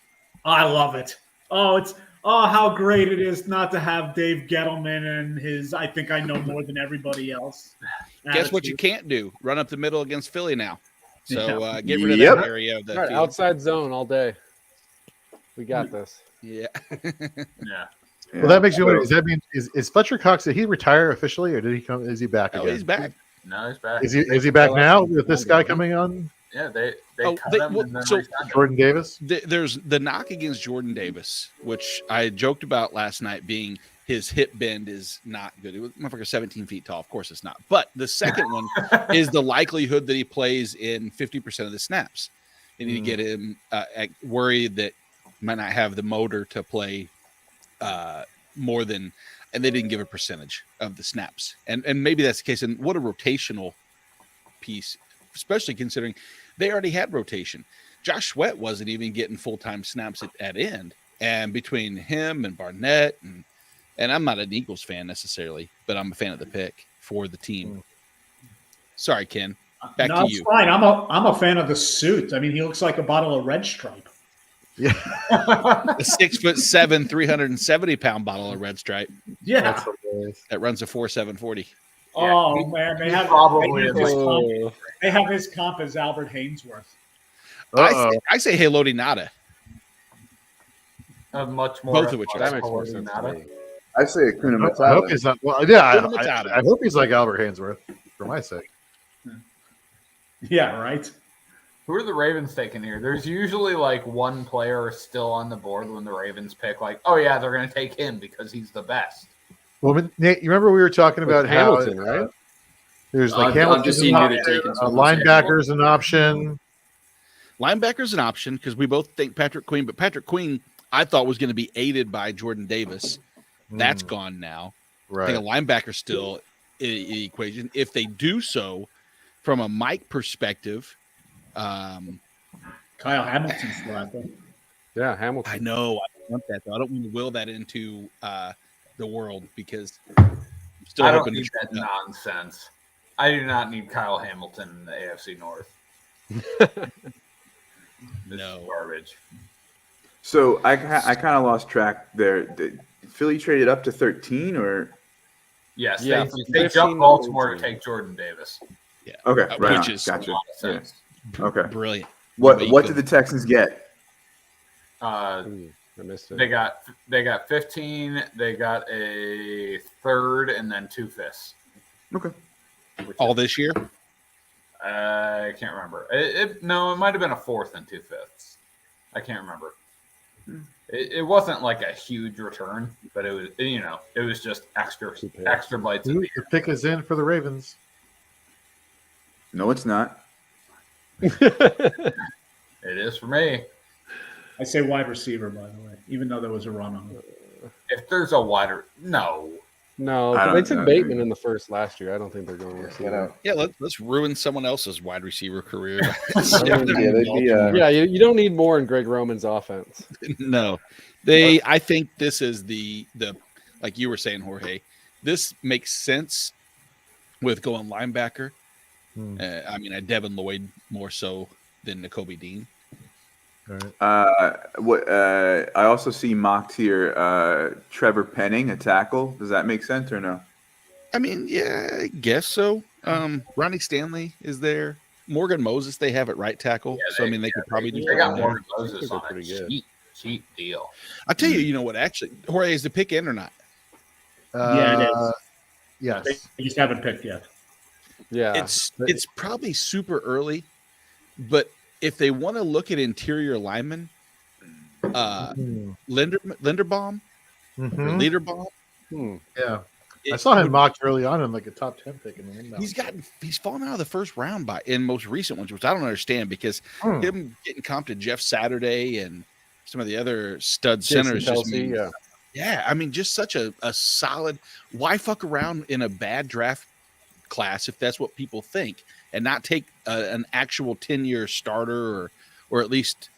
I love it. How great it is not to have Dave Gettleman and his I think I know more than everybody else. Guess what you attitude. can't do? Run up the middle against Philly now. So Yeah. get rid of Yep. that area of the All right, field. outside zone all day. We got this. Yeah. Yeah. Well, that makes me wonder. Does that mean is Fletcher Cox? Did he retire officially, or did he come? Is he back Oh, again? he's back. No, he's back. Is he back now with this guy coming on? Yeah, they Oh, cut they- him well, and then so- re-signed him. Jordan Davis? There's the knock against Jordan Davis, which I joked about last night, being his hip bend is not good. It was motherfucker 17 feet tall. Of course it's not. But the second one is the likelihood that he plays in 50% of the snaps. They need to get him worried that he might not have the motor to play more than, and they didn't give a percentage of the snaps. And maybe that's the case. And what a rotational piece, especially considering they already had rotation. Josh Sweat wasn't even getting full-time snaps at end. And between him and Barnett, and I'm not an Eagles fan necessarily, but I'm a fan of the pick for the team. Sorry, Ken. Back no, to it's you. fine. I'm a fan of the suit. I mean, he looks like a bottle of Red Stripe. Yeah. A 6'7", 370-pound bottle of Red Stripe Yeah. That's hilarious. that runs a 4.740. Oh man, they have probably his comp, Oh, they have his comp as Albert Hainsworth. I say hey Lodi Nada. Much more. Both of which are- that makes more athletic sense than to that. me. I say Akuna I hope Matata. he's not. Well, yeah, Put him at I hope he's like Albert Hainsworth for my sake. Yeah, right. Who are the Ravens taking here? There's usually like one player still on the board when the Ravens pick, like, oh yeah, they're going to take him because he's the best. Well, Nate, you remember we were talking about how Hamilton, right? there's like I've Hamilton's just an seen who option, they're taking. So I'm linebacker's an option. Linebacker's an option because we both think Patrick Queen, but Patrick Queen I thought was going to be aided by Jordan Davis. That's gone now. I Right. think a linebacker's still in the equation. If they do so, from a Mike perspective, Kyle Hamilton's still out there. Yeah, I Hamilton. know I don't want that though. I don't want to will that into the world because I'm still I don't hoping need to that nonsense. I do not need Kyle Hamilton in the AFC North. This No. is garbage. So I kind of lost track there. Did Philly traded up to 13 or Yes, Yeah, they 15 jumped Baltimore to 13. take Jordan Davis. okay, Which right on. is- Gotcha. A lot of sense. Okay. brilliant. What But you what could- did the Texans get? Ooh, I missed it. They got 15. They got a third and then 2 fifths. Okay. all this year? I can't remember. No, it might have been a fourth and 2 fifths. I can't remember. It wasn't like a huge return, but it was it was just extra bites. Ooh, the pick is in for the Ravens. No, it's not. It is for me. I say wide receiver, by the way, even though there was a run on it. If there's a wider, no. No, I they don't took know. Bateman in the first last year. I don't think they're going to see that. Yeah, let's ruin someone else's wide receiver career. Yeah, they'd be, yeah, you don't need more in Greg Roman's offense. No, I think this is the like you were saying, Jorge. This makes sense with going linebacker. I mean, Devin Lloyd more so than N'Kobe Dean. All right. I also see mocked here. Trevor Penning, a tackle. Does that make sense or no? I mean, yeah, I guess so. Ronnie Stanley is there. Morgan Moses, they have at right tackle. Yeah, So I mean, they could probably do They got that. Morgan Moses They're on a pretty good. cheap deal. I'll tell you, you know what? Actually, Jorge, is the pick in or not? Yeah, it is. Yes. They just haven't picked yet. Yeah, It's probably super early, but if they want to look at interior linemen, Linderbaum or Mhm. Leaderbaum, Yeah. I it saw him would- mocked early on in like a top 10 pick. In the window. He's fallen out of the first round in most recent ones, which I don't understand because him getting comped to Jeff Saturday and some of the other stud Jason centers just Kelce, mean, yeah. I mean, just such a solid. Why fuck around in a bad draft class if that's what people think, and not take an actual 10-year starter or at least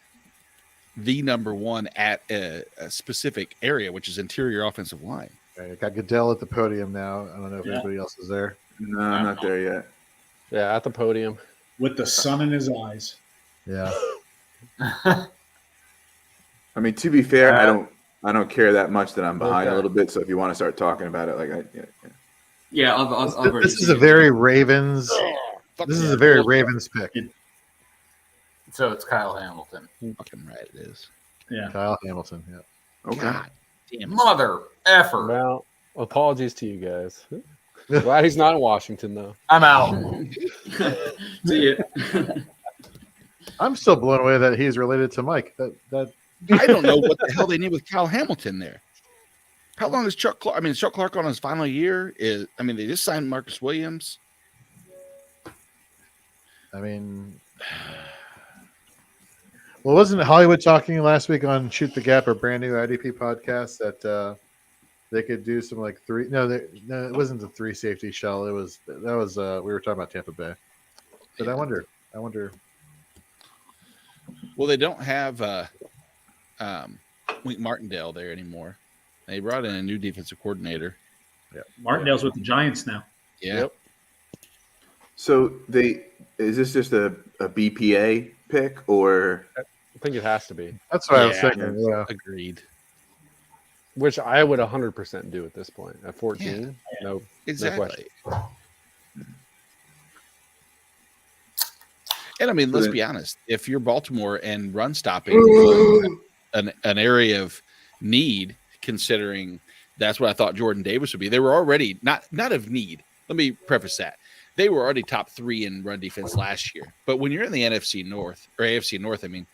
the number one at a specific area, which is interior offensive line. Okay, I got Goodell at the podium now. I don't know if Yeah. anybody else is there. No, I'm not there yet. Yeah, at the podium. With the sun in his eyes. Yeah. I mean, to be fair, I don't care that much that I'm behind a Okay. little bit. So if you want to start talking about it, Yeah, I've already This is seen a it. very Ravens. Fuck This is yeah. a very Ravens pick. So it's Kyle Hamilton. Fucking right, it is. Yeah. Kyle Hamilton. Yeah. okay. God damn it. Mother effer. Well, apologies to you guys. Glad he's not in Washington though. I'm out. See ya. I'm still blown away that he's related to Mike. That I don't know what the hell they need with Kyle Hamilton there. How long is Chuck Clark? I mean, is Chuck Clark on his final year? They just signed Marcus Williams. I mean, well, wasn't Hollywood talking last week on Shoot the Gap, a brand new IDP podcast, that they could do some like three? No, it wasn't the 3 safety shell. We were talking about Tampa Bay. But I wonder. Well, they don't have Wink Martindale there anymore. They brought in a new defensive coordinator. Martindale's with the Giants now. Yeah. Yep. So is this just a BPA pick or? I think it has to be, That's what I was thinking. Yeah. Agreed. which I would 100% do at this point. At 14, no, Exactly. no question. And I mean, let's be honest. If you're Baltimore and run stopping an area of need, considering that's what I thought Jordan Davis would be, they were already not of need. Let me preface that. They were already top 3 in run defense last year. But when you're in the NFC North or AFC North, I mean,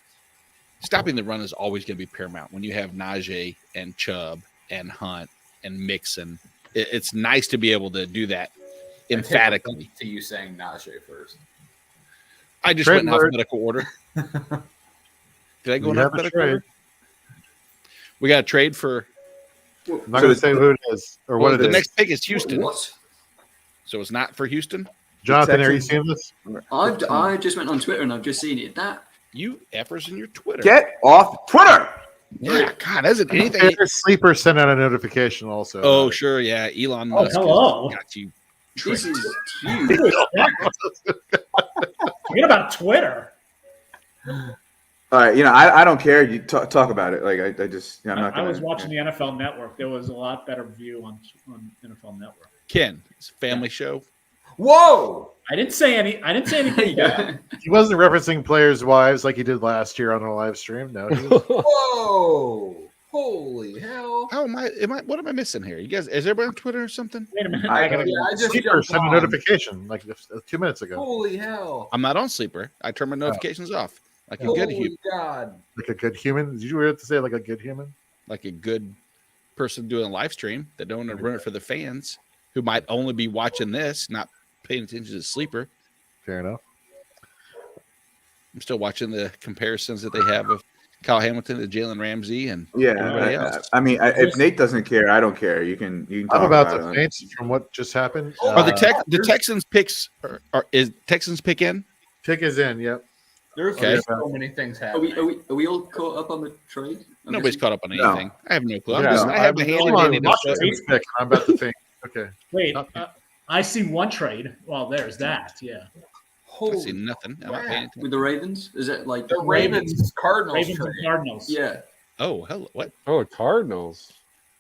stopping the run is always going to be paramount. When you have Najee and Chubb and Hunt and Mixon, it's nice to be able to do that emphatically. To you saying Najee first. I just went in alphabetical order. Did I go in alphabetical order? We got a trade for. I'm not going to say who it is or what it is. The next pick is Houston. What? So it's not for Houston? Jonathan, are you seeing this? I just went on Twitter and I've just seen it. That you effers in your Twitter. Get off Twitter. Yeah, God, isn't anything. Sleeper sent out a notification also. Oh, sure, yeah. Elon Musk hello. got you. this tricked. is huge. Forget about Twitter. All right, I don't care. You talk about it. Like I just, I'm not. I was watching the NFL Network. There was a lot better view on NFL Network. Ken, it's a family show. Whoa! I didn't say anything. Yeah. He wasn't referencing players' wives like he did last year on a live stream. No, he was, Whoa! Holy hell! How am I? What am I missing here? You guys, is everybody on Twitter or something? Wait a minute. I I gotta just Sleeper jumped sent a on. notification like 2 minutes ago. Holy hell! I'm not on Sleeper. I turn my notifications off. Like a good Holy God! Like a good human. Did you have to say like a good human? like a good person doing a live stream that don't want to run it for the fans who might only be watching this, not paying attention to Sleeper. Fair enough. I'm still watching the comparisons that they have of Kyle Hamilton to Jalen Ramsey and everybody Yeah, else. I mean, if Nate doesn't care, I don't care. You can talk I'm about about the it. Saints from what just happened. Are the Texans picks? Is Texans pick in? Pick is in. Yep. There's Okay. so many things Are happening. we all caught up on the trade? I'm Nobody's guessing- caught up on No. anything. I have no clue. Yeah, I have the handy Hold on, dandy Washington's pick. I'm about to think. Okay. Wait, I see one trade. Well, there's that. Yeah, I see nothing. I'm not paying attention. with the Ravens. Is it like The Ravens Cardinals Ravens and trade. Cardinals. Yeah. Oh, hello. What? Oh, Cardinals.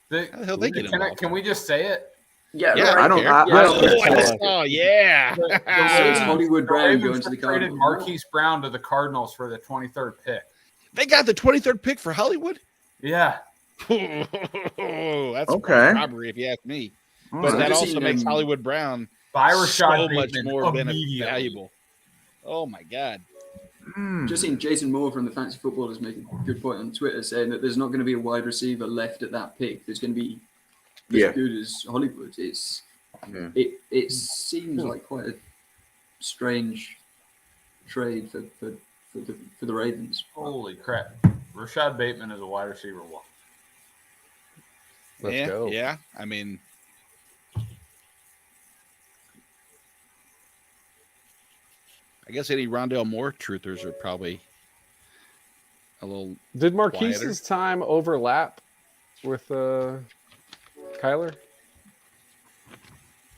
The- How the hell they get involved? can we just say it? Yeah. Yeah, right. I don't. care. I don't Yeah. care. Oh, I just saw. Yeah. So it's Hollywood Brown Ravens going to the just traded Cardinals. Marquise Brown to the Cardinals for the 23rd pick. They got the 23rd pick for Hollywood. Yeah. That's Okay. robbery, if you ask me. All But right. that Just also seen, makes Hollywood Brown Buy so Rashad much Bateman more immediately. valuable. Oh my God. Just seen Jason Moore from the Fantasy Footballers make a good point on Twitter saying that there's not going to be a wide receiver left at that pick. There's going to be as Yeah. good as Hollywood. Yeah. It seems like quite a strange trade for the Ravens. Holy crap. Rashad Bateman is a wide receiver one. Let's yeah, go. Yeah. I mean, I guess any Rondale Moore truthers are probably a little. Did Marquise's time overlap with Kyler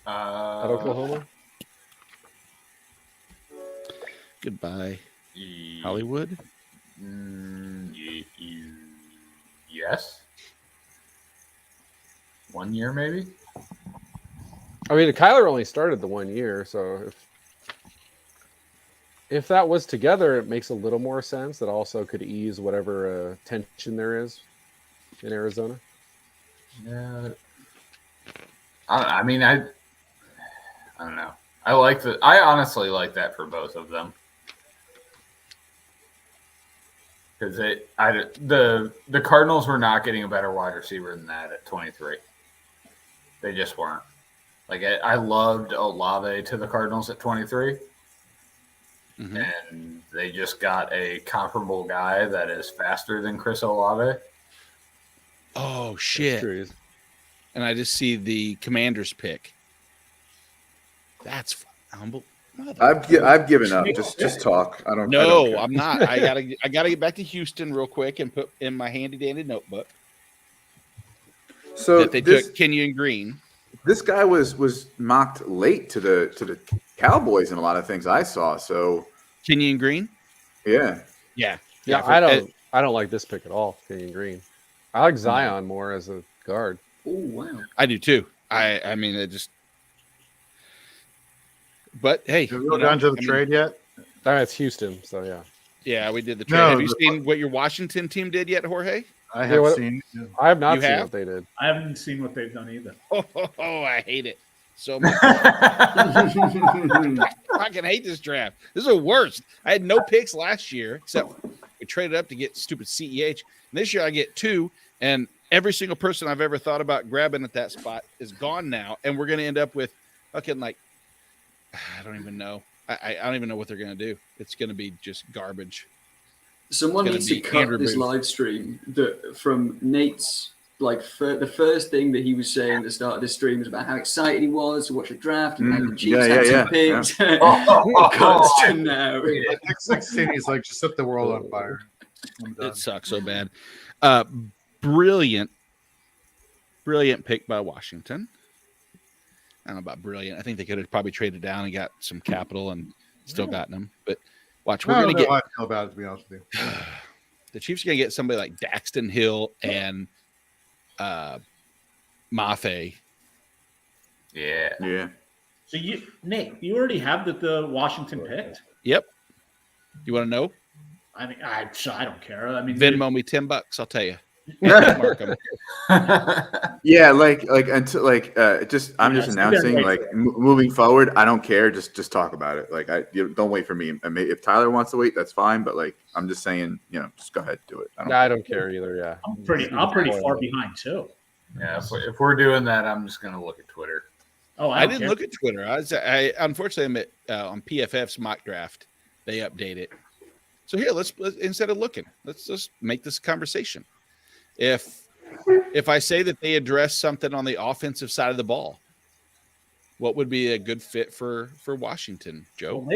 at Oklahoma? Goodbye, Hollywood. Yes. 1 year, maybe? I mean, Kyler only started the 1 year, so if that was together, it makes a little more sense. That also could ease whatever tension there is in Arizona. Yeah. I mean, I don't know. I honestly like that for both of them. Because the Cardinals were not getting a better wide receiver than that at 23. They just weren't. Like I loved Olave to the Cardinals at 23, and they just got a comparable guy that is faster than Chris Olave. Oh shit! And I just see the Commanders pick. That's humble. I've given up. Just talk. I don't. No, I'm not. I gotta get back to Houston real quick and put in my handy dandy notebook. So that they took Kenyon Green. This guy was mocked late to the Cowboys in a lot of things I saw. So Kenyon Green. Yeah. I don't like this pick at all. Kenyon Green. I like Zion more as a guard. Oh wow. I do too. I mean it just. But hey, have we gone to the trade yet? It's Houston, so yeah. Yeah, we did the trade. No, have you seen what your Washington team did yet, Jorge? I have seen. I have not You seen have? what they did. I haven't seen what they've done either. Oh, I hate it so much. I fucking hate this draft. This is the worst. I had no picks last year, except we traded up to get stupid CEH. And this year I get 2, and every single person I've ever thought about grabbing at that spot is gone now, and we're going to end up with fucking like I don't even know. I don't even know what they're going to do. It's going to be just garbage. Someone needs to cut this live stream from Nate's the first thing that he was saying at the start of this stream was about how excited he was to watch the draft and how the Chiefs had some picks. Cuts to now. Next 16, he's like, just set the world on fire. It sucks so bad. Brilliant pick by Washington. I don't know about brilliant. I think they could have probably traded down and got some capital and still gotten them. But watch, we're going to get. I feel about it, to be honest with you. The Chiefs are going to get somebody like Daxton Hill and Mafe. Yeah. So Nick, you already have the Washington picked. Yep. You want to know? I mean, I don't care. I mean, Venmo me $10. I'll tell you. Mark 'em. Yeah, until just I'm just announcing moving forward. I don't care. Just talk about it. Don't wait for me. If Tyler wants to wait, that's fine. But I'm just saying, just go ahead, do it. I don't care either. Yeah, I'm pretty far behind too. Yeah, if we're doing that, I'm just gonna look at Twitter. Oh, I didn't look at Twitter. I unfortunately I'm on PFF's mock draft. They update it. So here, let's instead of looking, let's just make this a conversation. If I say that they address something on the offensive side of the ball, what would be a good fit for Washington, Joe? Well,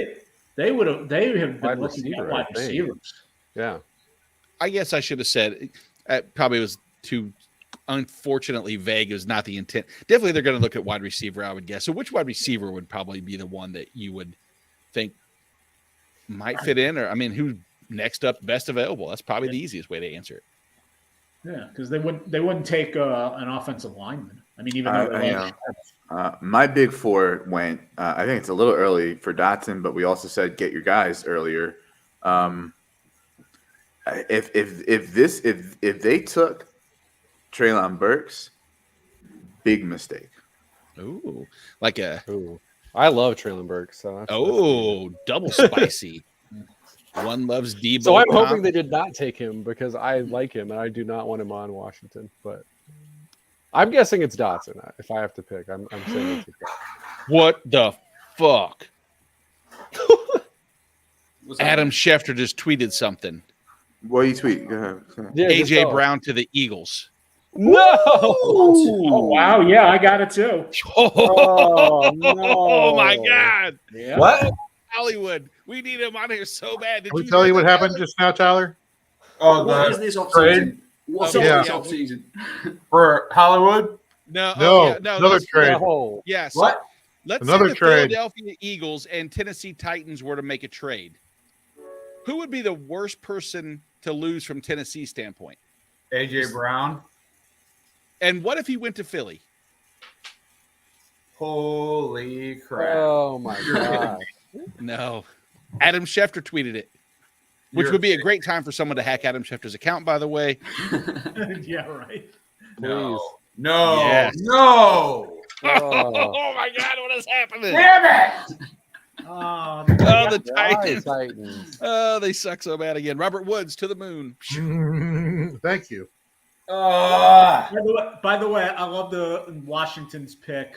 they have been looking at wide receivers. Yeah. I guess I should have said it probably was too unfortunately vague. It was not the intent. Definitely they're going to look at wide receiver, I would guess. So which wide receiver would probably be the one that you would think might fit in? Or, I mean, who's next up best available? That's probably the easiest way to answer it. Yeah, because they wouldn't take an offensive lineman. I mean, even though my big 4 went. I think it's a little early for Dotson, but we also said get your guys earlier. If they took Treylon Burks, big mistake. Ooh, I love Treylon Burks. So double spicy. One loves Debo. So I'm hoping they did not take him because I like him and I do not want him on Washington. But I'm guessing it's Dotson. If I have to pick, I'm saying it's What the fuck? Adam Schefter just tweeted something. What do you tweet? Go ahead. Yeah, AJ Brown to the Eagles. No! Oh wow, yeah, I got it too. Oh, no. Oh my God! Yeah. What? Hollywood, we need him on here so bad. Can we tell you what happened just now, Tyler? Oh, What is this off trade? season? What's Yeah. this off season? For Hollywood? No, No, another let's- trade. No. Yes. What? Let's Another say the trade. Philadelphia Eagles and Tennessee Titans were to make a trade. Who would be the worst person to lose from Tennessee's standpoint? AJ Brown. And what if he went to Philly? Holy crap. Oh my God. No. Adam Schefter tweeted it, which You're would be a great time for someone to hack Adam Schefter's account, by the way. Yeah, right. No. Please. No. Yes. No. Oh my God, what is happening? Damn it! Oh, Oh, the Why, Titans. Titans. Oh, they suck so bad again. Robert Woods to the moon. Thank you. by the way, I love the Washington's pick.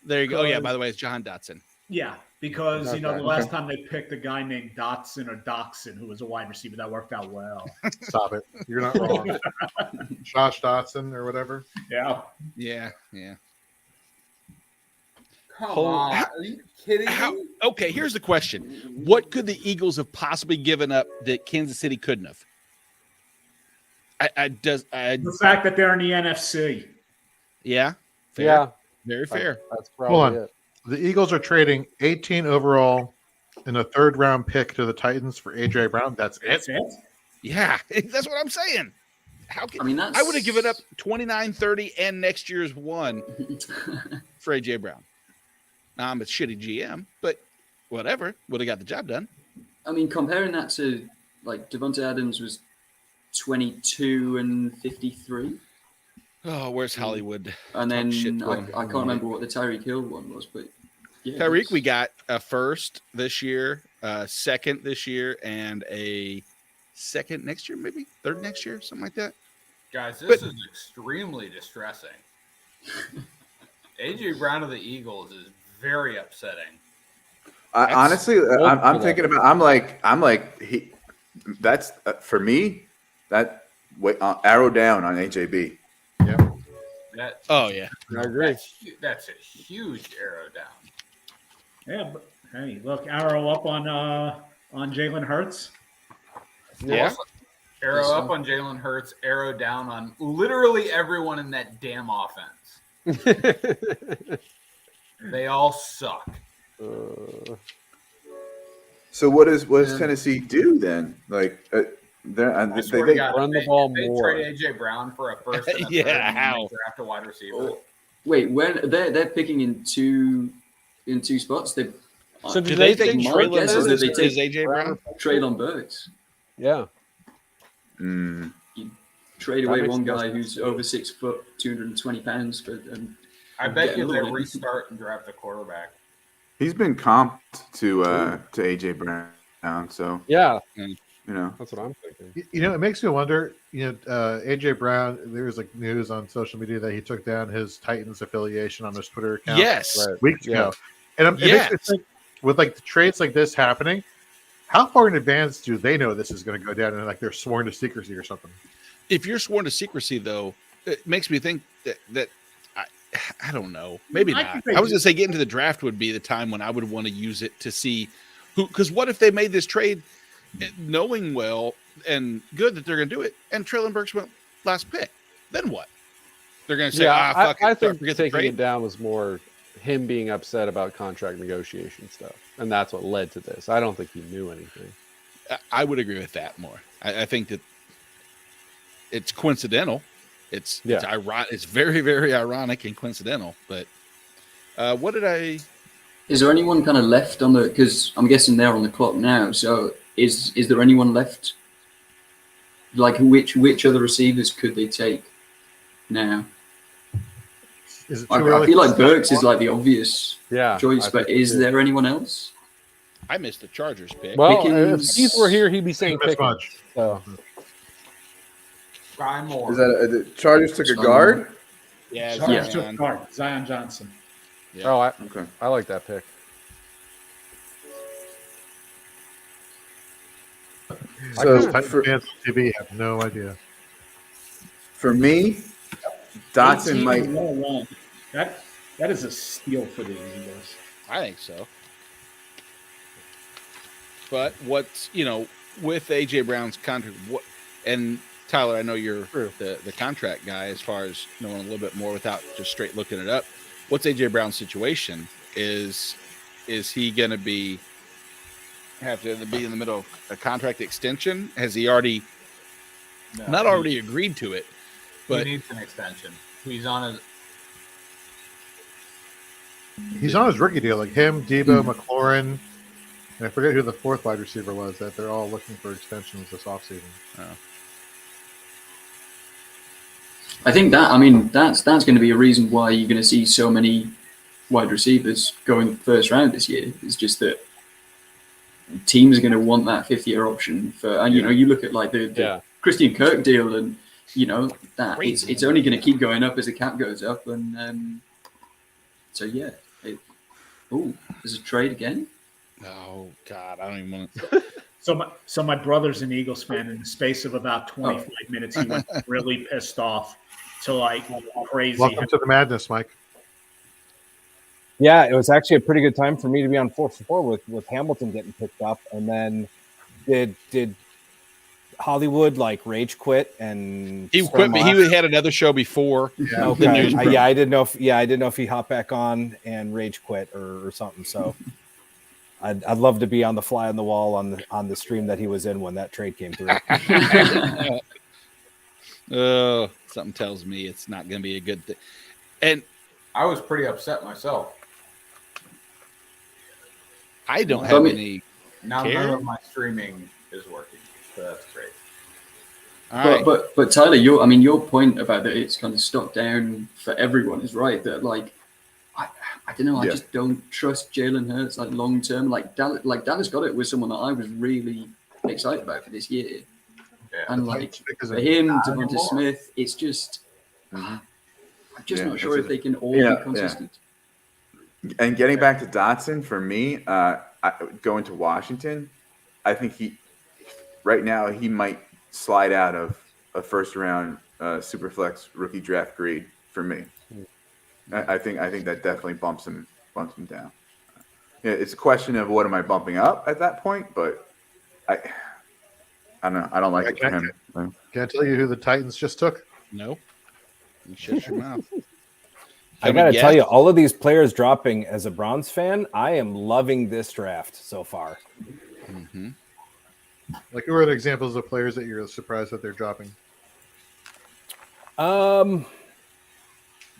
There you go. Oh, yeah, by the way, it's John Dotson. Yeah, because the Okay. last time they picked a guy named Dotson or Doxson, who was a wide receiver, that worked out well. Stop it. You're not wrong. Josh Dotson or whatever. Yeah. Yeah, yeah. Come Hold- on. how- Are you kidding How, me? okay, here's the question. What could the Eagles have possibly given up that Kansas City couldn't have? The fact that they're in the NFC. Yeah. Fair. Yeah, Very fair. that's Hold probably on. it. The Eagles are trading 18 overall and a third round pick to the Titans for AJ Brown. That's it. That's it. Yeah, that's what I'm saying. How can I mean, that's. I would have given up 29, 30, and next year's one for AJ Brown. Now I'm a shitty GM, but whatever. Would have got the job done. I mean, comparing that to like Devontae Adams was 22 and 53, Oh, where's Hollywood? and Talk shit then to him. I can't remember what the Tyreek Hill one was, but yeah, Tyreek, it's- we got a first this year, a second this year, and a second next year, maybe third next year, something like that. Guys, this But- is extremely distressing. AJ Brown of the Eagles is very upsetting. I, That's honestly, I'm multiple thinking about. I'm like he. That's for me. That arrow down on AJB. That, Oh yeah, I agree. that's a huge arrow down. Yeah, but hey, look, arrow up on Jalen Hurts. yeah. Also, arrow up on Jalen Hurts, arrow down on literally everyone in that damn offense. They all suck. So what does Yeah. Tennessee do then? Like I swear to God, run the if ball if more. Trade AJ Brown for a first and a Yeah, third, and then they how? draft a wide receiver. Oh, wait, when they're picking in two spots, they So Do do they they think think my Traylon guess is Burks that they is take AJ Brown? Traylon Burks, Yeah. Mm. trade That away makes one no guy sense. who's over 6 foot, 220 pounds for. I bet Yeah, you they no. restart and draft a quarterback. He's been comped to AJ Brown, so Yeah, you know. that's what I'm thinking. You know, it makes me wonder. You know, AJ Brown. There was like news on social media that he took down his Titans affiliation on his Twitter account. Yes. Right. weeks Yeah. ago, and it makes me Yes. think with like the trades like this happening, how far in advance do they know this is going to go down, and like they're sworn to secrecy or something? If you're sworn to secrecy, though, it makes me think that I don't know. Maybe I not. think they I was do. going to say getting to the draft would be the time when I would want to use it to see who. Because what if they made this trade knowing well and good that they're going to do it, and Traylon Burks went last pick? Then what? They're going to say, Yeah, fuck I it, think forget the taking trade. it down was more him being upset about contract negotiation stuff, and that's what led to this. I don't think he knew anything. I would agree with that more. I think that it's coincidental. It's ironic. It's very, very ironic and coincidental. But what did I? Is there anyone kind of left on the? Because I'm guessing they're on the clock now. So is there anyone left? Like which other receivers could they take now? Is it I, too early I feel to like say? Burks is like the obvious Yeah, choice, I but think is so, too. there anyone else? I missed the Chargers pick. Well, if Pickens- Steve were here, he'd be saying Miss Pickens. much. So Sky Moore. Is that the Chargers took a Sorry. guard? yeah, Chargers Zion. took guard, Zion Johnson. Yeah. oh, Okay. I like that pick. So Titans for, fans on TV have no idea. for me, Dotson 18 might. and 101. That is a steal for the Eagles. I think so. But what's with AJ Brown's contract? What and Tyler, I know you're True. the contract guy as far as knowing a little bit more without just straight looking it up. What's AJ Brown's situation? Is he going to have to be in the middle of a contract extension? Has he already No, not he- already agreed to it? He But needs an extension. He's on a. He's on his rookie deal, like him, Debo, McLaurin, and I forget who the fourth wide receiver was. That they're all looking for extensions this offseason. I think that's going to be a reason why you're going to see so many wide receivers going first round this year. It's just that teams are going to want that 5th-year option for, and you look at like the Christian Kirk deal, and that it's only going to keep going up as the cap goes up, and so yeah. There's a trade again. Oh God, I don't even want to. So my brother's an Eagles fan. In the space of about 25 minutes, he went really pissed off to like crazy. Welcome to the madness, Mike. Yeah, it was actually a pretty good time for me to be on 4 for 4 with Hamilton getting picked up, and then did Hollywood like rage quit and he quit? He had another show before. Yeah. Okay. The news broke. I didn't know if he hopped back on and rage quit or something. So I'd love to be on the fly on the wall on the stream that he was in when that trade came through. Something tells me it's not going to be a good thing. And I was pretty upset myself. I don't have any. Now care. none of my streaming is working, so that's great. All right. But Tyler, your point about that it's kind of stocked down for everyone is right. That like, I don't know. I just don't trust Jalen Hurts like long term. Like Dallas got it with someone that I was really excited about for this year, and like for him, Devonta Smith, it's just. I'm just not sure if they can all be consistent. And getting back to Dotson, for me, going to Washington, I think right now he might slide out of a first-round Superflex rookie draft grade for me. I think that definitely bumps him down. Yeah, it's a question of what am I bumping up at that point, but I don't know. I don't like it for him. Can I tell you who the Titans just took? No. You shut your mouth. I got to tell you, all of these players dropping as a Browns fan, I am loving this draft so far. Mm-hmm. Like, who are the examples of players that you're surprised that they're dropping? Oh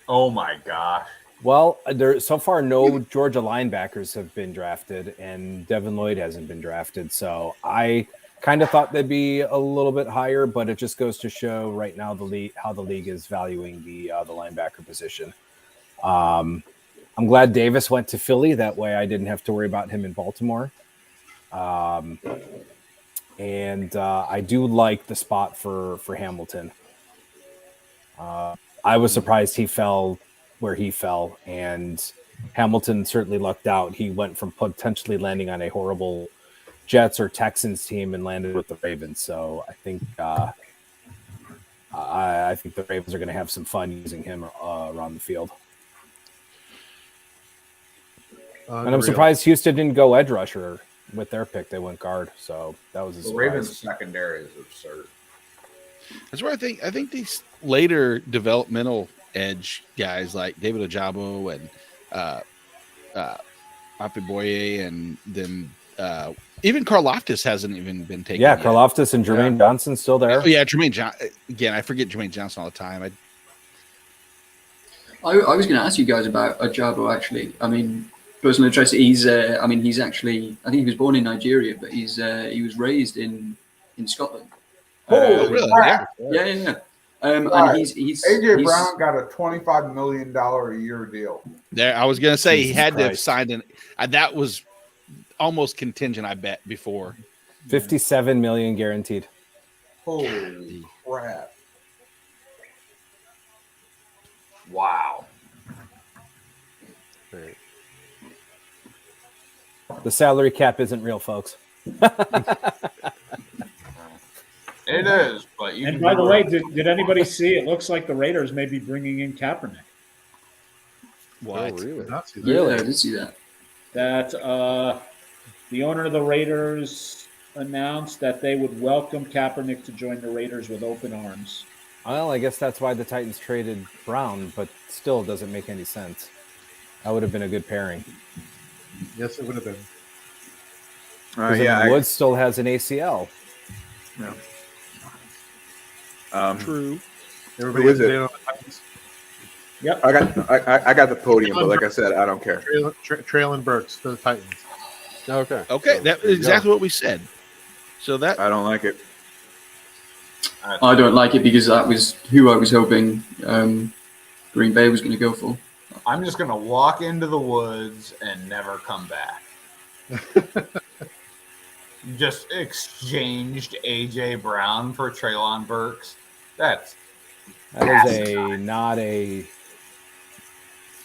my gosh. Well, there so far no Georgia linebackers have been drafted, and Devin Lloyd hasn't been drafted. So I kind of thought they'd be a little bit higher, but it just goes to show right now how the league is valuing the linebacker position. I'm glad Davis went to Philly. That way I didn't have to worry about him in Baltimore. And I do like the spot for Hamilton. I was surprised he fell where he fell, and Hamilton certainly lucked out. He went from potentially landing on a horrible Jets or Texans team and landed with the Ravens. So I think I think the Ravens are going to have some fun using him around the field. And I'm surprised Houston didn't go edge rusher with their pick. They went guard, so that was a surprise. The Ravens secondary is absurd. That's where I think these later developmental edge guys like David Ojabo and Apiboye, and then even Karlaftis hasn't even been taken. Yeah, yet. Karlaftis and Jermaine Johnson's still there. Oh, yeah, Jermaine Johnson. Again, I forget Jermaine Johnson all the time. I was going to ask you guys about Ojabo actually. I mean, personal interest. He's actually, I think he was born in Nigeria, but he was raised in Scotland. Oh, really? Yeah. Right. And he's AJ Brown got a $25 million a year deal. There, I was going to say Jesus he had to have Christ. signed that was almost contingent, I bet, before. 57 million guaranteed. Holy crap. Wow. The salary cap isn't real, folks. It is, but you And can by do the it. way, did anybody see? It looks like the Raiders may be bringing in Kaepernick. What? Did not see that. yeah, I did see that. That the owner of the Raiders announced that they would welcome Kaepernick to join the Raiders with open arms. Well, I guess that's why the Titans traded Brown, but still it doesn't make any sense. That would have been a good pairing. Yes, it would have been. Woods still has an ACL. True. Everybody Who is has it? it on the Titans. I got the podium, but like I said, I don't care. Traylon Burks to the Titans. Okay. Okay, that's exactly what we said. So that I don't like it. I don't like it because that was who I was hoping Green Bay was going to go for. I'm just going to walk into the woods and never come back. Just exchanged A.J. Brown for Treylon Burks. That is not a.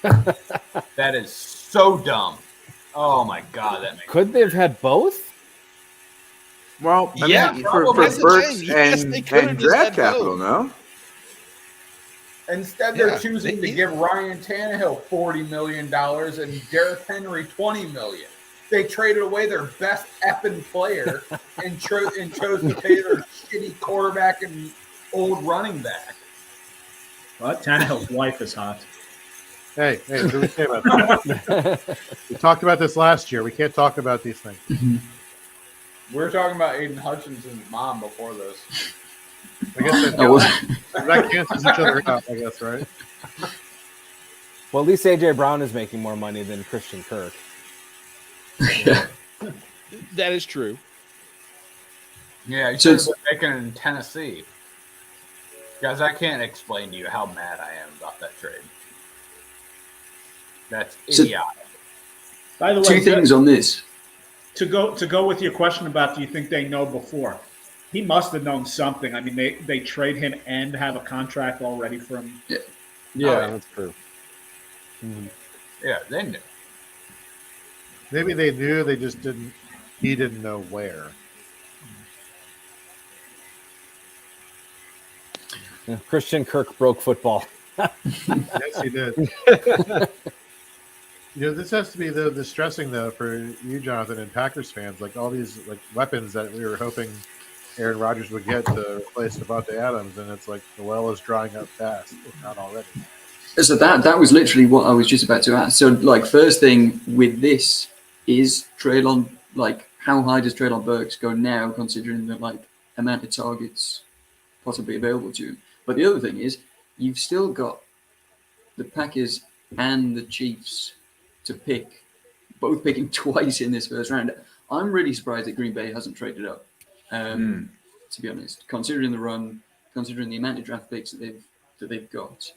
That is so dumb. Oh my God, that makes Could they have had both? Well, I Yeah, mean, probably. for That's the Burks thing. Yes, they could have and just draft had capital, both. no? Instead, they're Yeah, choosing they- to give Ryan Tannehill $40 million and Derrick Henry $20 million. They traded away their best effing player and chose to pay their shitty quarterback and old running back. But Tannehill's wife is hot. Hey, what do we say about that? We talked about this last year. We can't talk about these things. We were talking about Aiden Hutchinson's mom before this. I guess That was that cancels each other out, I guess, right? Well, at least AJ Brown is making more money than Christian Kirk. yeah. That is true. Yeah, you So should have been making it in Tennessee. Guys, I can't explain to you how mad I am about that trade. That's So- idiotic. By the way, Two things on this. to go with your question about do you think they know before? He must have known something. I mean, they trade him and have a contract already for him. Yeah, that's true. Yeah, they knew. Maybe they knew, they just didn't. He didn't know where. Yeah, Christian Kirk broke football. Yes, he did. This has to be the distressing though for you, Jonathan, and Packers fans. Like all these like weapons that we were hoping Aaron Rodgers would get to replace Devontae Adams, and it's like the well is drying up fast, if not already. So that was literally what I was just about to ask. So, like, first thing with this is Treylon. Like, how high does Treylon Burks go now, considering the like amount of targets possibly available to him? But the other thing is, you've still got the Packers and the Chiefs to pick, both picking twice in this first round. I'm really surprised that Green Bay hasn't traded up. To be honest, considering the run, considering the amount of draft picks that they've got.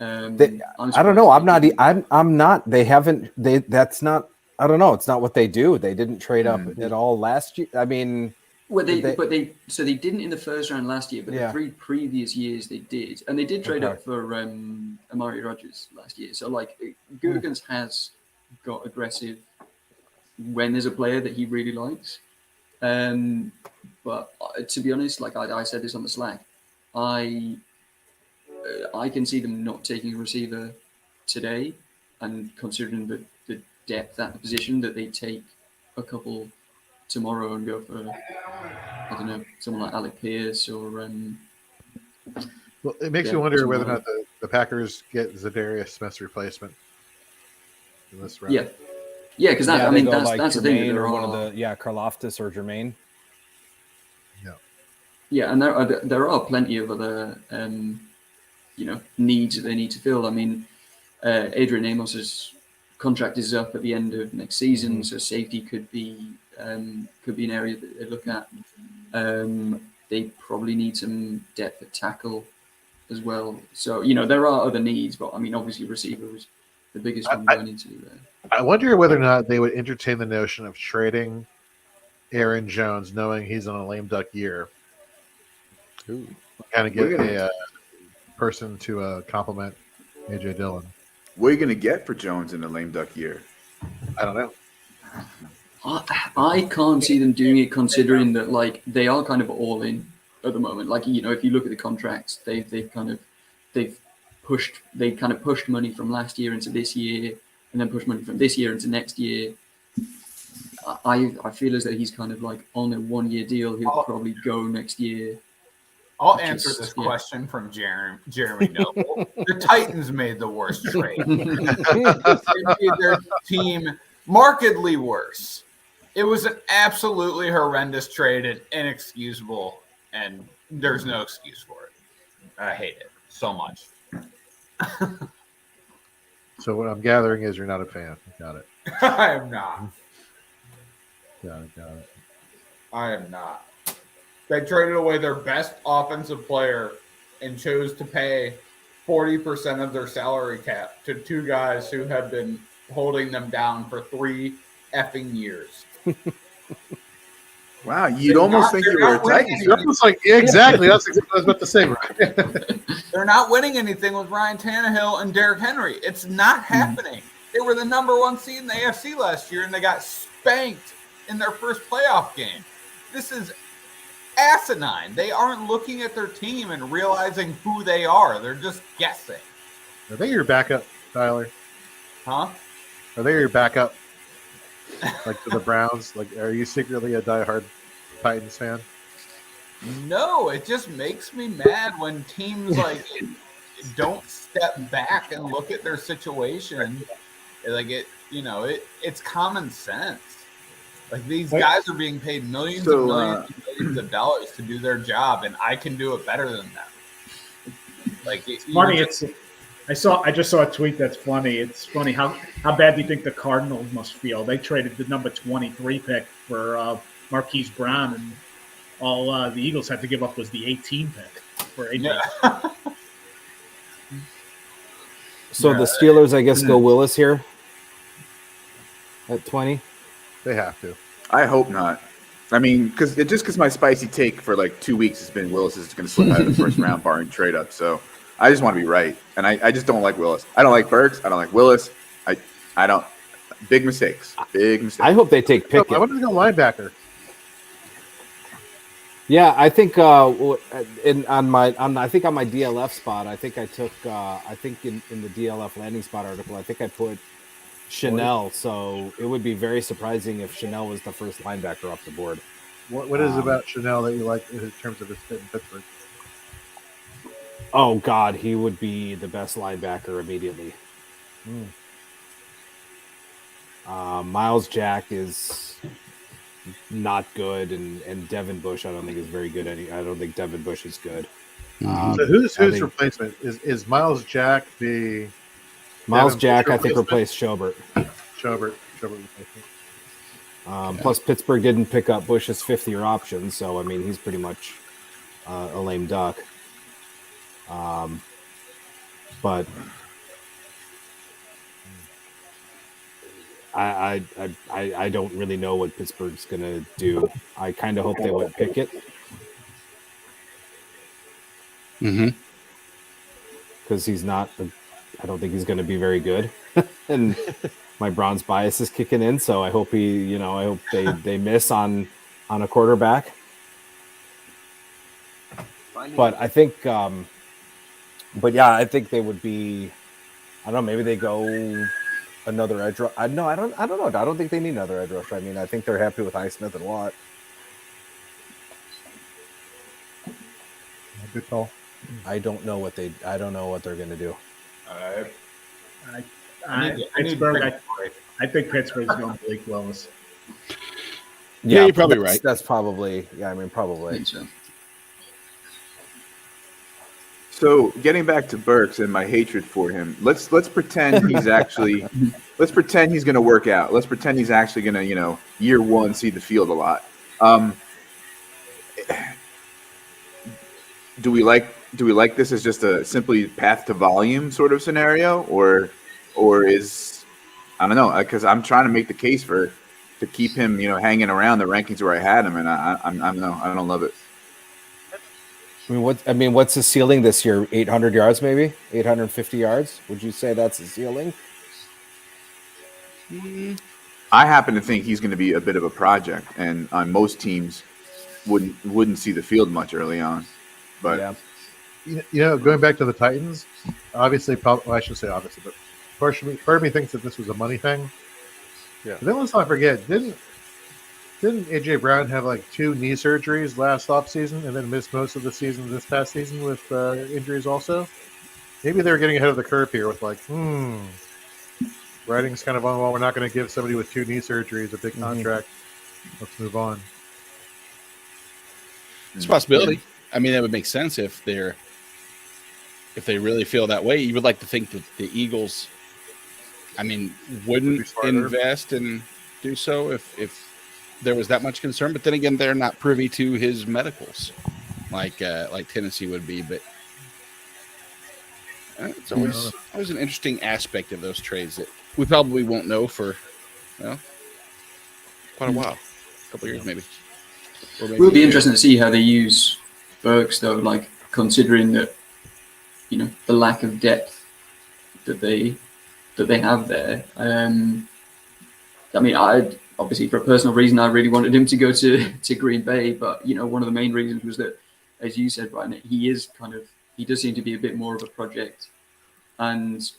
I don't know. I'm not. I'm not. They haven't. That's not. I don't know. It's not what they do. They didn't trade up at all last year. I mean, well, they didn't in the first round last year, but the 3 previous years they did, and they did trade up for Amari Rodgers last year. So like, Gurgens has got aggressive when there's a player that he really likes. But to be honest, like I said this on the Slack, I can see them not taking a receiver today, and considering the depth at the position, that they take a couple tomorrow and go for, I don't know, someone like Alec Pierce or. Well, it makes you wonder whether or not the Packers get Zadarius Smith's replacement in this round. Yeah, because that's the thing. That or one of the Karlaftis or Jermaine. Yeah, and there are plenty of other needs that they need to fill. I mean, Adrian Amos's contract is up at the end of next season, so safety could be an area that they look at. They probably need some depth at tackle as well. So there are other needs, but I mean, obviously, receiver was the biggest one going into there. I wonder whether or not they would entertain the notion of trading Aaron Jones, knowing he's on a lame duck year. Kind of get a person to compliment AJ Dillon. What are you going to get for Jones in a lame duck year? I don't know. I can't see them doing it, considering that like they are kind of all in at the moment. Like if you look at the contracts, they've pushed money from last year into this year, and then pushed money from this year into next year. I feel as though he's kind of like on a 1-year deal. He'll probably go next year. I'll answer this question from Jeremy Noble. The Titans made the worst trade. They made their team markedly worse. It was an absolutely horrendous trade and inexcusable, and there's no excuse for it. I hate it so much. So what I'm gathering is you're not a fan. Got it. I am not. Got it. I am not. They traded away their best offensive player and chose to pay 40% of their salary cap to two guys who have been holding them down for 3 effing years. Wow, you'd almost think you were a Titans. You're almost like, yeah, exactly. That's exactly what I was about to say. Right? They're not winning anything with Ryan Tannehill and Derrick Henry. It's not happening. They were the number 1 seed in the AFC last year, and they got spanked in their first playoff game. This is asinine. They aren't looking at their team and realizing who they are. They're just guessing. Are they your backup, Tyler? Huh? Are they your backup? Like to the Browns? Like, are you secretly a diehard Titans fan? No, it just makes me mad when teams like don't step back and look at their situation. Like it's common sense. Like these guys are being paid millions and millions of dollars to do their job, and I can do it better than them. Like Funny, I just saw a tweet that's funny. It's funny how bad do you think the Cardinals must feel? They traded the number 23 pick for Marquise Brown, and all the Eagles had to give up was the 18 pick for AJ. Yeah. So the Steelers, I guess, go Willis here at 20. They have to. I hope not. I mean, because my spicy take for like 2 weeks has been Willis is going to slip out of the first round barring trade up. So I just want to be right, and I just don't like Willis. I don't like Burks. I don't like Willis. I don't. Big mistakes. Big mistakes. I hope they take Pickett. I want to go linebacker. Yeah, I think on my DLF spot, I think I took I think in the DLF landing spot article, I think I put Chanel. So it would be very surprising if Chanel was the first linebacker off the board. What is it about Chanel that you like in terms of his fit in Pittsburgh? Oh God, he would be the best linebacker immediately. Miles Jack is not good, and Devin Bush I don't think is very good. I don't think Devin Bush is good. So who's replacement? Is Miles Jack the Miles Devin Jack? Bush I think replaced Schobert. Schobert replacement. Plus Pittsburgh didn't pick up Bush's 5th-year option, so I mean he's pretty much a lame duck. But I don't really know what Pittsburgh's gonna do. I kind of hope they went Pickett. Because he's not. I don't think he's going to be very good, and my Browns bias is kicking in. So I hope I hope they miss on a quarterback. But I think, I think they would be. I don't know. Maybe they go another edge rush. No, I don't know. I don't think they need another edge rush. I mean, I think they're happy with Highsmith and Watt. Good call. I don't know what they're going to do. I think Pittsburgh's going to Blake Willis. Yeah, you're probably right. That's probably. Yeah, I mean, probably. So getting back to Burks and my hatred for him, let's pretend he's actually let's pretend he's going to work out. Let's pretend he's actually going to year one see the field a lot. Do we like this as just a simply path to volume sort of scenario, or is I don't know, because I'm trying to make the case to keep him hanging around the rankings where I had him, and I don't love it. I mean, what's the ceiling this year? 800 yards, maybe 850 yards. Would you say that's the ceiling? I happen to think he's going to be a bit of a project, and on most teams wouldn't see the field much early on. But yeah. Going back to the Titans, obviously, I shouldn't say obviously, but part of me thinks that this was a money thing. Yeah. But then let's not forget, didn't AJ Brown have like 2 knee surgeries last offseason and then missed most of the season this past season with injuries also? Maybe they're getting ahead of the curve here with writing's kind of on the wall. We're not going to give somebody with 2 knee surgeries a big contract. Let's move on. It's a possibility. I mean, that would make sense if they really feel that way. You would like to think that the Eagles, wouldn't invest and do so if there was that much concern. But then again, they're not privy to his medicals, like Tennessee would be. But it's always an interesting aspect of those trades that we probably won't know for quite a while, a couple years maybe. Or maybe It will be interesting to see how they use Burks, though, like considering that, the lack of depth that they have there. I mean, obviously for a personal reason, I really wanted him to go to Green Bay, but one of the main reasons was that, as you said, Brian, he does seem to be a bit more of a project, and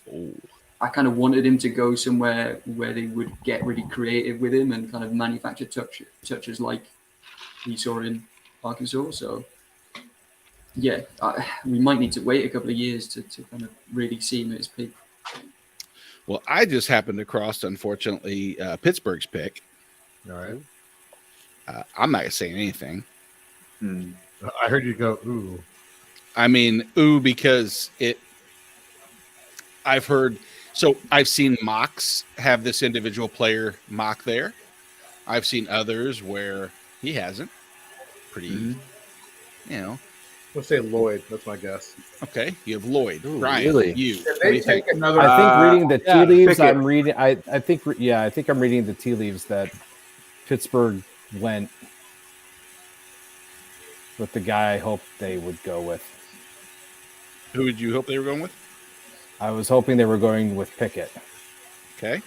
I kind of wanted him to go somewhere where they would get really creative with him and kind of manufacture touches like he saw in Arkansas. So, yeah, we might need to wait a couple of years to kind of really see him at his peak. Well, I just happened to cross, unfortunately, Pittsburgh's pick. All right. I'm not saying anything. I heard you go, ooh. I mean, because I've seen mocks have this individual player mock there. I've seen others where he hasn't. Pretty, Let's say Lloyd. That's my guess. Okay, you have Lloyd. Ooh, Brian, really? you. Did What do they you take think? another? I think reading the tea leaves, Pickett. I'm reading. I think I'm reading the tea leaves that Pittsburgh went with the guy I hoped they would go with. Who would you hope they were going with? I was hoping they were going with Pickett. Okay.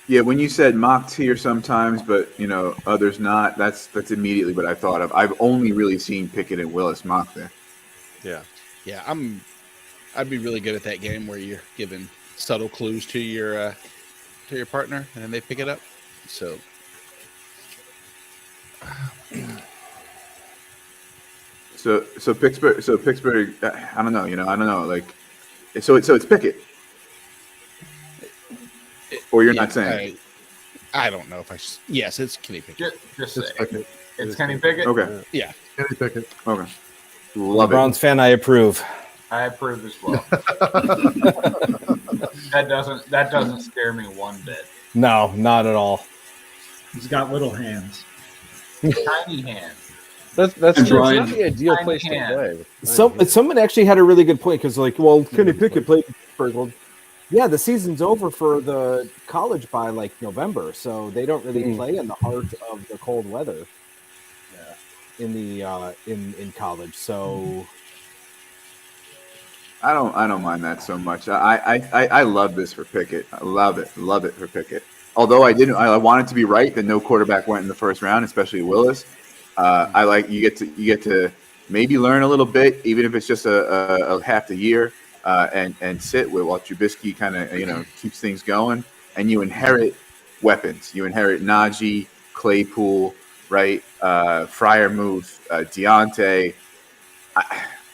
Yeah, when you said mocked here sometimes, but others not, that's immediately what I thought of. I've only really seen Pickett and Willis mock there. Yeah. Yeah, I'd be really good at that game where you're giving subtle clues to your partner and then they pick it up. So Pittsburgh, I don't know, I don't know, like, so it's Pickett, or you're not saying? I don't know if yes, it's Kenny Pickett. Just It's say Pickett. it's Kenny Pickett. Okay, Yeah. Kenny Pickett. okay, love Browns fan, I approve. I approve as well. That doesn't scare me one bit. No, not at all. He's got little hands. Tiny hands. That's And true. Brian- It's not the ideal Brian place to can. play. Someone actually had a really good point because, Kenny Pickett played Pittsburgh. Well, yeah, the season's over for the college by November, so they don't really play in the heart of the cold weather. In the in college, so I don't mind that so much. I love this for Pickett. I love it for Pickett. Although I wanted to be right that no quarterback went in the first round, especially Willis. I like you get to maybe learn a little bit, even if it's just a half the year, and sit with while Trubisky kind of keeps things going, and you inherit weapons. You inherit Najee, Claypool, right? Freiermuth, Deontay.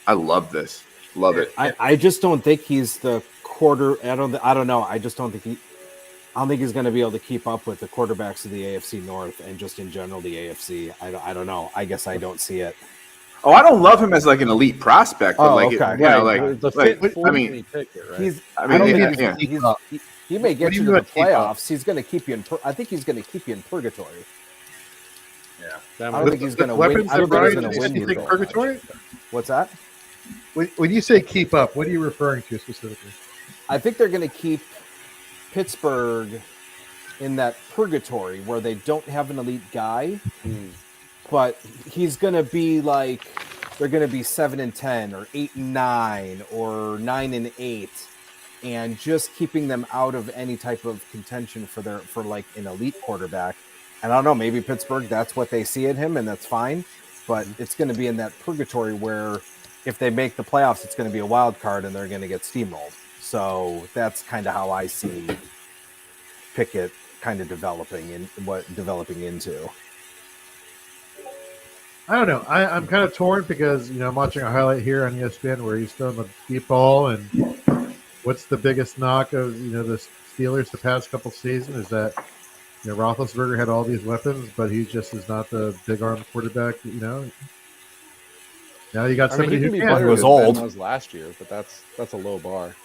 I love this. Love it. I just don't think he's the quarter. I don't know. I just don't think I don't think he's going to be able to keep up with the quarterbacks of the AFC North and just in general the AFC. I don't know. I guess I don't see it. Oh, I don't love him as like an elite prospect, but Okay. I mean, mean, right? He's. I I don't mean, think yeah. he may get What do you you to mean the by keep up? playoffs. He's going to keep you in. I think he's going to keep you in purgatory. That I might don't think he's going to win. Weapons I don't that think he's Brian going to win you you. think very purgatory? much. What's that? When you say keep up, what are you referring to specifically? I think they're going to keep Pittsburgh in that purgatory where they don't have an elite guy, but he's going to be like they're going to be 7-10 or 8-9 or 9-8, and just keeping them out of any type of contention for like an elite quarterback. And I don't know, maybe Pittsburgh, that's what they see in him, and that's fine. But it's going to be in that purgatory where if they make the playoffs, it's going to be a wild card and they're going to get steamrolled. So that's kind of how I see Pickett kind of developing into. I don't know. I'm kind of torn because I'm watching a highlight here on ESPN where he's throwing the deep ball, and what's the biggest knock of the Steelers the past couple seasons is that Roethlisberger had all these weapons, but he just is not the big arm quarterback. Now you got I mean, somebody he can who be can. better was than old. Ben was last year, but that's a low bar.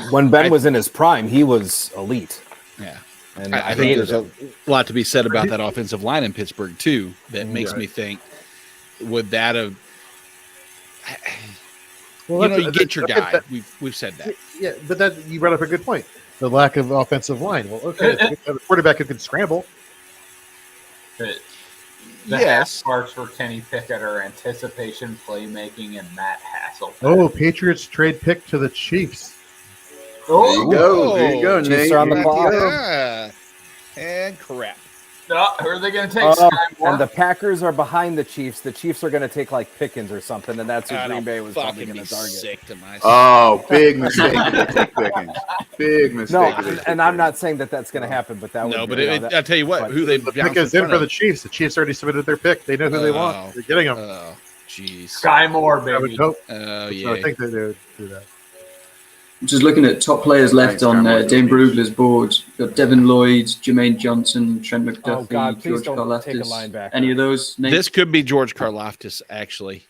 When Ben was in his prime, he was elite. Yeah. And I I think hated there's it. a lot to be said about that offensive line in Pittsburgh too. That makes me think, would that have? Well, you get your okay, guy. We've said that. Yeah, but that you brought up a good point. The lack of offensive line. Well, okay, it's good to have a quarterback who can scramble. The Yes. parts for Kenny Pickett are anticipation, playmaking, and Matt Hasselbeck. Oh, Patriots trade pick to the Chiefs. There you go. There you go, Chiefs Nate. are on the There you clock. go. Yeah. And crap. Who are they going to take? Oh, Sky Moore? and the Packers are behind the Chiefs. The Chiefs are going to take like Pickens or something, and that's who I'd Green Bay was probably fucking going be to target. sick to my Oh, big mistake. Pickens. Big mistake. No, if they take and I'm Pickens. not saying that that's going to happen, but that would No, be, but I'll tell you what, but who they The pick is in for the Chiefs. The Chiefs already submitted their pick. They know who they want. They're getting them. Oh, jeez. Sky Moore, I would baby. hope. Oh, So yeah. I think that they would do that. Just looking at top players left Thanks, on Cameron. Dane Brugler's board. Got Devin Lloyd, Jermaine Johnson, Trent McDuffie, Oh, God, please George don't take a Karlaftis. linebacker. Any of those names? This could be George Karlaftis, actually.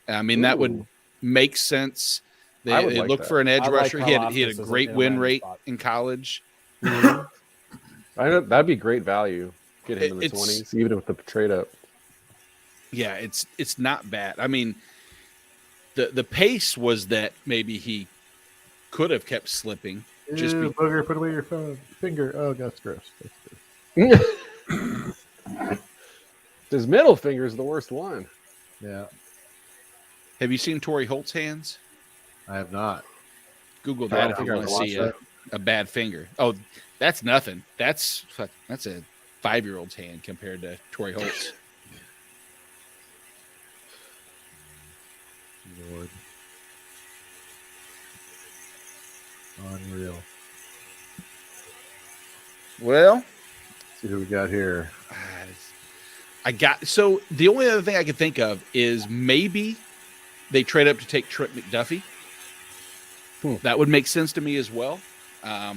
I mean, that would make sense. They, I would like look that. for an edge I like rusher. He had Karlaftis a as a great tail win end rate spot. in college. I know that'd be great value. Get him in the It's- 20s, even with the trade up. Yeah, it's not bad. I mean, the pace was that maybe he could have kept slipping. Just Ew, be, booger, put away your phone. Finger. Oh, that's gross. That's gross. His middle finger is the worst one. Yeah, have you seen Torrey Holt's hands? I have not. Google I that don't if you think I want to would see watch a bad finger. Oh, that's nothing. That's a 5-year-old's hand compared to Torrey Holt's. Lord. Unreal. Well, Let's see who we got here. so the only other thing I could think of is maybe they trade up to take Trent McDuffie. That would make sense to me as well. Maybe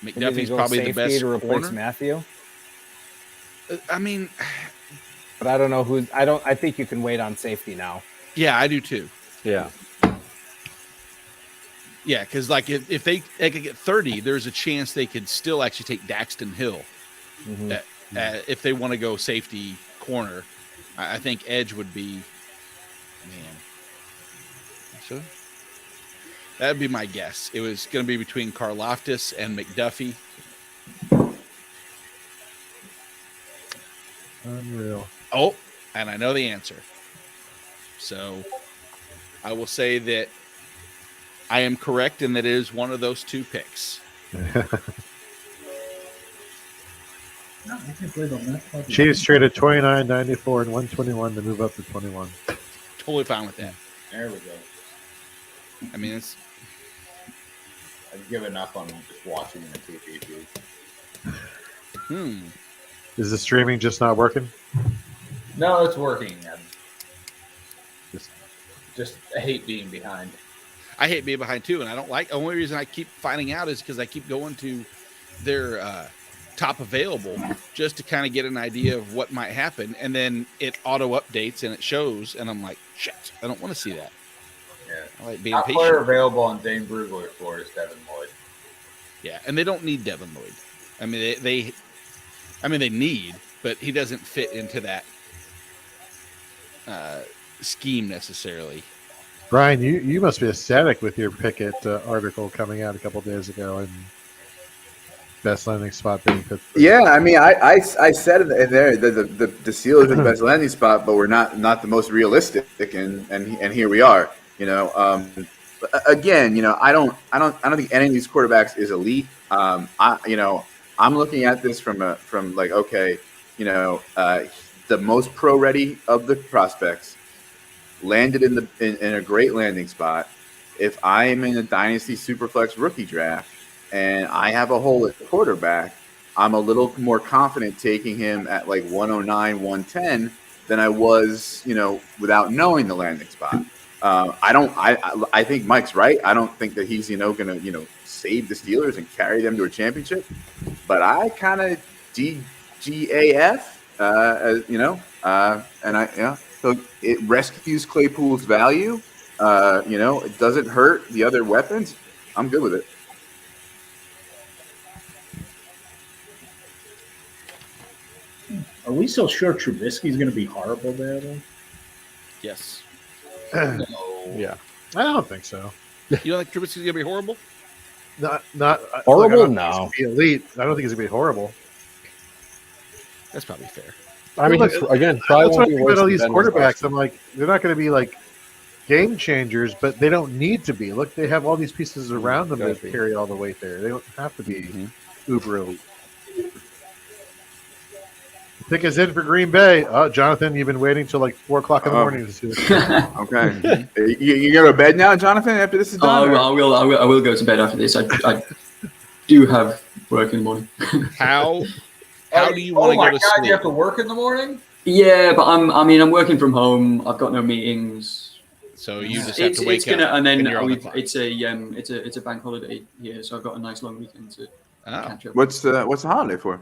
they McDuffie's go probably the safety best to replace corner. Matthew. I mean, But I don't know who. I think you can wait on safety now. yeah, I do too. Yeah. Yeah, because like if they could get 30, there's a chance they could still actually take Daxton Hill if they want to go safety corner. I think edge would be, man. So that'd be my guess. It was going to be between Karlaftis and McDuffie. Unreal. Oh, and I know the answer. So I will say that I am correct and that it is one of those two picks. Chiefs traded 29, 94, and 121 to move up to 21. Totally fine with that. There we go. I mean, it's I've given up on just watching the TPP. Is the streaming just not working? No, it's working. I Just- just hate being behind. I hate being behind too, and I don't like. The only reason I keep finding out is because I keep going to their top available just to kind of get an idea of what might happen, and then it auto updates and it shows, and I'm like, shit, I don't want to see that. Yeah. I like being Top patient. player available on Dane Brugler floor is Devin Lloyd. Yeah, and they don't need Devin Lloyd. I mean, they need, but he doesn't fit into that scheme necessarily. Brian, you must be ecstatic with your Pickett article coming out a couple days ago and best landing spot being Pittsburgh. Yeah, I mean, I said in there that the Steelers are the best landing spot, but we're not the most realistic, and here we are. You know, again, you know, I don't think any of these quarterbacks is elite. I'm looking at this from like, okay, you know, the most pro ready of the prospects landed in a great landing spot. If I am in a dynasty superflex rookie draft and I have a hole at quarterback, I'm a little more confident taking him at like 109, 110 than I was, you know, without knowing the landing spot. I think Mike's right. I don't think that he's, you know, going to, you know, save the Steelers and carry them to a championship. But I kind of DGAF, you know, and so it rescues Claypool's value. You know, it doesn't hurt the other weapons. I'm good with it. Are we so sure Trubisky's going to be horrible there, though? Yes. Yeah. I don't think so. You don't think Trubisky's gonna be horrible? Not Horrible? Look, I don't think No. he's gonna be elite. I don't think he's gonna be horrible. That's probably fair. I mean, Look, again, probably That's won't what I be think worse about all than these Ben was last quarterbacks. year. I'm like, they're not going to be like game changers, but they don't need to be. Look, they have all these pieces around them that Exactly. carry all the weight there. They don't have to be uber elite. Pick is in for Green Bay. Jonathan, you've been waiting till like 4:00 in the morning to see this. Okay. you go to bed now, Jonathan, after this is done? or- I will go to bed after this. I do have work in the morning. How do you want to go to God, sleep? you have to work in the morning? Yeah, but I'm working from home. I've got no meetings. So you just have It's to wake it's gonna up and then you're on the clock. it's a bank holiday here, so I've got a nice long weekend to Oh. catch up. What's the holiday for?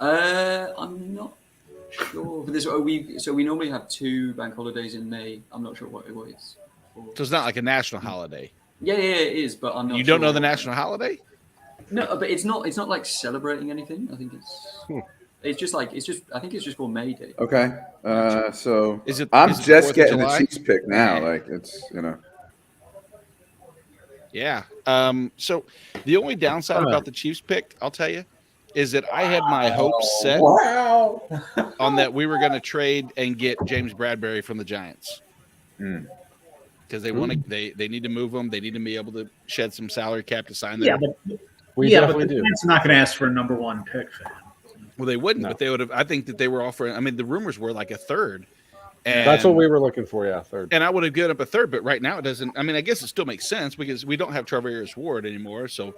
I'm not sure for this. We normally have 2 bank holidays in May. I'm not sure what it was. So it's not like a national holiday. Yeah, it is, but I'm not. You don't know sure. the national holiday? No, but it's not. It's not like celebrating anything. I think it's just like it's just. I think it's just for May Day. Okay. So Is it? I'm is it just 4th of getting the July? Chiefs pick now. Like it's Yeah. So the only downside about the Chiefs pick, I'll tell you, is that I had my hopes set Wow. on that we were going to trade and get James Bradbury from the Giants because they want to. They need to move him. They need to be able to shed some salary cap to sign them. Yeah, but We but definitely the do. Giants are not going to ask for a number 1 pick for him. Well, they wouldn't, No. but they would have. I think that they were offering. I mean, the rumors were like a third. And, That's what we were looking for. Yeah, third. And I would have given up a third, but right now it doesn't. I mean, I guess it still makes sense because we don't have Travarius Ward anymore. So,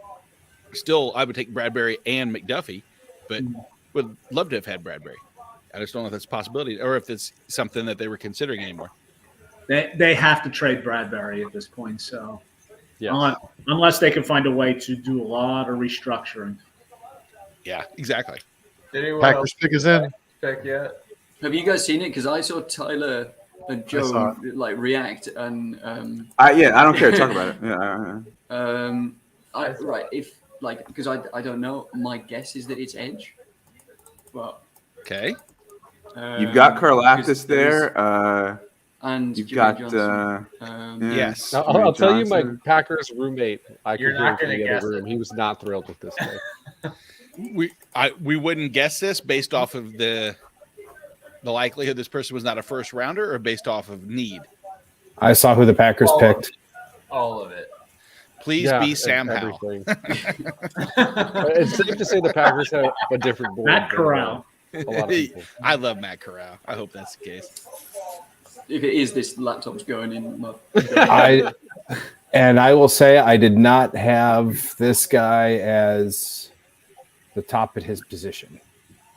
still, I would take Bradbury and McDuffie, but would love to have had Bradbury. I just don't know if that's a possibility or if it's something that they were considering anymore. They have to trade Bradbury at this point. So Yeah. unless they can find a way to do a lot of restructuring. Yeah, exactly. Did anyone Packers else pick is in. pick yet? Have you guys seen it? Because I saw Tyler and I saw Joe like react, and I don't care. Talk about it. Yeah. if like because I don't know. My guess is that it's Edge, but Okay. You've got because Karlaftis there's- there. and You've Jermaine got. Johnson. Yeah. Yes. I'll tell you, my Johnson. Packers roommate. I You're could hear not him from gonna the guess other it. room. He was not thrilled with this pick. We wouldn't guess this based off of the likelihood this person was not a first rounder or based off of need. I saw who the Packers All of picked. it. All of it. Please Yeah, be Sam Howell. everything. It's safe to say the Packers have a different board. Matt than, Corral. a lot of people. I love Matt Corral. I hope that's the case. If it is, this laptop's going in my. I will say I did not have this guy as the top at his position.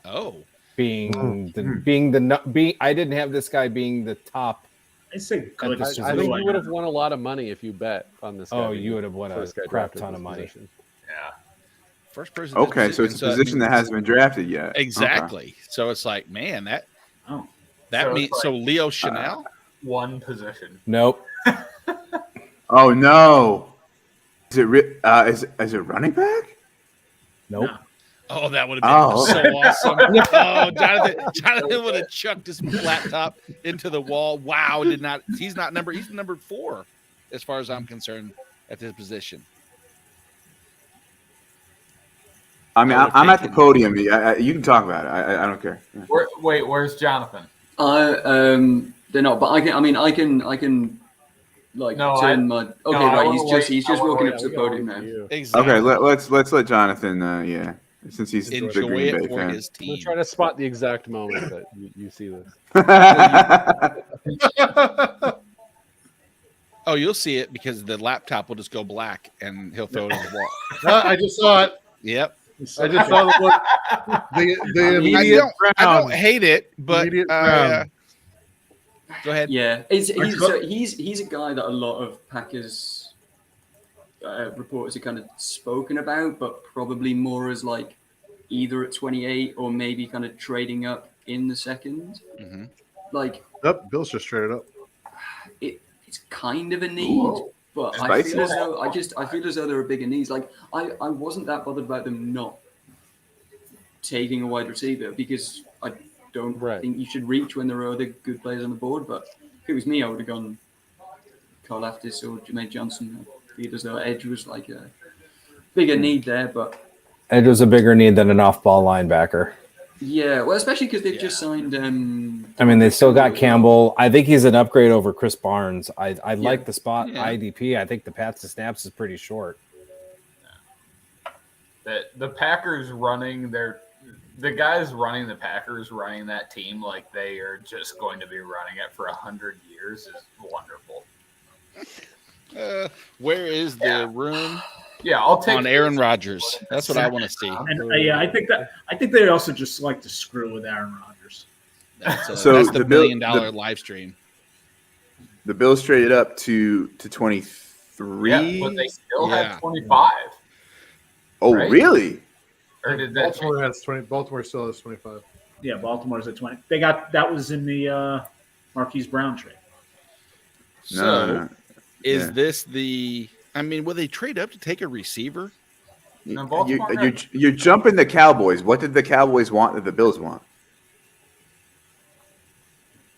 Oh, I didn't have this guy being the top. I say good. This is I think like- you would have won a lot of money if you bet on this. Oh, guy you would have won a first guy crap drafted ton this of money. position. Yeah. first person. Okay, so it's a position that hasn't been drafted yet. Okay. Exactly. So it's like, man, that Oh. that So means it's so Leo Chanel. One position. Nope. Oh no! Is it running back? Nope. No. Oh, that would have been Oh. so awesome. Oh, Jonathan would have chucked his laptop into the wall. Wow, he's number 4 as far as I'm concerned at this position. I mean, I would've I'm at the taken- podium. You can talk about it. I don't care. Yeah. Where's Jonathan? They're not, but I can like No, turn my. Okay, I right. wanna He's wait- just I wanna walking wait- up to the podium now. Exactly. Okay, let's let Jonathan. Since he's the Enjoy Green Bay it for fan. his I'm team. trying to spot the exact moment that you see this. Oh, you'll see it because the laptop will just go black and he'll throw it on the wall. I just saw it. Yep. I just saw the look. The immediate I don't frown. hate it, but Immediate frown. go ahead. Yeah, he's a guy that a lot of Packers reporters are kind of spoken about, but probably more as like either at 28 or maybe kind of trading up in the second. Mhm. Like Oh, Bill's just traded up. it's kind of a need, but I Spicy. feel as though I feel as though there are bigger needs. Like I wasn't that bothered about them not taking a wide receiver because I don't Right. think you should reach when there are other good players on the board. But if it was me, I would have gone Carl Aftis or Jermaine Johnson. I feel as though edge was like a bigger need there, but It was a bigger need than an off-ball linebacker. yeah, well, especially because they've just signed. I mean, they still got as well. Campbell. I think he's an upgrade over Chris Barnes. I like the spot Yeah. IDP. I think the path to snaps is pretty short. The Packers running the guys running the Packers running that team like they are just going to be running it for 100 years is wonderful. Where is the room Yeah, I'll take on Aaron Rodgers? That's what I want to see. And yeah, I think they also just like to screw with Aaron Rodgers. That's, So that's the the $1 Bill- million live stream. The Bills traded up to 23. Yeah, but they still Yeah. had 25. Oh, right? really? Or did that change? Baltimore has 20. Baltimore still has 25. Yeah, Baltimore's at 20. They got that was in the Marquise Brown trade. So No. is Yeah. this the? I mean, will they trade up to take a receiver? No, Baltimore You're jumping the Cowboys. What did the Cowboys want that the Bills want?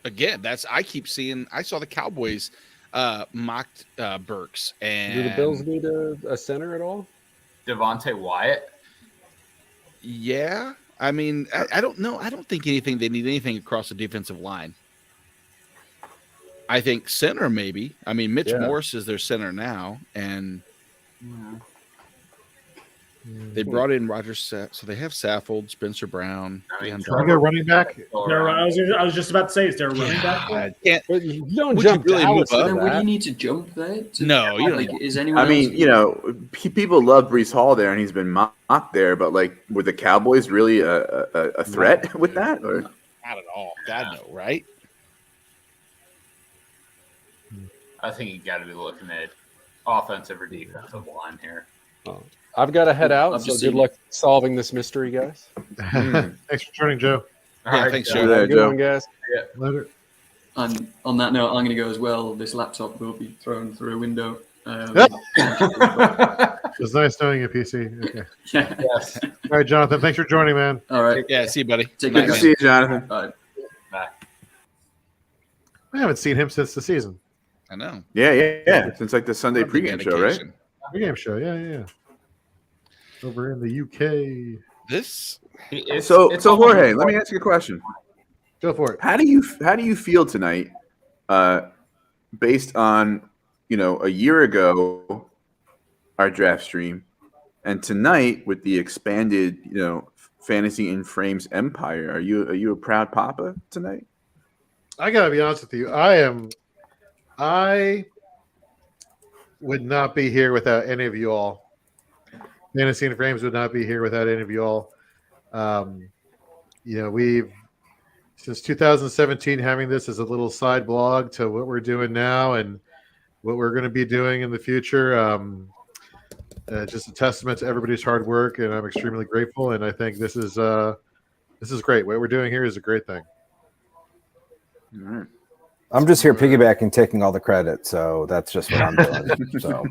Again, I keep seeing. I saw the Cowboys mocked Burks, and Do the Bills need a center at all? Devontae Wyatt. Yeah, I mean, I don't know. I don't think they need anything across the defensive line. I think center maybe. I mean, Mitch Yeah. Morse is their center now, and they brought in Rogers. So they have Saffold, Spencer Brown. I mean, DeAndre. Can we go running back? I was just about to say, is there a running back there? I can't. But you don't Would you jump really Dallas move to up? Then would you that. need to jump there? No, you don't Like, need- is anyone? I mean, else- you know, people love Brees Hall there, and he's been mocked there. But like, were the Cowboys really a threat with that? Or Not at all. God no, right? I think you got to be looking at offensive or defensive line here. I've got to head out, I've so just good seen luck solving this mystery, guys. Thanks for joining, Joe. All Yeah, right, thanks, Joe. Joe. There, Have a good Joe. one, guys. Later. And on that note, I'm going to go as well. This laptop will be thrown through a window. It was nice knowing you, PC. Okay. yeah. Yes. All right, Jonathan. Thanks for joining, man. All right. Yeah. See you, buddy. Take good care, to guys. see you, Jonathan. Bye. I haven't seen him since the season. I know. Yeah. Since like the Sunday Love the pregame show, right? dedication. Pre-game show. Yeah. Over in the UK. This So it's Jorge, let me ask you a question. Go for it. How do you feel tonight, based on a year ago our draft stream, and tonight with the expanded Fantasy in Frames empire? Are you a proud papa tonight? I gotta be honest with you. I would not be here without any of you all. Fantasy and Frames would not be here without any of you all. We've since 2017 having this as a little side blog to what we're doing now and what we're going to be doing in the future. Just a testament to everybody's hard work, and I'm extremely grateful. And I think this is great. What we're doing here is a great thing. All right. I'm just here piggybacking, taking all the credit. So that's just what I'm doing. So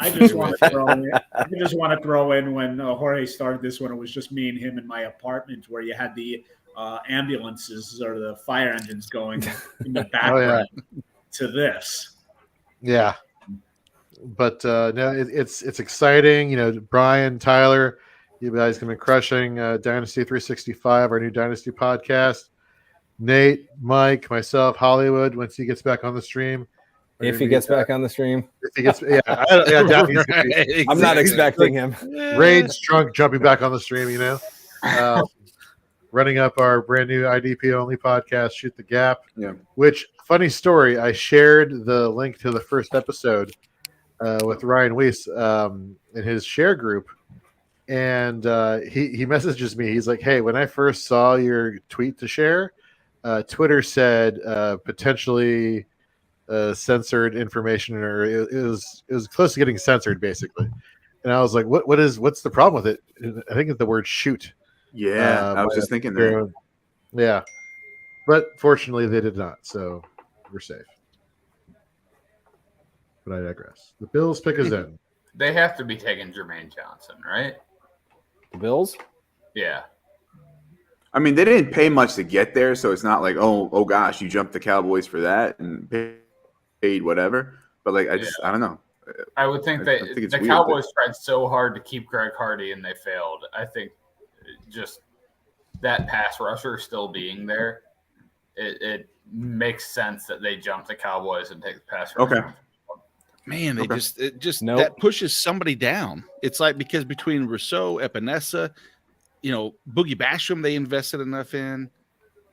I just want to throw in when Jorge started this one, it was just me and him in my apartment where you had the ambulances or the fire engines going in the background to this. Yeah, but no, it's exciting. Brian, Tyler, you guys have been crushing Dynasty 365, our new Dynasty podcast. Nate, Mike, myself, Hollywood. Once he gets back on the stream, if he gets back on the stream, if he gets, doubt he's gonna be I'm not expecting him. Rage drunk jumping back on the stream. Running up our brand new IDP only podcast, Shoot the Gap. Yeah. Which, funny story, I shared the link to the first episode with Ryan Weiss in his share group, and he messages me. He's like, "Hey, when I first saw your tweet to share, Twitter said potentially censored information, or it was close to getting censored, basically." And I was like, "What's the problem with it?" And I think it's the word "shoot." Yeah, I was just thinking that. Yeah, but fortunately they did not, so we're safe. But I digress. The Bills pick us in. They have to be taking Jermaine Johnson, right? The Bills? Yeah. I mean, they didn't pay much to get there, so it's not like, oh gosh, you jumped the Cowboys for that and paid whatever. But like, I don't know. I would think I that think it's the weird Cowboys tried so hard to keep Greg Hardy and they failed. I think just that pass rusher still being there, it makes sense that they jump the Cowboys and take the pass rusher. Okay. Man, they Okay. just Nope. that pushes somebody down. It's like because between Rousseau, Epinesa, Boogie Basham, they invested enough in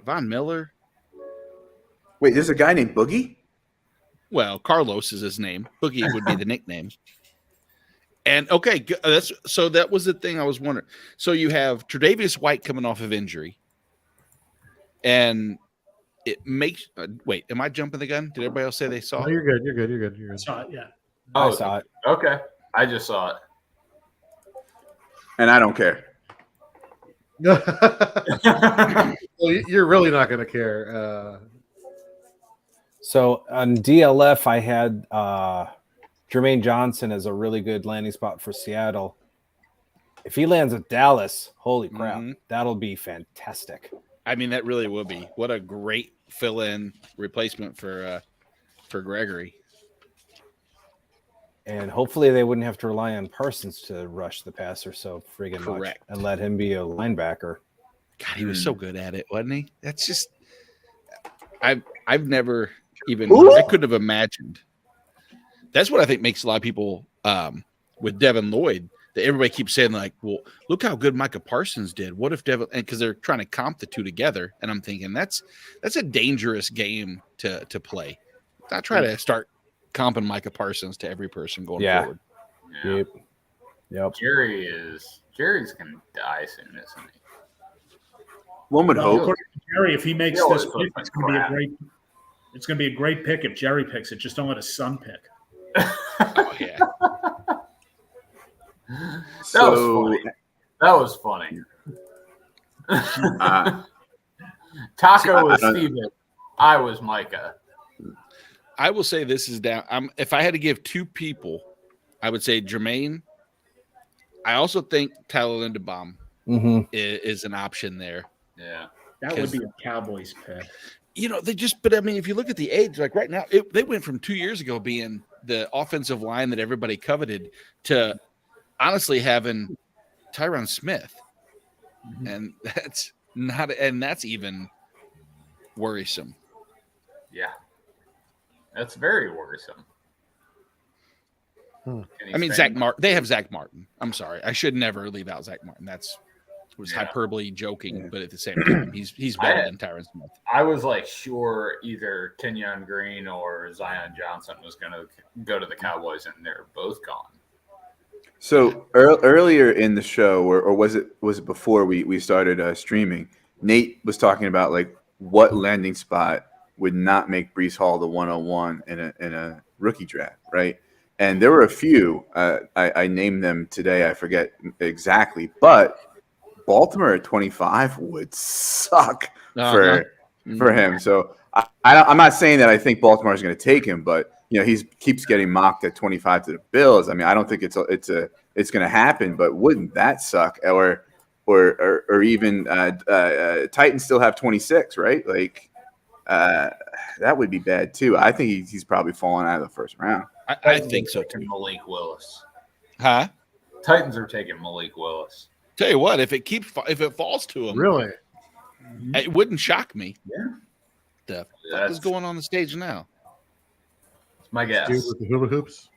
Von Miller. Wait, there's a guy named Boogie? Well, Carlos is his name. Boogie would be the nickname. And okay, that was the thing I was wondering. So you have Tre'Davious White coming off of injury, and it makes. Wait, am I jumping the gun? Did everybody else say they saw? No, you're good. You're good. You're good. You're good. So, yeah. Oh, I saw it. okay. I just saw it. And I don't care. Well, you're really not going to care. So on DLF, I had Jermaine Johnson as a really good landing spot for Seattle. If he lands at Dallas, holy crap, that'll be fantastic. I mean, that really will be. What a great fill-in replacement for Gregory. And hopefully they wouldn't have to rely on Parsons to rush the passer so friggin' much Correct. and let him be a linebacker. God, he was so good at it, wasn't he? That's just I've never even I couldn't have imagined. That's what I think makes a lot of people with Devin Lloyd that everybody keeps saying like, well, look how good Micah Parsons did. What if Devin, and because they're trying to comp the two together, and I'm thinking that's a dangerous game to play. I try to start comping Micah Parsons to every person going forward. Yeah. Yep. Jerry's gonna die soon, isn't he? One would Well, hope. according to Jerry, if he makes He always this looks pick, like it's going to be crap. It's going to be a great pick if Jerry picks it. Just don't let his son pick. Oh yeah. That was funny. Uh, Taco was I don't- Steven. I was Micah. I will say this is down. If I had to give two people, I would say Jermaine. I also think Tyler Linderbaum is an option there. Yeah. That would be a Cowboys pick. But I mean, if you look at the age, like right now, they went from 2 years ago being the offensive line that everybody coveted to honestly having Tyron Smith. And that's even worrisome. Yeah. That's very worrisome. I mean, they have Zach Martin. I'm sorry. I should never leave out Zach Martin. Was hyperbole joking, but at the same time, he's better than Tyron Smith. I was like sure either Kenyon Green or Zion Johnson was going to go to the Cowboys, and they're both gone. So earlier in the show, or was it before we started streaming? Nate was talking about like what landing spot would not make Breece Hall the 101 in a rookie draft, right? And there were a few. I named them today. I forget exactly, but Baltimore at 25 would suck for him. So I'm not saying that I think Baltimore is going to take him, but he keeps getting mocked at 25 to the Bills. I mean, I don't think it's going to happen, but wouldn't that suck? Or even Titans still have 26, right? Like that would be bad too. I think he's probably falling out of the first round. I think so too. Malik Willis. Huh? Titans are taking Malik Willis. Tell you what, if it falls to him, Really? it wouldn't shock me. Yeah. The fuck is going on the stage now? It's my guess. Dude with the hula hoops?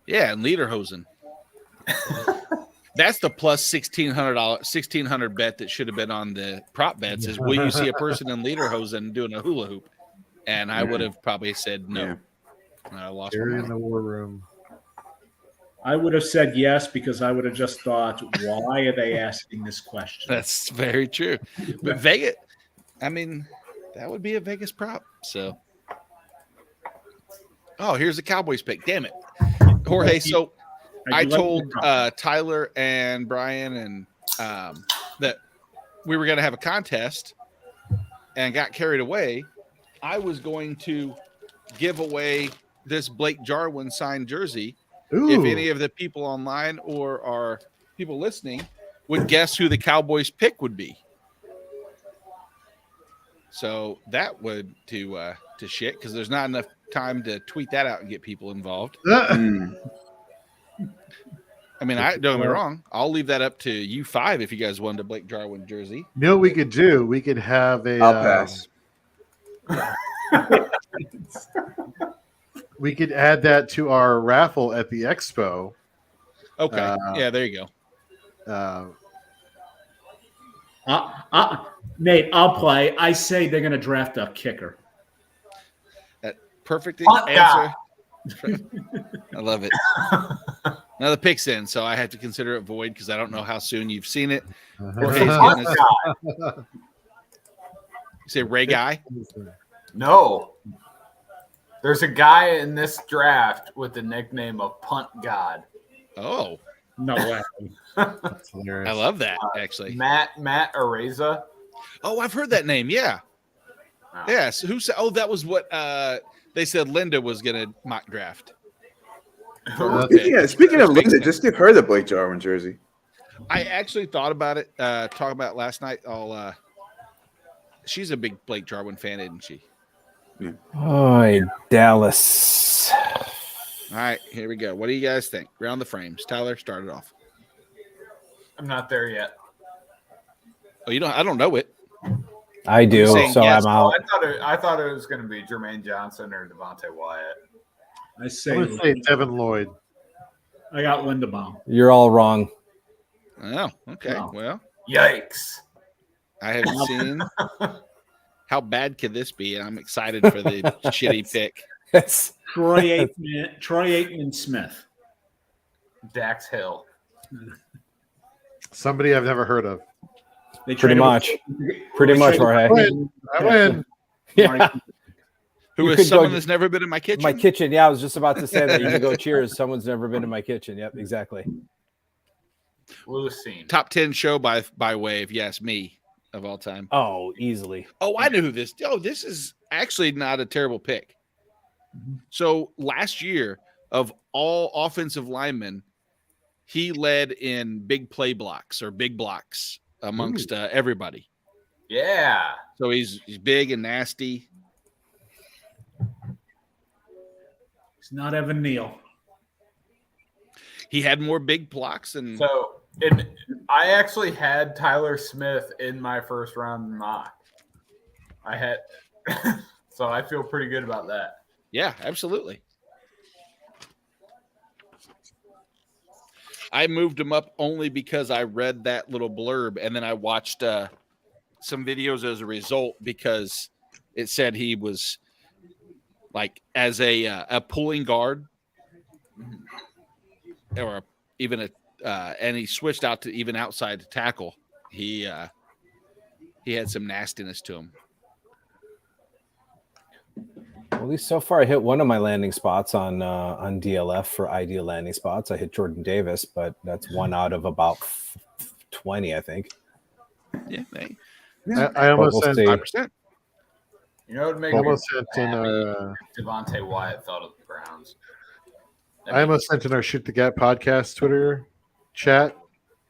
Yeah, and Lederhosen. That's the plus $1,600 bet that should have been on the prop bets. Is will you see a person in Lederhosen doing a hula hoop? And I would have probably said no. Yeah. And I lost Jerry my in money. the war room. I would have said yes because I would have just thought, why are they asking this question? That's very true. But Vegas, I mean, that would be a Vegas prop. So, here's the Cowboys pick. Damn it, Jorge. So I told Tyler and Brian and that we were going to have a contest and got carried away. I was going to give away this Blake Jarwin signed jersey. Ooh. If any of the people online or our people listening would guess who the Cowboys pick would be. So that would to shit because there's not enough time to tweet that out and get people involved. Mm. I mean, don't get me wrong. I'll leave that up to you five if you guys wanted a Blake Jarwin jersey. You know what we could do? We could have a. I'll pass. We could add that to our raffle at the expo. Okay. Yeah, there you go. Nate, I'll play. I say they're going to draft a kicker. That perfect Punt answer. I love it. Now the pick's in, so I have to consider it void because I don't know how soon you've seen it. Jorge's getting his- you say Ray Guy? No. There's a guy in this draft with the nickname of Punt God. Oh, No way. That's hilarious. I love that actually. Matt Areza. Oh, I've heard that name. Yeah. Oh. Yes. Who said? Oh, that was what they said. Linda was gonna mock draft. Speaking of Linda, just give her the Blake Jarwin jersey. I actually thought about it. Talking about it last night. She's a big Blake Jarwin fan, isn't she? Oh, Dallas. All right, here we go. What do you guys think? Round the frames. Tyler, start it off. I'm not there yet. Oh, you don't? I don't know it. I do, saying so yes. I'm out. I thought it was going to be Jermaine Johnson or Devontae Wyatt. I I'm say, going to say Devin Lloyd. I got Linderbaum. You're all wrong. Oh, okay. No. Well, Yikes. I haven't seen. How bad could this be? I'm excited for the shitty pick. It's Troy Aikman Smith. Dax Hill. Somebody I've never heard of. They pretty traded- much, Jorge. I win. Yeah. Who You is could someone go- that's never been in my kitchen? My kitchen. Yeah, I was just about to say that. You can go cheers. Someone's never been in my kitchen. Yep, exactly. Lewis Scene. Top 10 show by way of yes, me of all time. Oh, easily. Oh, I knew who this. Oh, this is actually not a terrible pick. So last year, of all offensive linemen, he led in big play blocks or big blocks amongst everybody. Yeah. So he's big and nasty. It's not Evan Neal. He had more big blocks and So I actually had Tyler Smith in my first round mock. I had, so I feel pretty good about that. yeah, absolutely. I moved him up only because I read that little blurb and then I watched some videos as a result because it said he was like as a pulling guard or even a and he switched out to even outside to tackle. He had some nastiness to him. Well, at least so far, I hit one of my landing spots on DLF for ideal landing spots. I hit Jordan Davis, but that's one out of about 20, I think. Yeah, I almost We'll sent. see. 5%. You know what would make me Almost sent in happy our. if Devontae Wyatt thought of the Browns. I almost sent in our Shoot the Gap podcast Twitter chat.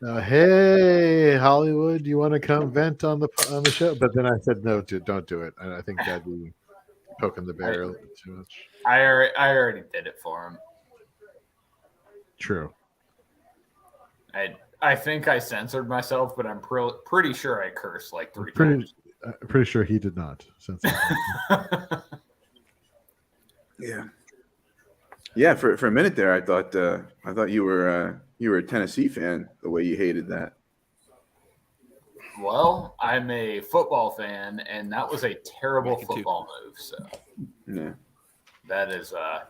Hey Hollywood, do you want to come vent on the show? But then I said no, don't do it. And I think that'd be poking the bear a little bit too much. I already did it for him. True. I think I censored myself, but I'm pretty sure I cursed like three Pretty, times. pretty sure he did not. Yeah. For a minute there, I thought you were a Tennessee fan. The way you hated that. Well, I'm a football fan, and that was a terrible football move. So Yeah.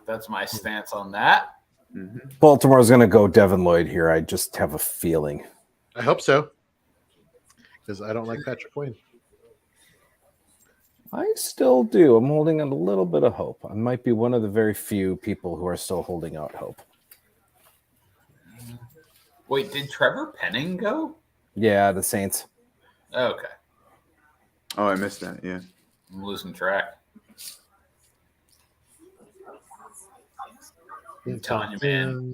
that's my stance on that. Mm-hmm. Baltimore's going to go Devin Lloyd here. I just have a feeling. I hope so. Because I don't like Patrick Quinn. I still do. I'm holding out a little bit of hope. I might be one of the very few people who are still holding out hope. Wait, did Trevor Penning go? Yeah, the Saints. Okay, Oh, I missed that. Yeah. I'm losing track. I'm telling you, man.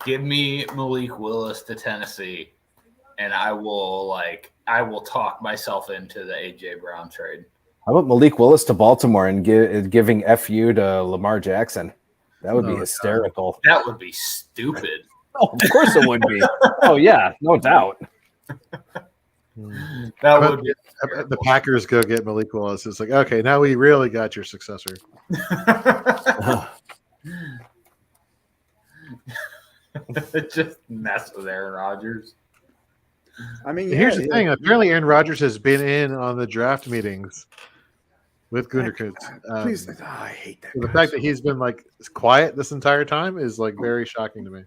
Give me Malik Willis to Tennessee. and I will talk myself into the AJ Brown trade. How about Malik Willis to Baltimore and giving FU to Lamar Jackson? That would be hysterical. That would be stupid. Oh, of course it would be. Oh yeah, no doubt. That would be the Packers go get Malik Willis. It's like, okay, now we really got your successor. just mess with Aaron Rodgers. I mean, Here's the thing. Apparently, Aaron Rodgers has been in on the draft meetings with Gutekunst. Please, I hate that. The fact that he's been like quiet this entire time is like very shocking to me.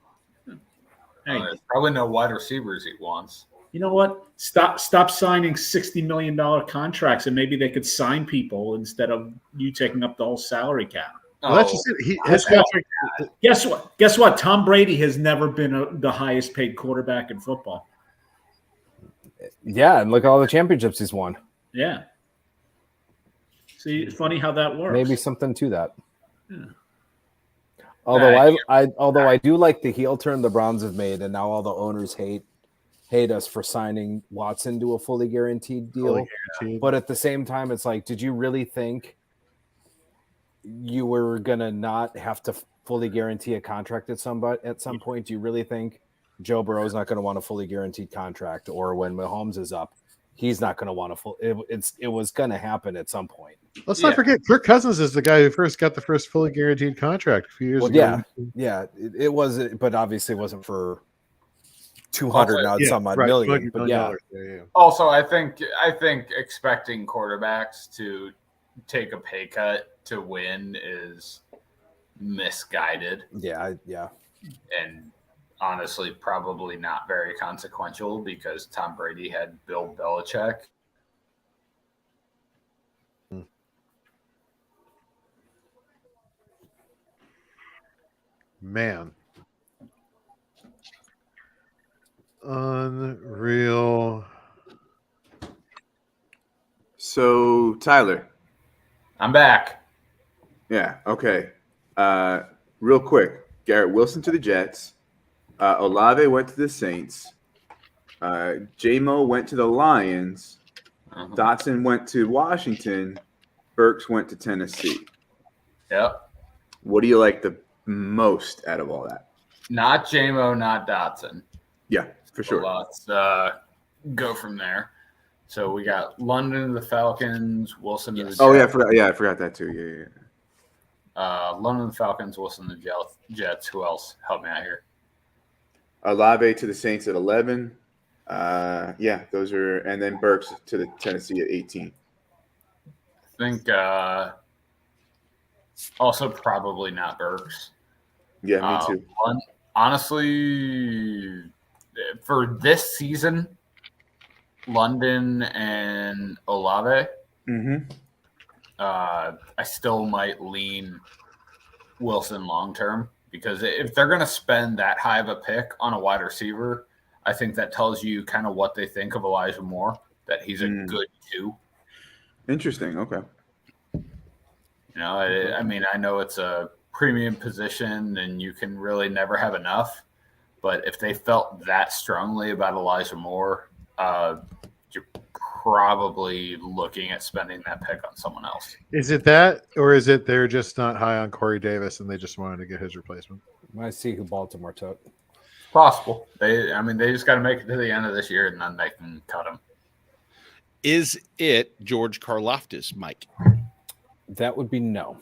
Hey, There's probably no wide receivers he wants. you know what? Stop signing $60 million contracts, and maybe they could sign people instead of you taking up the whole salary cap. Well, that's just it. His contract. Guess what? Guess what? Tom Brady has never been the highest paid quarterback in football. Yeah, and look at all the championships he's won. Yeah. See, it's funny how that works. Maybe something to that. Yeah. Although I do like the heel turn the Browns have made, and now all the owners hate us for signing Watson to a fully guaranteed deal. But at the same time, it's like, did you really think you were gonna not have to fully guarantee a contract at some point? Do you really think Joe Burrow's not going to want a fully guaranteed contract, or when Mahomes is up, he's not going to want a full? It was going to happen at some point. Let's not forget, Kirk Cousins is the guy who first got the first fully guaranteed contract a few years ago. Yeah, it was, but obviously it wasn't for 200 some odd million. But yeah. Also, I think expecting quarterbacks to take a pay cut to win is misguided. Yeah. And honestly, probably not very consequential because Tom Brady had Bill Belichick. Man. Unreal. So, Tyler. I'm back. Yeah, okay. Real quick. Garrett Wilson to the Jets. Olave went to the Saints. J-Mo went to the Lions. Dotson went to Washington. Burks went to Tennessee. Yep. What do you like the most out of all that? Not J-Mo, not Dotson. Yeah, for sure. So let's go from there. So we got London to the Falcons, Wilson to the Jets. Oh, yeah, I forgot that too. Yeah. London to the Falcons, Wilson to the Jets. Who else? Help me out here. Olave to the Saints at 11. Yeah, those are, and then Burks to the Tennessee at 18. I think also probably not Burks. Yeah, me too. Honestly, for this season, London and Olave, I still might lean Wilson long term. Because if they're going to spend that high of a pick on a wide receiver, I think that tells you kind of what they think of Elijah Moore, that he's a good 2. Interesting. Okay. You know, I mean, I know it's a premium position and you can really never have enough. But if they felt that strongly about Elijah Moore, you're probably looking at spending that pick on someone else. Is it that, or is it they're just not high on Corey Davis and they just wanted to get his replacement? I see who Baltimore took. Possible. They just got to make it to the end of this year and then they can cut him. Is it George Karlaftis, Mike? That would be no.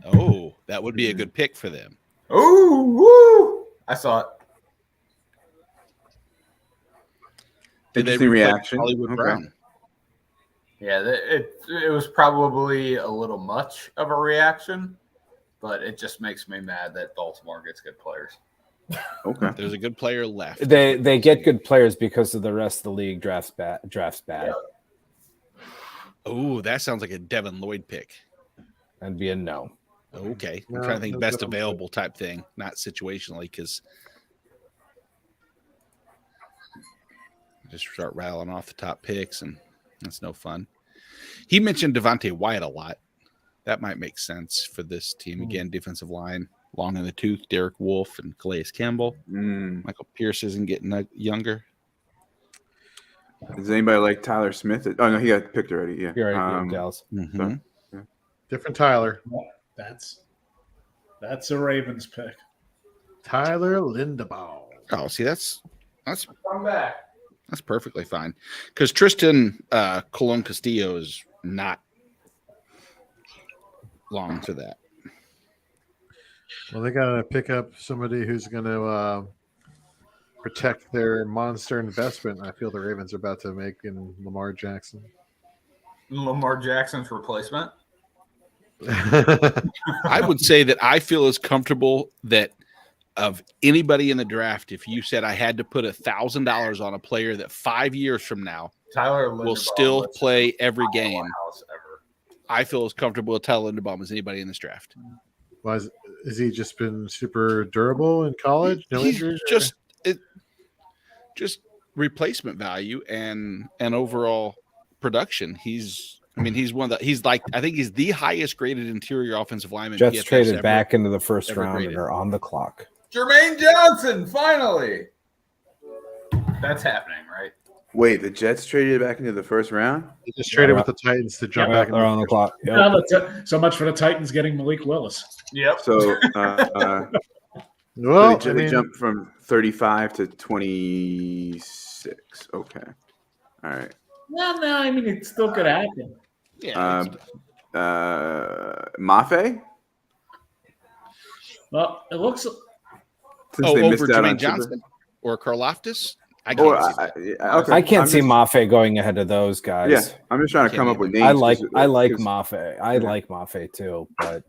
Oh, that would be a good pick for them. Oh, woo! I saw it. Interesting reaction. Hollywood Brown. Yeah, it was probably a little much of a reaction, but it just makes me mad that Baltimore gets good players. Okay. There's a good player left. They get good players because of the rest of the league drafts bad. Yeah. Oh, that sounds like a Devin Lloyd pick. That'd be a no. Okay. I'm No, trying to think no best Devin available type thing, not situationally, because just start rattling off the top picks, and that's no fun. He mentioned Devontae Wyatt a lot. That might make sense for this team. Again, defensive line, long in the tooth, Derek Wolfe and Calais Campbell. Michael Pierce isn't getting younger. Does anybody like Tyler Smith? Oh no, he got picked already. Yeah. You're right, Dallas. Mhm. Different Tyler. That's a Ravens pick. Tyler Lindebaum. Oh, see, that's Come back. that's perfectly fine because Tristan Colon Castillo is not long to that. Well, they got to pick up somebody who's going to protect their monster investment. I feel the Ravens are about to make in Lamar Jackson. Lamar Jackson's replacement. I would say that I feel as comfortable that of anybody in the draft, if you said I had to put $1,000 on a player that 5 years from now Tyler will Linderbaum still was play every game, powerhouse ever. I feel as comfortable with Tyler Linderbaum as anybody in this draft. Why has he just been super durable in college? No He's injuries? just replacement value and overall production. He's one of the. He's like I think he's the highest graded interior offensive lineman. Jets PFF traded ever. back into the first ever round graded. and are on the clock. Jermaine Johnson, finally. That's happening, right? Wait, the Jets traded back into the first round? They just traded with the Titans to jump Yeah, back. they're on the clock. Yep. Now so much for the Titans getting Malik Willis. Yep. So Well, they jumped from 35 to 26. Okay. All right. No, I mean it still could happen. Yeah. Mafe? Well, it looks. Since they missed over out on Jermaine Johnson or Karlaftis. I Or, can't see that. okay. I can't I'm see just- Mafe going ahead of those guys. Yeah, I'm just trying to come up with names. I like 'cause- Mafe. I like Mafe too, but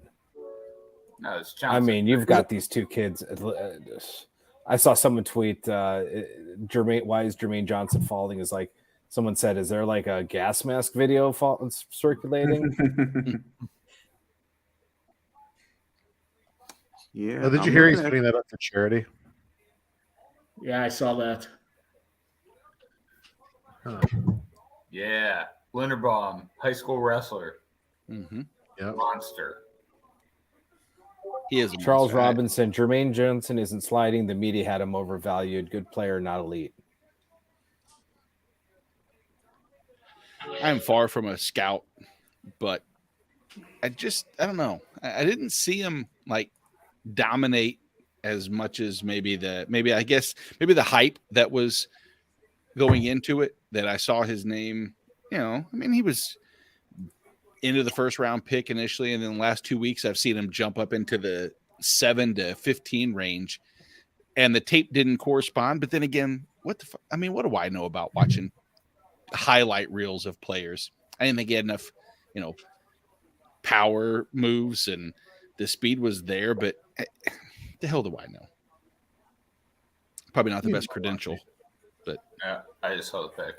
No, it's I Johnson. mean, you've got these two kids. I saw someone tweet, Jermaine, why is Jermaine Johnson falling? Is like someone said, is there like a gas mask video circulating? Yeah. Did you I'm hear he's looking at- putting that up for charity? Yeah, I saw that. Yeah. Linderbaum, high school wrestler, Mm-hmm. Yep. monster. He is a Charles monster. Robinson, Jermaine Johnson isn't sliding. The media had him overvalued. Good player, not elite. I'm far from a scout, but I don't know. I didn't see him like dominate as much as maybe the hype that was going into it, that I saw his name. I mean, he was into the first round pick initially, and then the last 2 weeks I've seen him jump up into the 7 to 15 range, and the tape didn't correspond. But then again, what do I know about watching highlight reels of players? I didn't think he had enough, power moves, and the speed was there, but the hell do I know? Probably not the best credential. Yeah, I just saw the pick.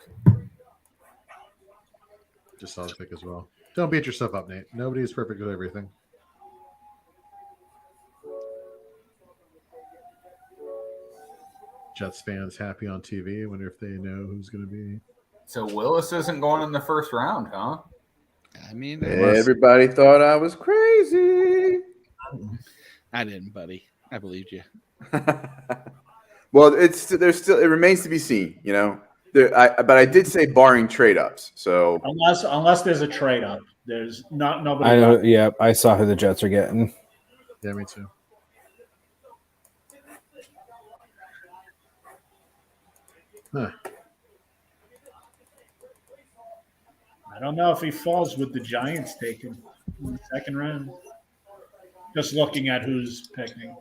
Just saw the pick as well. Don't beat yourself up, Nate. Nobody is perfect with everything. Jets fans happy on TV. I wonder if they know who's going to be. So Willis isn't going in the first round, huh? I mean, Everybody thought I was crazy. I didn't, buddy. I believed you. Well, it remains to be seen, but I did say barring trade ups. So Unless there's a trade up, there's nobody. I know. Yeah, I saw who the Jets are getting. Yeah, me too. Huh. I don't know if he falls with the Giants taken in the second round. Just looking at who's picking.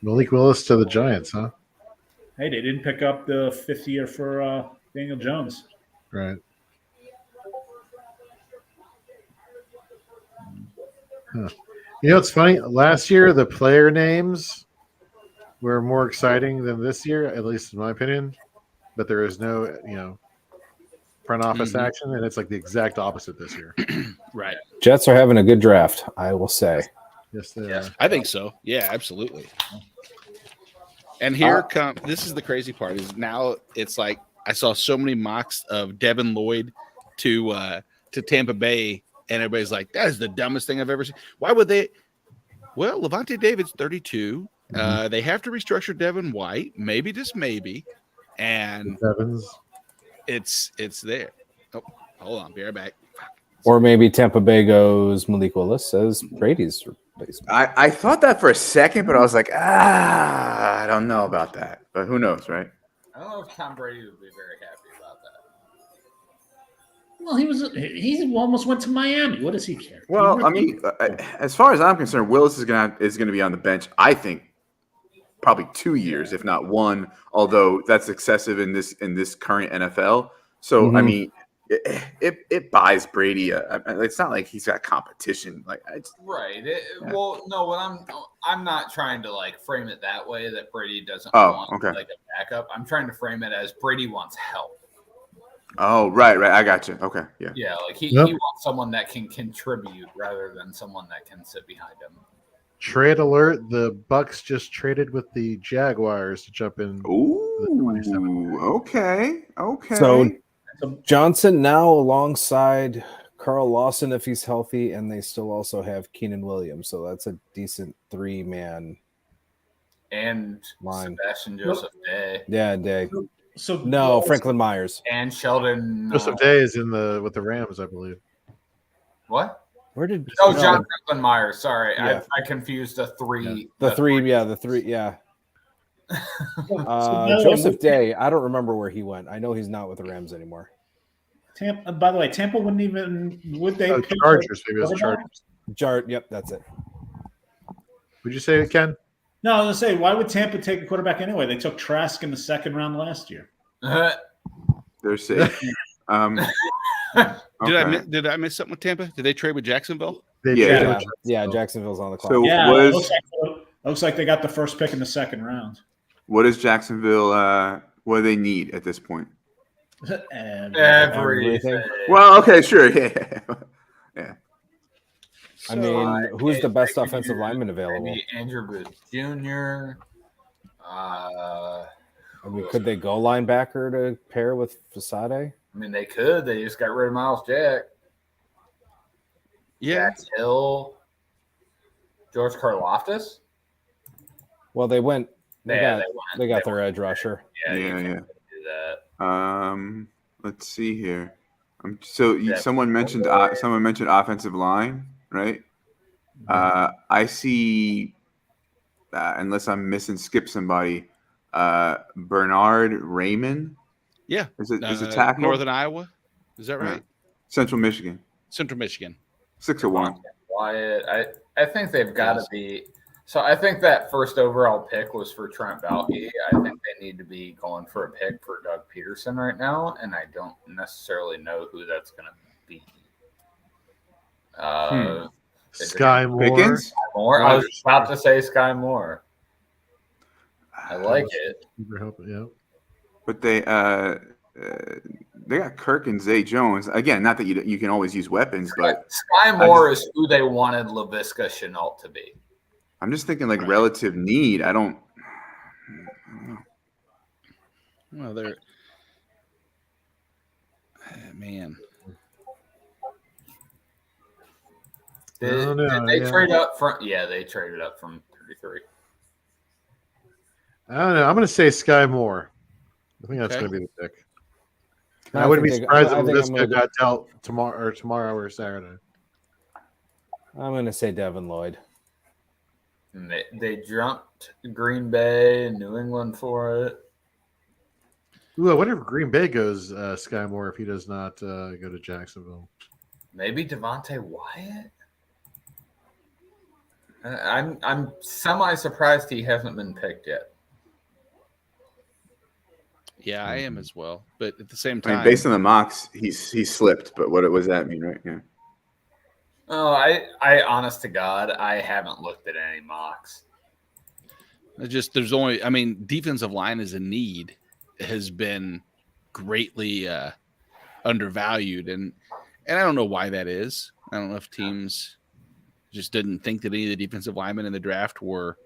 Malik Willis to the Giants, huh? Hey, they didn't pick up the fifth year for Daniel Jones. Right. Huh. It's funny. Last year, the player names were more exciting than this year, at least in my opinion. But there is no, front office action, and it's like the exact opposite this year. Right. Jets are having a good draft, I will say. Yes, they are. I think so. Yeah, absolutely. And here this is the crazy part, is now it's like I saw so many mocks of Devin Lloyd to Tampa Bay, and everybody's like, that is the dumbest thing I've ever seen. Why would they? Well, Levante David's 32. They have to restructure Devin White, maybe, just maybe. and Evans. it's there. Oh, hold on, be right back. Or maybe Tampa Bay goes Malik Willis as Brady's replacement. I thought that for a second, but I was like, I don't know about that. But who knows, right? I don't know if Tom Brady would be very happy about that. Well, he almost went to Miami. What does he care? Well, I mean, as far as I'm concerned, Willis is gonna be on the bench. I think probably 2 years, if not one. Although that's excessive in this current NFL. So I mean, it buys Brady. It's not like he's got competition. Like Right. Well, no. I'm not trying to like frame it that way that Brady doesn't Oh, want okay. like a backup. I'm trying to frame it as Brady wants help. Oh, right. I got you. Okay, yeah. Yeah, like he Yep. wants someone that can contribute rather than someone that can sit behind him. Trade alert: the Bucks just traded with the Jaguars to jump in. Ooh, okay. So Johnson now alongside Carl Lawson if he's healthy, and they still also have Keenan Williams. So that's a decent 3-man And line. Sebastian Joseph Day Yeah, Day. So No, Franklin Myers. and Sheldon. Joseph Day is with the Rams, I believe. What? Where did John Franklin Myers. Sorry, Yeah. I confused the three. the three? Yeah. Joseph Day. I don't remember where he went. I know he's not with the Rams anymore. Tampa. By the way, Tampa wouldn't even would they? Oh, pick Chargers. Maybe it was the quarterback? Chargers. Yep, that's it. Would you say it, Ken? No, I was gonna say, why would Tampa take a quarterback anyway? They took Trask in the second round last year. They're safe. Did I miss something with Tampa? Did they trade with Jacksonville? They Yeah. traded with Yeah, Jacksonville's on the clock. So Yeah, was looks like they got the first pick in the second round. what does Jacksonville? What do they need at this point? Everything. Well, okay, sure, yeah. I mean, who's the best offensive lineman available? Maybe Andrew Booth Jr. I mean, could they go linebacker to pair with Fasade? I mean, they could. They just got rid of Miles Jack. Yeah. Jack Hill. George Karlaftis. Well, they went. They Yeah, got their edge rusher. Yeah, you Yeah. can't do that. Let's see here. Yeah. Someone mentioned offensive line, right? I see, unless I'm skip somebody. Bernard Raymond. Yeah. Is a tackle? Northern Iowa. Is that right? Central Michigan. Central Michigan. 601. Wyatt. I think they've got to be. So I think that first overall pick was for Trent Baalke. I think they need to be going for a pick for Doug Peterson right now, and I don't necessarily know who that's going to be. Sky Moore. Pickens? Moore. I was about to say Sky Moore. I like it. Super helpful, yeah. But they got Kirk and Zay Jones. Again, not that you can always use weapons, but Sky Moore is who they wanted Laviska Shenault to be. I'm just thinking like relative need. I don't know. Well, they're man. Did they trade up from? Yeah, they traded up from 33. I don't know. I'm going to say Sky Moore. I think that's Okay. going to be the pick. No, I wouldn't be think they- surprised I if think this I'm guy gonna got dealt tomorrow or Saturday. I'm going to say Devin Lloyd. And they jumped Green Bay and New England for it. Ooh, I wonder if Green Bay goes Sky Moore if he does not go to Jacksonville. Maybe Devontae Wyatt. I'm semi surprised he hasn't been picked yet. Yeah, I am as well. But at the same I mean, time, based on the mocks, he's slipped. But what does that mean, right? Yeah. Oh, I honest to God, I haven't looked at any mocks. there's only defensive line as a need has been greatly undervalued, and I don't know why that is. I don't know if teams just didn't think that any of the defensive linemen in the draft were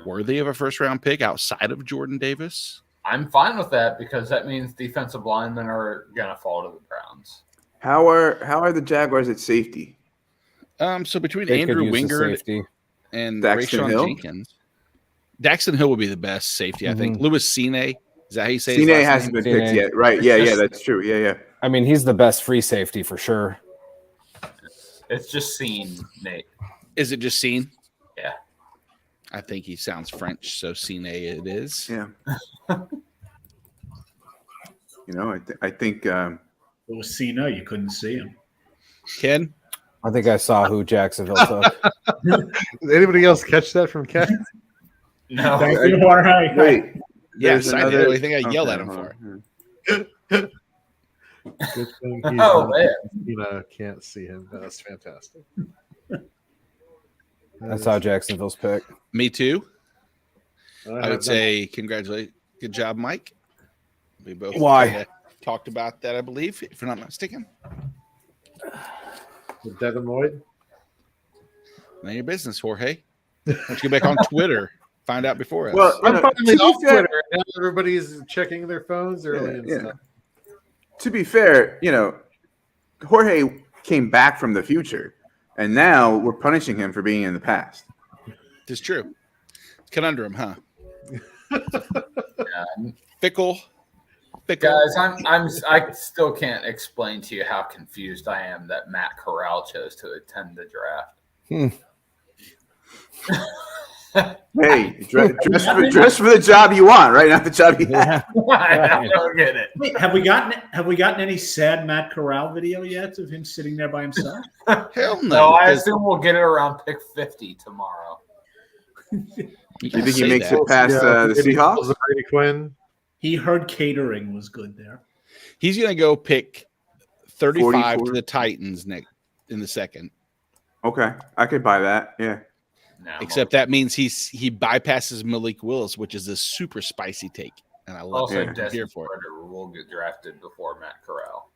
worthy of a first round pick outside of Jordan Davis. I'm fine with that because that means defensive linemen are gonna fall to the Browns. How are the Jaguars at safety? So between They could Andrew use the Wingard safety. and Daxton Rayshawn Hill? Jenkins, Daxton Hill would be the best safety. I think Louis Cine Is that how you say his Cine last hasn't name? been picked Cine. yet. Right. It's Yeah, just- that's true. Yeah. I mean, he's the best free safety for sure. It's just seen, Nate. Is it just Scene? Yeah. I think he sounds French, so Cine it is. Yeah. I think It was Cena. You couldn't see him. Ken? I think I saw who Jacksonville took. Did anybody else catch that from Ken? No. Thank you, Jorge. wait. Yes, there's I did. another- I think I yelled at him hold for on. it. Good thing he's Oh, not- man. can't see him. That's fantastic. I saw Jacksonville's pick. Me too. I I have would say congratulate. Good job, Mike. We both Why? kinda talked about that, I believe, if you're not mistaken. that. Devin Lloyd. None of your business, Jorge. Why don't you get back on Twitter? Find out before us. Well, I'm finally to be off fair- Twitter. Now everybody's checking their phones early and Yeah. stuff. To be fair, Jorge came back from the future, and now we're punishing him for being in the past. it's true. Conundrum, huh? Yeah. Fickle. Guys, I still can't explain to you how confused I am that Matt Corral chose to attend the draft. Hey, dress for the job you want, right? Not the job you have. I don't get it. Wait, have we gotten any sad Matt Corral video yet of him sitting there by himself? Hell no. No, I 'cause assume we'll get it around pick 50 tomorrow. you You can't think he say makes that. it past the Brady Seahawks? Brady Quinn. He heard catering was good there. He's going to go pick 35 44. to the Titans in the second. Okay, I could buy that. Yeah. No, Except that means he bypasses Malik Willis, which is a super spicy take. And I love also it. I'm here Desmond for it. Ritter will get drafted before Matt Corral.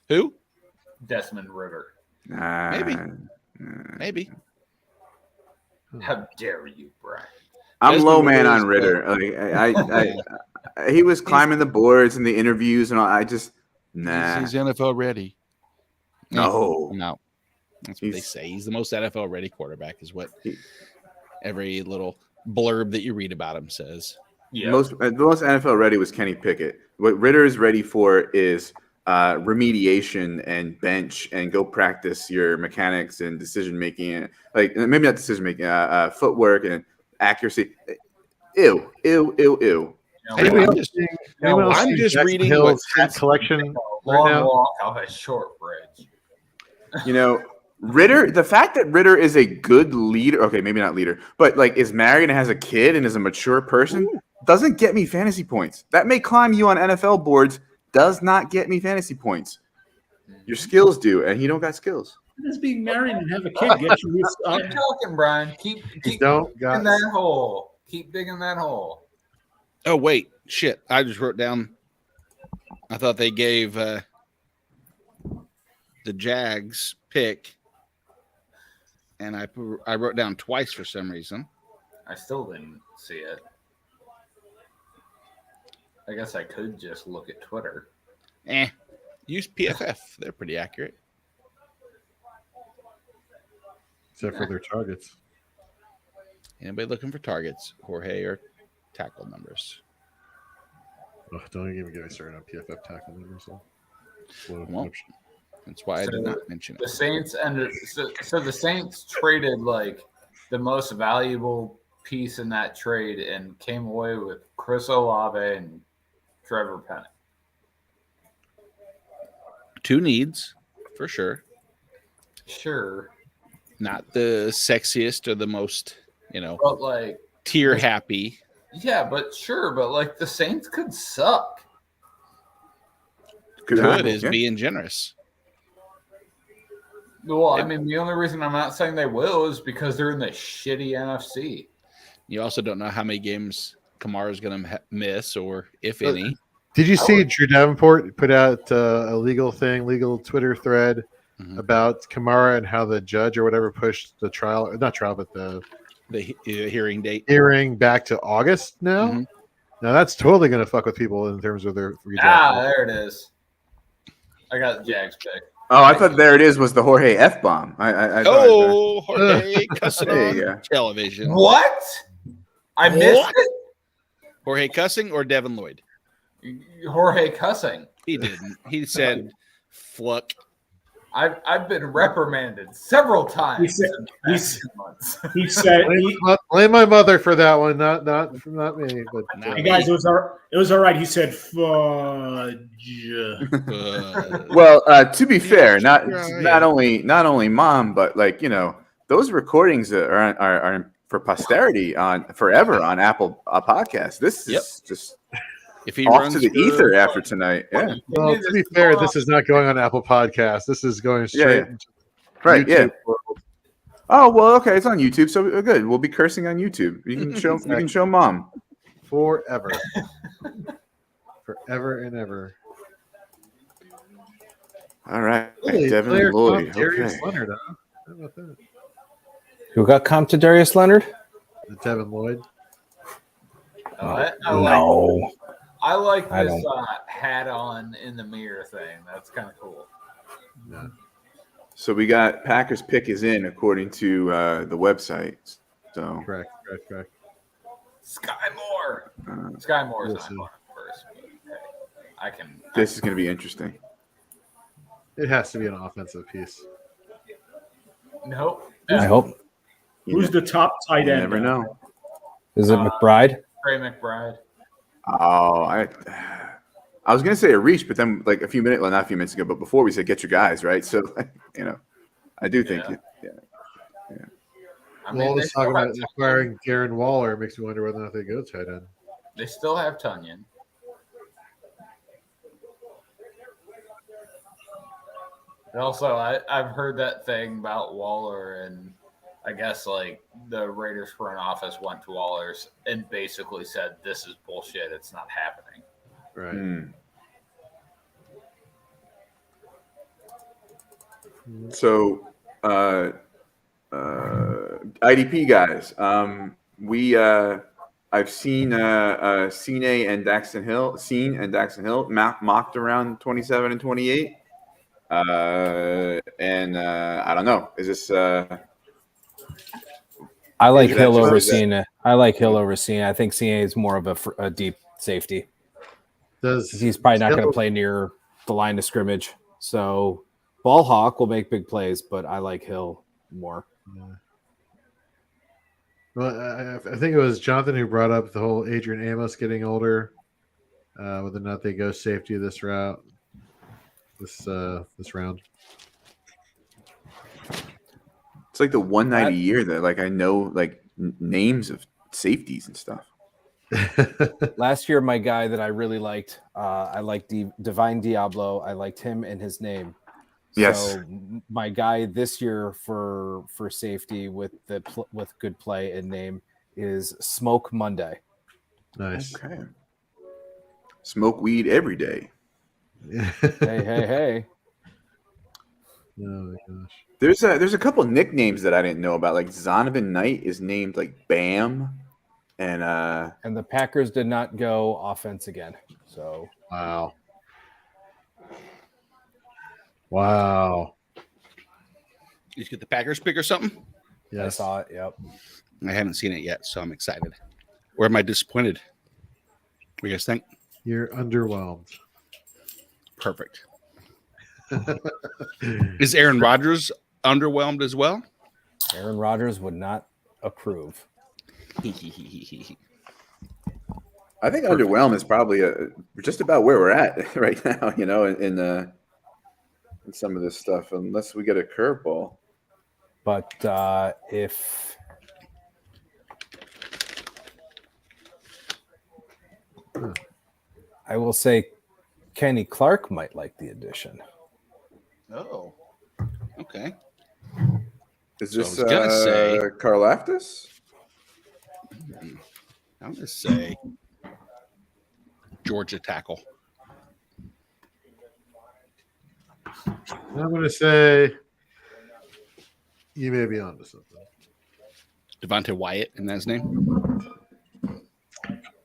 Who? Desmond Ritter. Maybe. Maybe. How dare you, Brian? I'm Desmond low man Ritter on is Ritter. Like, I he was climbing the boards and the interviews and all. I just nah. He's NFL ready. No. No. That's what they He's- say. He's the most NFL ready quarterback, is what He- every little blurb that you read about him says. Yeah. The most NFL ready was Kenny Pickett. What Ritter is ready for is remediation and bench and go practice your mechanics and decision making, like maybe not decision making, footwork and accuracy. Ew. You know, Anyway, I'm I'm just, Anyone else I'm see just Jackson reading Hill's what hat collection a right long now. walk off a short bridge. Ritter, the fact that Ritter is a good leader, okay, maybe not leader, but like is married and has a kid and is a mature person, doesn't get me fantasy points. That may climb you on NFL boards, does not get me fantasy points. Your skills do, and he don't got skills. Just being married and have a kid gets you this. Keep talking, Brian. Keep Don't digging got that hole. Keep digging that hole. oh, wait. Shit. I just wrote down. I thought they gave the Jags pick, and I wrote down twice for some reason. I still didn't see it. I guess I could just look at Twitter. Use PFF. They're pretty accurate. except for their targets. Anybody looking for targets, Jorge, or tackle numbers? Oh, don't even get me started on PFF tackle numbers. Slow Well, adoption. That's why I So did not mention The it. Saints ended. So the Saints traded like the most valuable piece in that trade and came away with Chris Olave and Trevor Penning. Two needs, for sure. Sure, Not the sexiest or the most, but like, tier happy. yeah, but sure, but like the Saints could suck. Good is yeah. being generous. Well, I mean, the only reason I'm not saying they will is because they're in the shitty NFC. You also don't know how many games Kamara's going to miss, or if any. Did you see Drew Davenport put out a legal Twitter thread Mhm. about Kamara and how the judge or whatever pushed the trial, not trial, but the The hearing date. hearing back to August now? Mhm. Now that's totally going to fuck with people in terms of their redraft. Ah, there it is. I got the Jags pick. Oh, I thought there it is was the Jorge F bomb. I thought Oh, Jorge cussing There on you go. television. What? I missed What? it. Jorge cussing or Devin Lloyd? Jorge cussing. He didn't. He said, "Fluck." I've been reprimanded several times. He said- in the past 2 months. He said, Blame my mother for that one, not me. But Not "Hey guys, it was all right." He said, "Fudge." Well, to be fair, right. not only mom, but like those recordings are for posterity on forever on Apple Podcasts. This is just If he off runs to the for- ether after tonight. Yeah, well, to be fair, this is not going on Apple Podcasts. This is going straight yeah. into Right. YouTube Yeah. world. Oh well, okay. It's on YouTube, so we're good. We'll be cursing on YouTube. You can show. You can show mom. Forever. Forever and ever. All right, Really, Devin player Lloyd. Darius Okay. Leonard, huh? How about that? Who got comped to Darius Leonard? Devin Lloyd. I like I this don't. hat on in the mirror thing. That's kind of cool. Yeah. So we got Packers pick is in according to the website. So Correct. Sky Moore. uh, Sky Moore's not Listen. going first, but hey, I can. this is going to be interesting. It has to be an offensive piece. Nope. I hope. Who's the top tight You end? never know. Is it McBride? Trey McBride. Oh, I was gonna say a reach, but then like not a few minutes ago, but before we said get your guys right. So I do think Yeah. I Well, they let's talk still, have, about acquiring Darren Waller. It makes me wonder whether or not they go tight end. they still have Tunyon. And also, I've heard that thing about Waller, and I guess like the Raiders front office went to Waller's and basically said, "This is bullshit. It's not happening." Right. Hmm. So, IDP guys, I've seen Cine and Daxton Hill mocked around 27 and 28. And I don't know. Is this I like Is that Hill just- over is that- Cena. I like Hill over Cena. I think Cena is more of a deep safety. He's probably not going to Hill- play near the line of scrimmage. So Ball Hawk will make big plays, but I like Hill more. Well, I think it was Jonathan who brought up the whole Adrian Amos getting older, whether or not they go safety this route, this round. it's like the one night a year that like I know like names of safeties and stuff. Last year, my guy that I really liked, I liked Divine Diablo. I liked him and his name. Yes. So my guy this year for safety with with good play and name is Smoke Monday. Nice. Okay. Smoke weed every day. Hey. Oh my gosh. There's a couple nicknames that I didn't know about. Like Zonovan Knight is named like Bam, and And the Packers did not go offense again. So Wow. Wow. You get the Packers pick or something? I Yes. saw it. Yep. I haven't seen it yet, so I'm excited. Or am I disappointed? What do you guys think? You're underwhelmed. Perfect. Is Aaron Rodgers underwhelmed as well? Aaron Rodgers would not approve. I think underwhelm is probably just about where we're at right now. In some of this stuff, unless we get a curveball. But if I will say Kenny Clark might like the addition. Oh, okay. Is So I this was gonna say- Karlaftis? I'm going to say Georgia tackle. I'm going to say you may be onto something. Devontae Wyatt, and that's his name.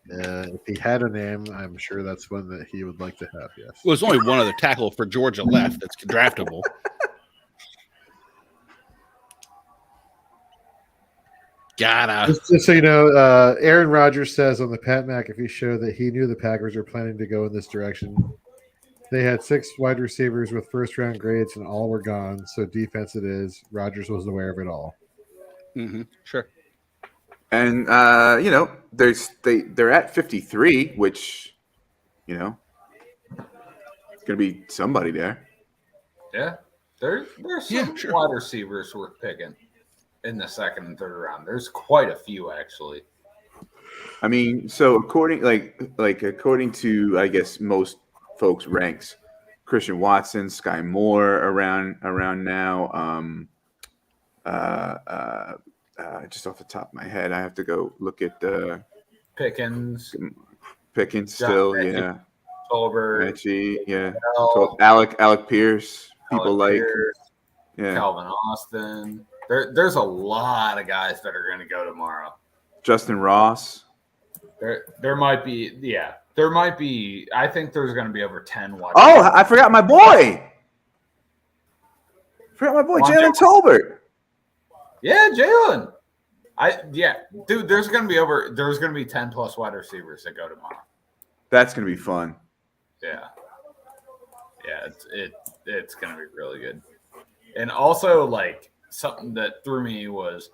If he had a name, I'm sure that's one that he would like to have. Yes. Well, there's only one other tackle for Georgia left that's draftable. Gotta. Just so you know, Aaron Rodgers says on the Pat McAfee show that he knew the Packers were planning to go in this direction. They had 6 wide receivers with first-round grades, and all were gone. So defense it is. Rodgers was aware of it all. Mm-hmm. Sure. And they're at 53, which it's gonna be somebody there. Yeah, there's some Yeah, sure. wide receivers worth picking in the second and third round. There's quite a few actually. I mean, so according to I guess most folks' ranks, Christian Watson, Sky Moore around now. Just off the top of my head, I have to go look at Pickens, Pickens John still, Mechie, yeah. Tolbert, Mechie, yeah. Bell, Alec Pierce, people Alec like, Pierce, yeah. Calvin Austin. There's a lot of guys that are going to go tomorrow. Justin Ross. There might be, yeah. There might be. I think there's going to be over 10 wide. Oh, I forgot my boy. Jalen Tolbert. Yeah, Jalen. Dude. There's going to be 10 plus wide receivers that go tomorrow. That's gonna be fun. Yeah. It's going to be really good. And also, like, something that threw me was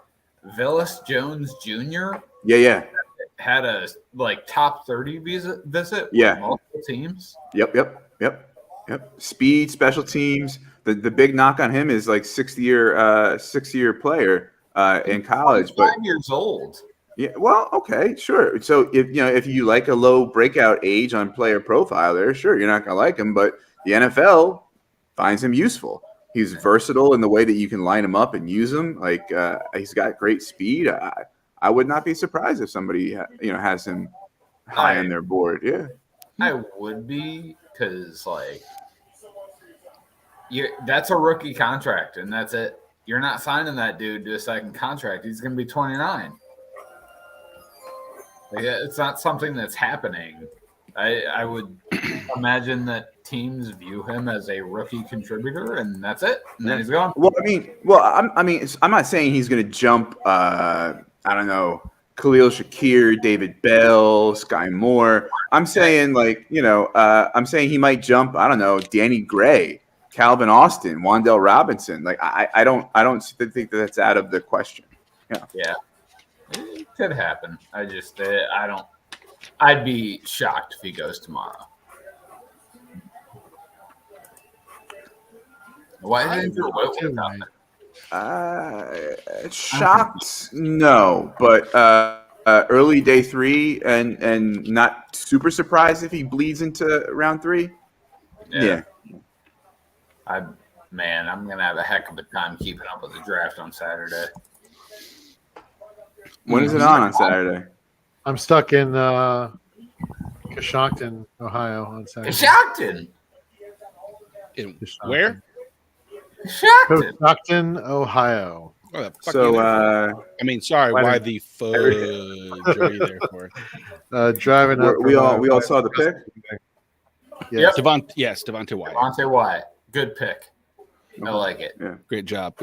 Velus Jones Jr. Yeah. had a top 30 visit with multiple teams. Yep. Speed, special teams. The big knock on him is like 6-year player in college, but 5 years old. Yeah, well, okay, sure. So if you like a low breakout age on player profile, there, sure, you're not gonna like him, but the NFL finds him useful. He's versatile in the way that you can line him up and use him. Like he's got great speed. I would not be surprised if somebody has him high on their board. Yeah, I would be, because that's a rookie contract, and that's it. You're not signing that dude to a second contract. He's going to be 29. It's not something that's happening. I would imagine that teams view him as a rookie contributor, and that's it. And then he's gone. Well, I'm not saying he's going to jump. I don't know, Khalil Shakir, David Bell, Sky Moore. I'm saying I'm saying he might jump. I don't know, Danny Gray, Calvin Austin, Wan'Dale Robinson. Like I don't think that's out of the question. Yeah, it could happen. I don't. I'd be shocked if he goes tomorrow. Why didn't you vote without that? Shocked, no, but early day 3 and not super surprised if he bleeds into round 3. Yeah. I'm gonna have a heck of a time keeping up with the draft on Saturday. When is it on Saturday? I'm stuck in Coshocton, Ohio on Saturday. Coshocton? Where? Coshocton, Ohio. Oh, the fuck So, sorry. Why Why did- the fudge are you there for? Driving up. we all saw the pick. Yes. Devontae Wyatt. Devontae Wyatt. Good pick. I like it. Yeah. Great job.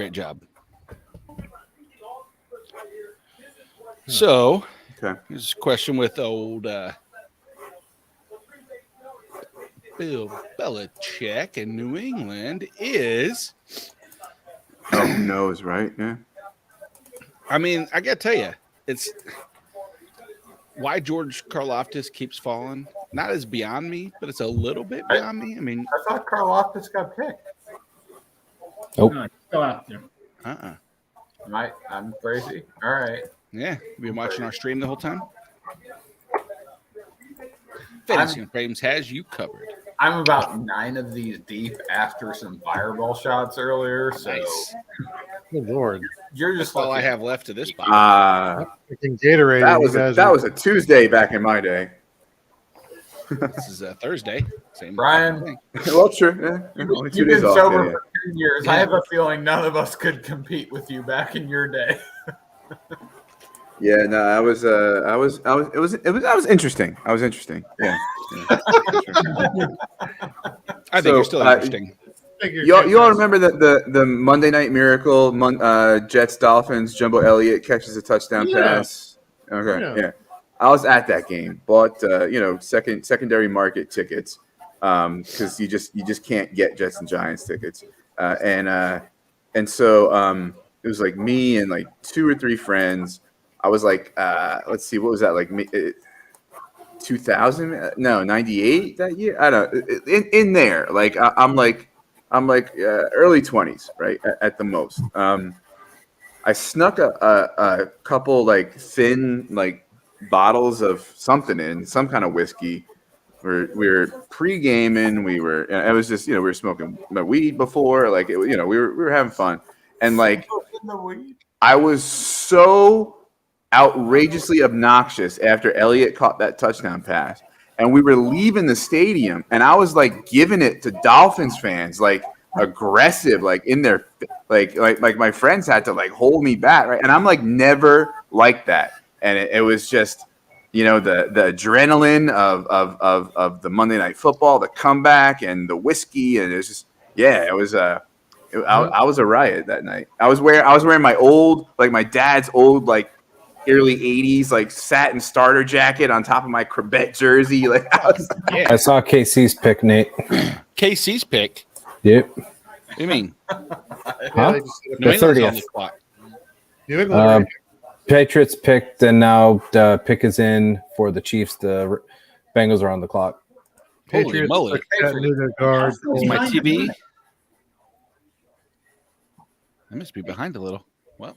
So, Okay. here's a question with old Bill Belichick in New England is, Oh, who knows, right? Yeah. I gotta tell you, it's why George Karlaftis keeps falling. Not as beyond me, but it's a little bit beyond me. I thought Karlaftis got picked. No, it's still out there. I'm crazy. All right. Yeah, you been watching our stream the whole time. Fantasy and Frames has you covered. I'm about 9 of these deep after some fireball shots earlier. So Nice. Good Lord. you're just All I lucky. have left of this box. Freaking Gatorade. That was a Tuesday back in my day. This is a Thursday. Same Brian, thing. Well, true. Yeah. Only 2 You've days been off. sober Yeah, for 10 years. I have a feeling none of us could compete with you back in your day. yeah. No, I was. It was interesting. I was interesting. Yeah. I think you're still interesting. figured You all guys- remember the Monday Night Miracle, Jets Dolphins, Jumbo Elliott catches a touchdown Yeah. pass. Okay, Yeah. yeah. I was at that game. Bought secondary market tickets because you just can't get Jets and Giants tickets. And so it was like me and like 2 or 3 friends. I was like, let's see, what was that like? 2000? No, 98 that year. I don't know. In there, like I'm like early 20s, right at the most. I snuck a couple like thin like bottles of something in some kind of whiskey. We were pre-gaming. It was just we were smoking weed before. Like we were having fun, and like I was so outrageously obnoxious after Elliott caught that touchdown pass, and we were leaving the stadium, and I was like giving it to Dolphins fans, like aggressive, like in their like my friends had to like hold me back, right? And I'm like never like that, and it was just the adrenaline of the Monday Night Football, the comeback, and the whiskey, and it's just it was I was a riot that night. I was wearing my old my dad's old early 80s like satin starter jacket on top of my Quebec jersey. Like I saw KC's pick, Nate. KC's pick. Yep. What do you mean? Huh? they just did New a- England's on 30th. the clock. New England. Patriots picked, and now the pick is in for the Chiefs. The Bengals are on the clock. Holy Patriots moly. took Chattanooga guard. Is my TV? I must be behind a little. Well,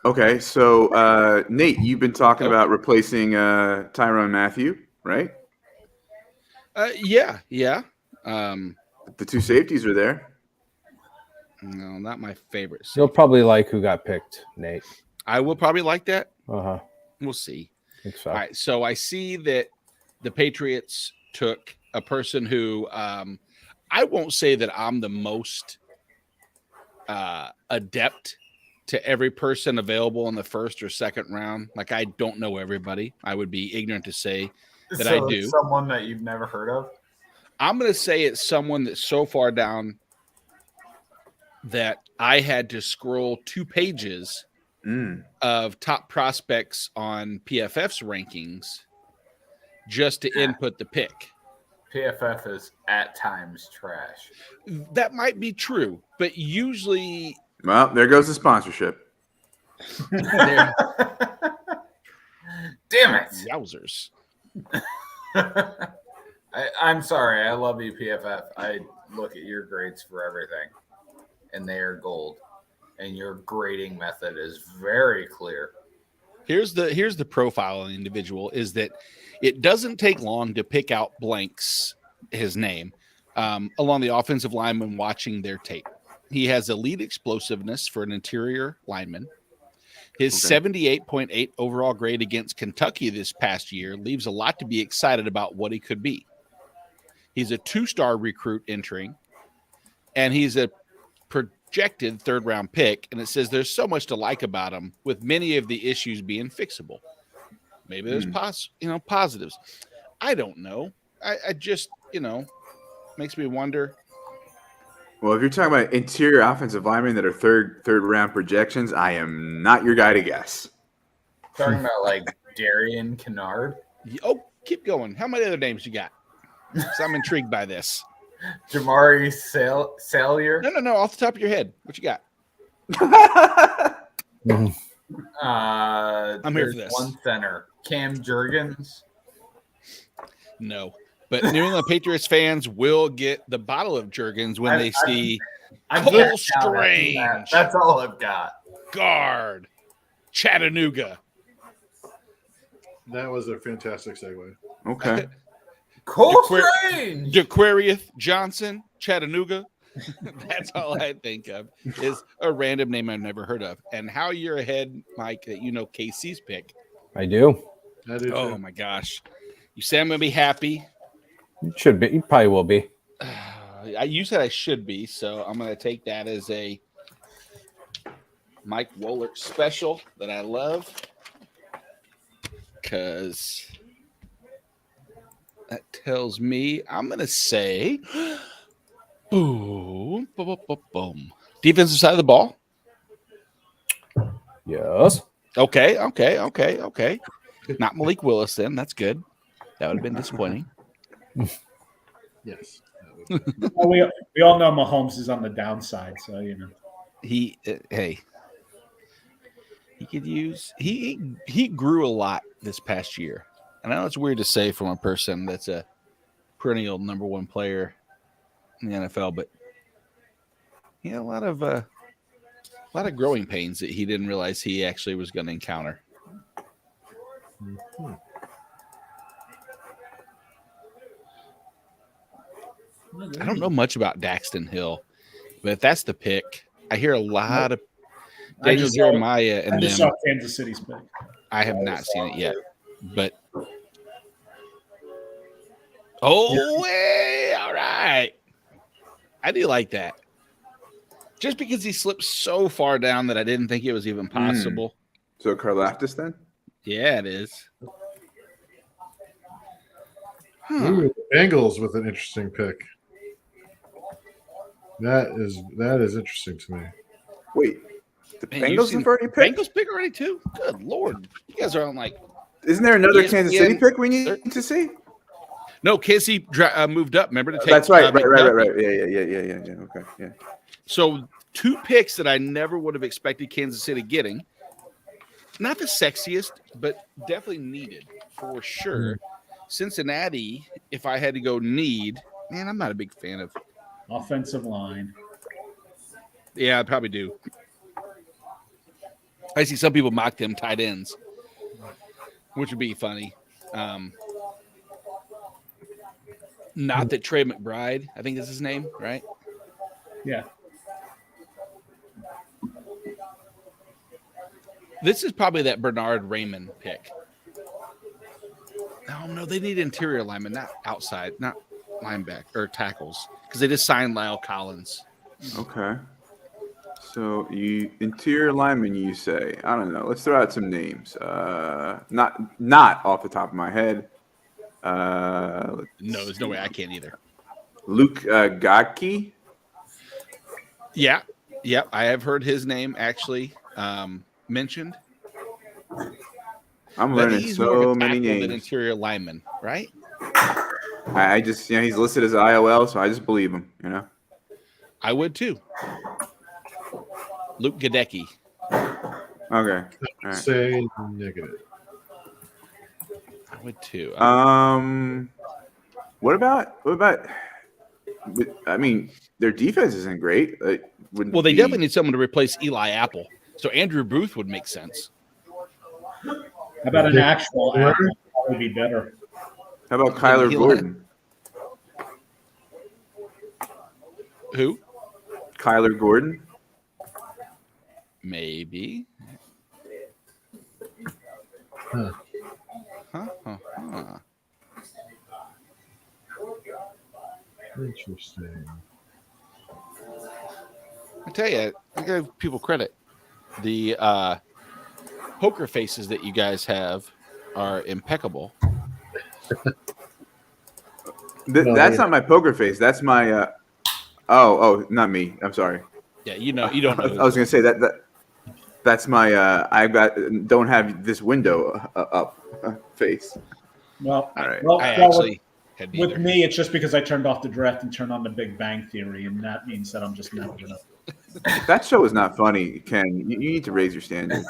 okay, so Nate, you've been talking about replacing Tyrann Mathieu, right? yeah. The 2 safeties are there. No, not my favorite. You'll probably like who got picked, Nate. I will probably like that. Uh-huh. We'll see. Think so. All right. So I see that the Patriots took a person who I won't say that I'm the most adept to every person available in the first or second round. Like I don't know everybody. I would be ignorant to say that I do. Someone that you've never heard of. I'm going to say it's someone that's so far down that I had to scroll 2 pages of top prospects on PFF's rankings just to input the pick. PFF is at times trash. That might be true, but usually Well, there goes the sponsorship. they're Damn it. yowzers. I'm sorry. I love you, PFF. I look at your grades for everything, and they are gold. And your grading method is very clear. Here's the profile of the individual is that it doesn't take long to pick out blanks, his name, along the offensive line when watching their tape. He has elite explosiveness for an interior lineman. His 78.8 overall grade against Kentucky this past year leaves a lot to be excited about what he could be. He's a 2-star recruit entering, and he's a projected 3rd-round pick. And it says there's so much to like about him, with many of the issues being fixable. Maybe there's positives. I don't know. I just makes me wonder. Well, if you're talking about interior offensive linemen that are third round projections, I am not your guy to guess. Talking about like Darian Kennard, Oh, keep going. How many other names you got? 'Cause I'm intrigued by this. Jamari Salyer. No. Off the top of your head, what you got? I'm here for there's this. One center, Cam Jurgens. No. But New England Patriots fans will get the bottle of Jurgens when they see I'm Cole getting down Strange. that. That's all I've got. guard, Chattanooga. That was a fantastic segue. Okay. Cole DeQuar- Strange. DeQuarius Johnson, Chattanooga. That's all I think of is a random name I've never heard of. And how you're ahead, Mike, that you know KC's pick. I do. I do Oh too. my gosh. You say I'm going to be happy. You should be. You probably will be. You said I should be, so I'm going to take that as a Mike Wohlert special that I love. Because That tells me I'm going to say boom, boom, boom, boom, boom. Defensive side of the ball. Yes. Okay. Not Malik Willis then. That's good. That would have been disappointing. Yes. Well, we all know Mahomes is on the downside, so you know. He could use he grew a lot this past year. And I know it's weird to say from a person that's a perennial number one player in the NFL, but he had a lot of growing pains that he didn't realize he actually was going to encounter. Mhm. I don't know much about Daxton Hill, but if that's the pick, I hear a lot of Daniel Jeremiah I and just them. saw Kansas City's pick. I have not seen it yet, but hey, all right. I do like that. Just because he slipped so far down that I didn't think it was even possible. So Karlaftis then? Yeah, it is. Ooh, the Bengals with an interesting pick. That is interesting to me. Wait, the Man, you've Bengals seen have already picked? Bengals pick already too? Good Lord. You guys are on like Isn't there another ESPN Kansas City pick we need to see? No, KC moved up. Remember to take. That's right, right. McDuffie. Yeah. Okay, yeah. So 2 picks that I never would have expected Kansas City getting. Not the sexiest, but definitely needed for sure. Cincinnati, if I had to go need, man, I'm not a big fan of. Offensive line. Yeah, I probably do. I see some people mock them tight ends, which would be funny. Not that Trey McBride, I think is his name, right? Yeah. This is probably that Bernard Raymond pick. Oh, no, they need interior linemen, not outside, not linebacker or tackles, because they just signed Lyle Collins. Okay. So you interior lineman, you say? I don't know. Let's throw out some names. Not off the top of my head. No, there's no way I can't either. Luke Gotke. Yeah, I have heard his name actually mentioned. I'm But learning he's more of so a many tackle than names. interior lineman, right? I just, he's listed as IOL, so I just believe him. You know. I would too. Luke Gadecki. Okay. All right. Say negative. I would too. What about? I mean, their defense isn't great. Well, they definitely need someone to replace Eli Apple. So Andrew Booth would make sense. How about an actual Apple? That would be better. How about Kyler Gordon? Who? Kyler Gordon. Maybe. Huh. Interesting. I tell you, I give people credit. The poker faces that you guys have are impeccable. That's not my poker face. That's my. Not me. I'm sorry. Yeah, you know, you don't know. I was gonna say that's my. Don't have this window up face. Well, All right. I actually had neither. with me, it's just because I turned off the draft and turned on the Big Bang Theory, and that means that I'm just never gonna. That show is not funny, Ken. You need to raise your standards.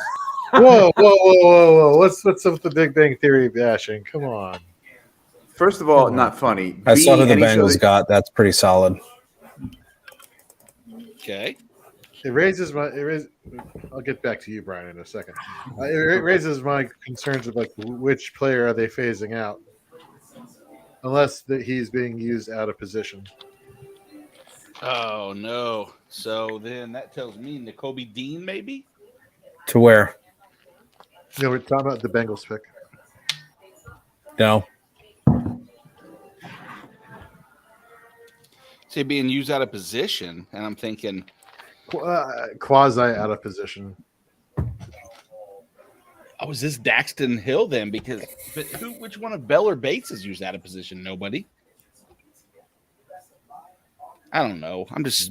Whoa! What's up with the Big Bang Theory bashing? Come on. First of all, not funny. I saw who the any show Bengals got. That's pretty solid. Okay. It raises. I'll get back to you, Brian, in a second. It raises my concerns of like which player are they phasing out, unless he's being used out of position. Oh no! So then that tells me Nakobe Dean, maybe. To where? No, we're talking about the Bengals pick. No. Say being used out of position, and I'm thinking, Quasi out of position. Oh, is this Daxton Hill then? Because which one of Bell or Bates has used out of position? Nobody. I don't know. I'm just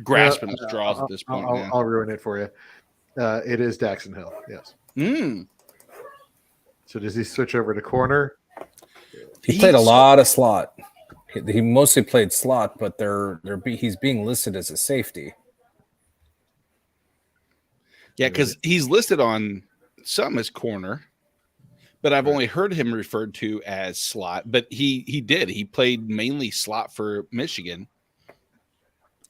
grasping at straws at this point. I'll ruin it for you. It is Daxton Hill. Yes. So does he switch over to corner? He played a lot of slot. He mostly played slot, but he's being listed as a safety. Yeah, because he's listed on some as corner, but I've only heard him referred to as slot. But he played mainly slot for Michigan.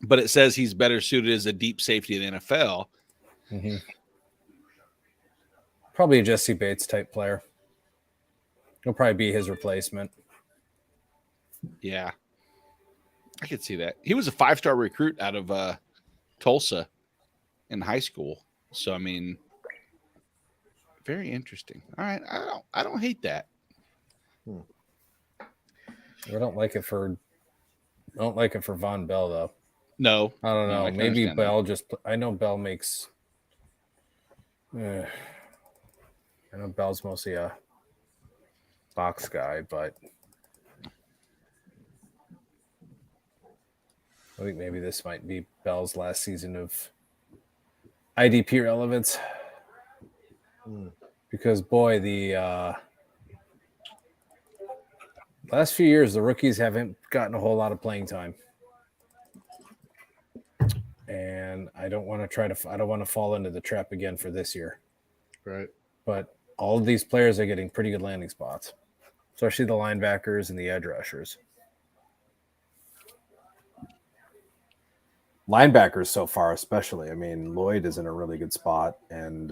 But it says he's better suited as a deep safety in the NFL. Mm-hmm. Probably a Jesse Bates type player. He'll probably be his replacement. Yeah, I could see that. He was a 5-star recruit out of Tulsa in high school. So, I mean, very interesting. All right, I don't hate that. I don't like it for Von Bell though. No, I don't know. I Maybe Bell I know Bell makes. I know Bell's mostly a box guy, but I think maybe this might be Bell's last season of IDP relevance. Because boy, the last few years, the rookies haven't gotten a whole lot of playing time. And I don't want to fall into the trap again for this year. Right. But all of these players are getting pretty good landing spots, especially the linebackers and the edge rushers. Linebackers so far, especially. I mean, Lloyd is in a really good spot, and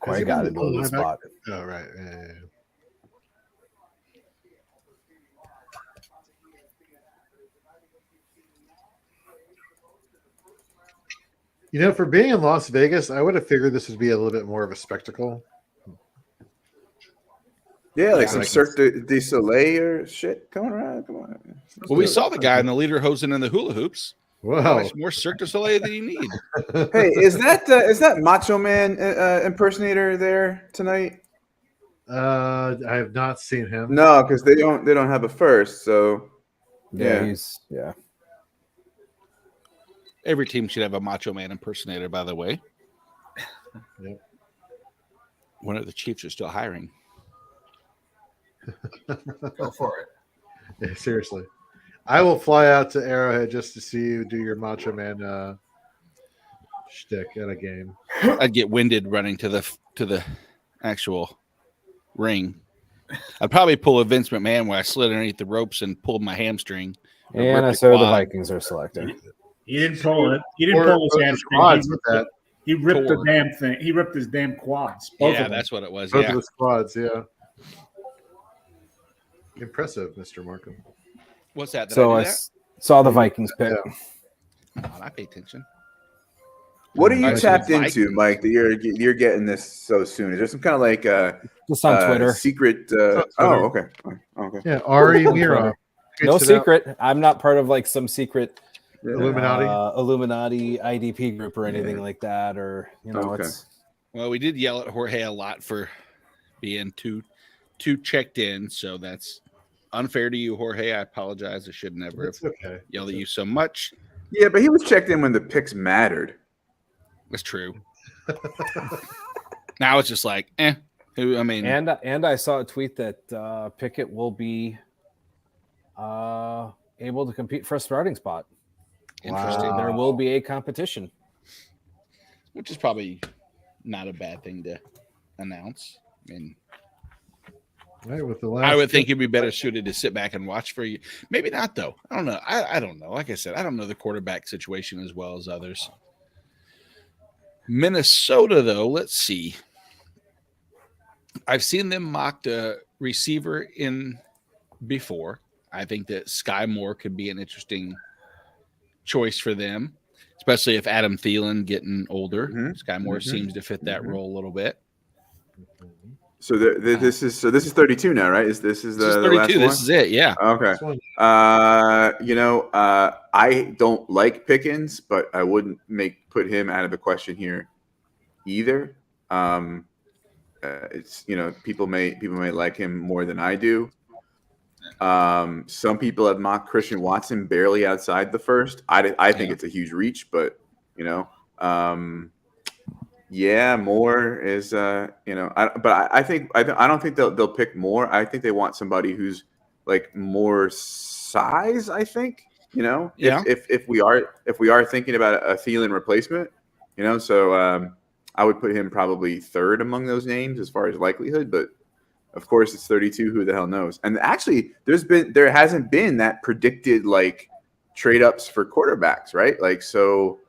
Quay got into a good spot. Oh, right. Yeah. You know, for being in Las Vegas, I would have figured this would be a little bit more of a spectacle. Yeah, like some Cirque du Soleil or shit coming around. Come on. Well, we saw the guy in the leader hosing in the hula hoops. Wow. More Cirque du Soleil than you need. Hey, is that Macho Man impersonator there tonight? I have not seen him. No, because they don't have a first. So Yeah. Every team should have a Macho Man impersonator, by the way. Yep. One of the Chiefs are still hiring. Go for it. Yeah, seriously. I will fly out to Arrowhead just to see you do your Macho Man shtick at a game. I'd get winded running to the actual ring. I'd probably pull a Vince McMahon where I slid underneath the ropes and pulled my hamstring. And I saw the Vikings are selecting. He didn't pull it. He didn't pull his hamstring. He ripped the Core. damn thing. He ripped his damn quads. Yeah, that's what it was. Both Yeah. of the squads, yeah. Impressive, Mr. Markham. What's that? Did So I I do that? saw the Vikings pick. Come on, I pay attention. What are you I see tapped Vikings. into, Mike? That you're getting this so soon? Is there some kind of like Just on Twitter. secret? on Oh, Twitter. okay. Okay. Yeah, Ari Mira. No secret. I'm not part of like some secret Illuminati. Illuminati IDP group or anything like that, or Okay. it's Well, we did yell at Jorge a lot for being too checked in, so that's unfair to you, Jorge. I apologize. I should never have It's okay. yelled at you so much. Yeah, but he was checked in when the picks mattered. That's true. Now it's just like, who? I mean, and I saw a tweet that Pickett will be able to compete for a starting spot. interesting. There will be a competition. Which is probably not a bad thing to announce. I mean, Right, with the last I would think he'd be better suited to sit back and watch for you. Maybe not, though. I don't know. I don't know. Like I said, I don't know the quarterback situation as well as others. Minnesota, though, let's see. I've seen them mocked a receiver in before. I think that Sky Moore could be an interesting choice for them, especially if Adam Thielen getting older. Mhm. Sky Moore seems to fit that role a little bit. So this is 32 now, right? This is the This is the 32. last one? This is it. Yeah. Okay. This one. I don't like Pickens, but I wouldn't put him out of the question here either. it's people may like him more than I do. Some people have mocked Christian Watson barely outside the first. I think it's a huge reach, but yeah, Moore is I don't think they'll pick Moore. I think they want somebody who's like more size. I think if we are thinking about a Thielen replacement, so I would put him probably third among those names as far as likelihood, but. Of course, it's 32. Who the hell knows? And actually, there hasn't been that predicted like trade ups for quarterbacks, right? Like so,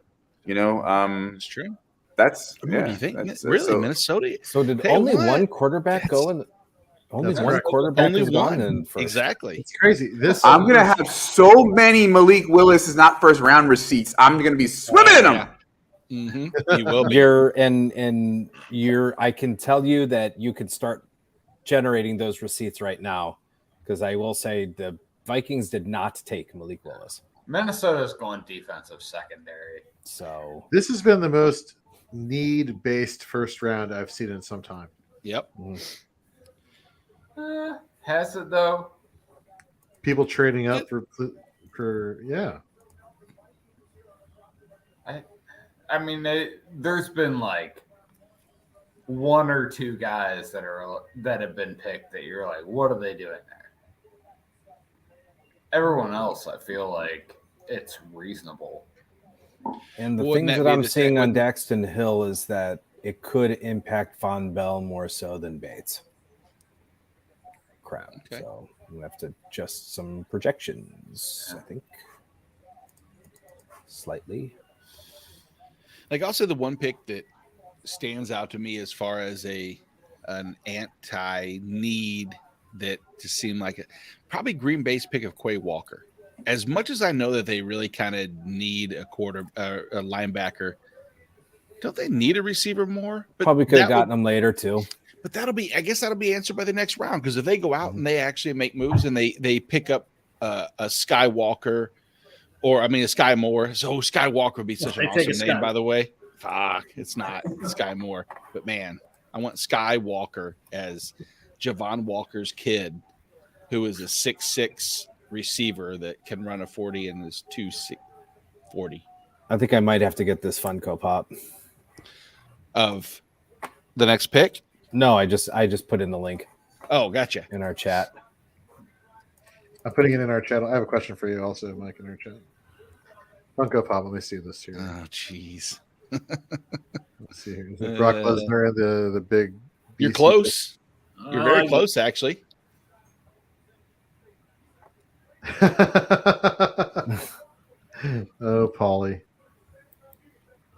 it's true. That's Do you think really Minnesota? So did only one quarterback go in? Only one quarterback has gone in first. Exactly. It's crazy. I'm gonna have so many Malik Willis is not first round receipts. I'm gonna be swimming in them. Mm-hmm. You will be. I can tell you that you could start generating those receipts right now, because I will say the Vikings did not take Malik Willis. Minnesota's going defensive secondary. So this has been the most need-based first round I've seen in some time. Yep. Has it though? People trading up for yeah. I mean, there's been like one or two guys that have been picked that you're like, what are they doing there? Everyone else, I feel like it's reasonable. And the things that I'm seeing on Daxton Hill is that it could impact Von Bell more so than Bates. Crap. Okay. So we have to adjust some projections, I think. Slightly. Like also the one pick that stands out to me as far as an anti-need that just seemed like probably Green Bay's pick of Quay Walker. As much as I know that they really kind of need a linebacker, don't they need a receiver more? But probably could have gotten them later too. But I guess that'll be answered by the next round, because if they go out and they actually make moves and they pick up a Skywalker, or a Sky Moore. So Skywalker would be such an awesome name, by the way. Fuck, it's not Sky Moore, but man, I want Skywalker as Javon Walker's kid, who is a 6'6" receiver that can run a 40 and is 240. I think I might have to get this Funko Pop of the next pick. No, I just put in the link. Oh, gotcha. In our chat. I'm putting it in our chat. I have a question for you also, Mike, in our chat. Funko Pop. Let me see this here. Oh, jeez. Let's see here. Is it Brock Lesnar and the big? You're close. You're very close, actually. Oh, Paulie.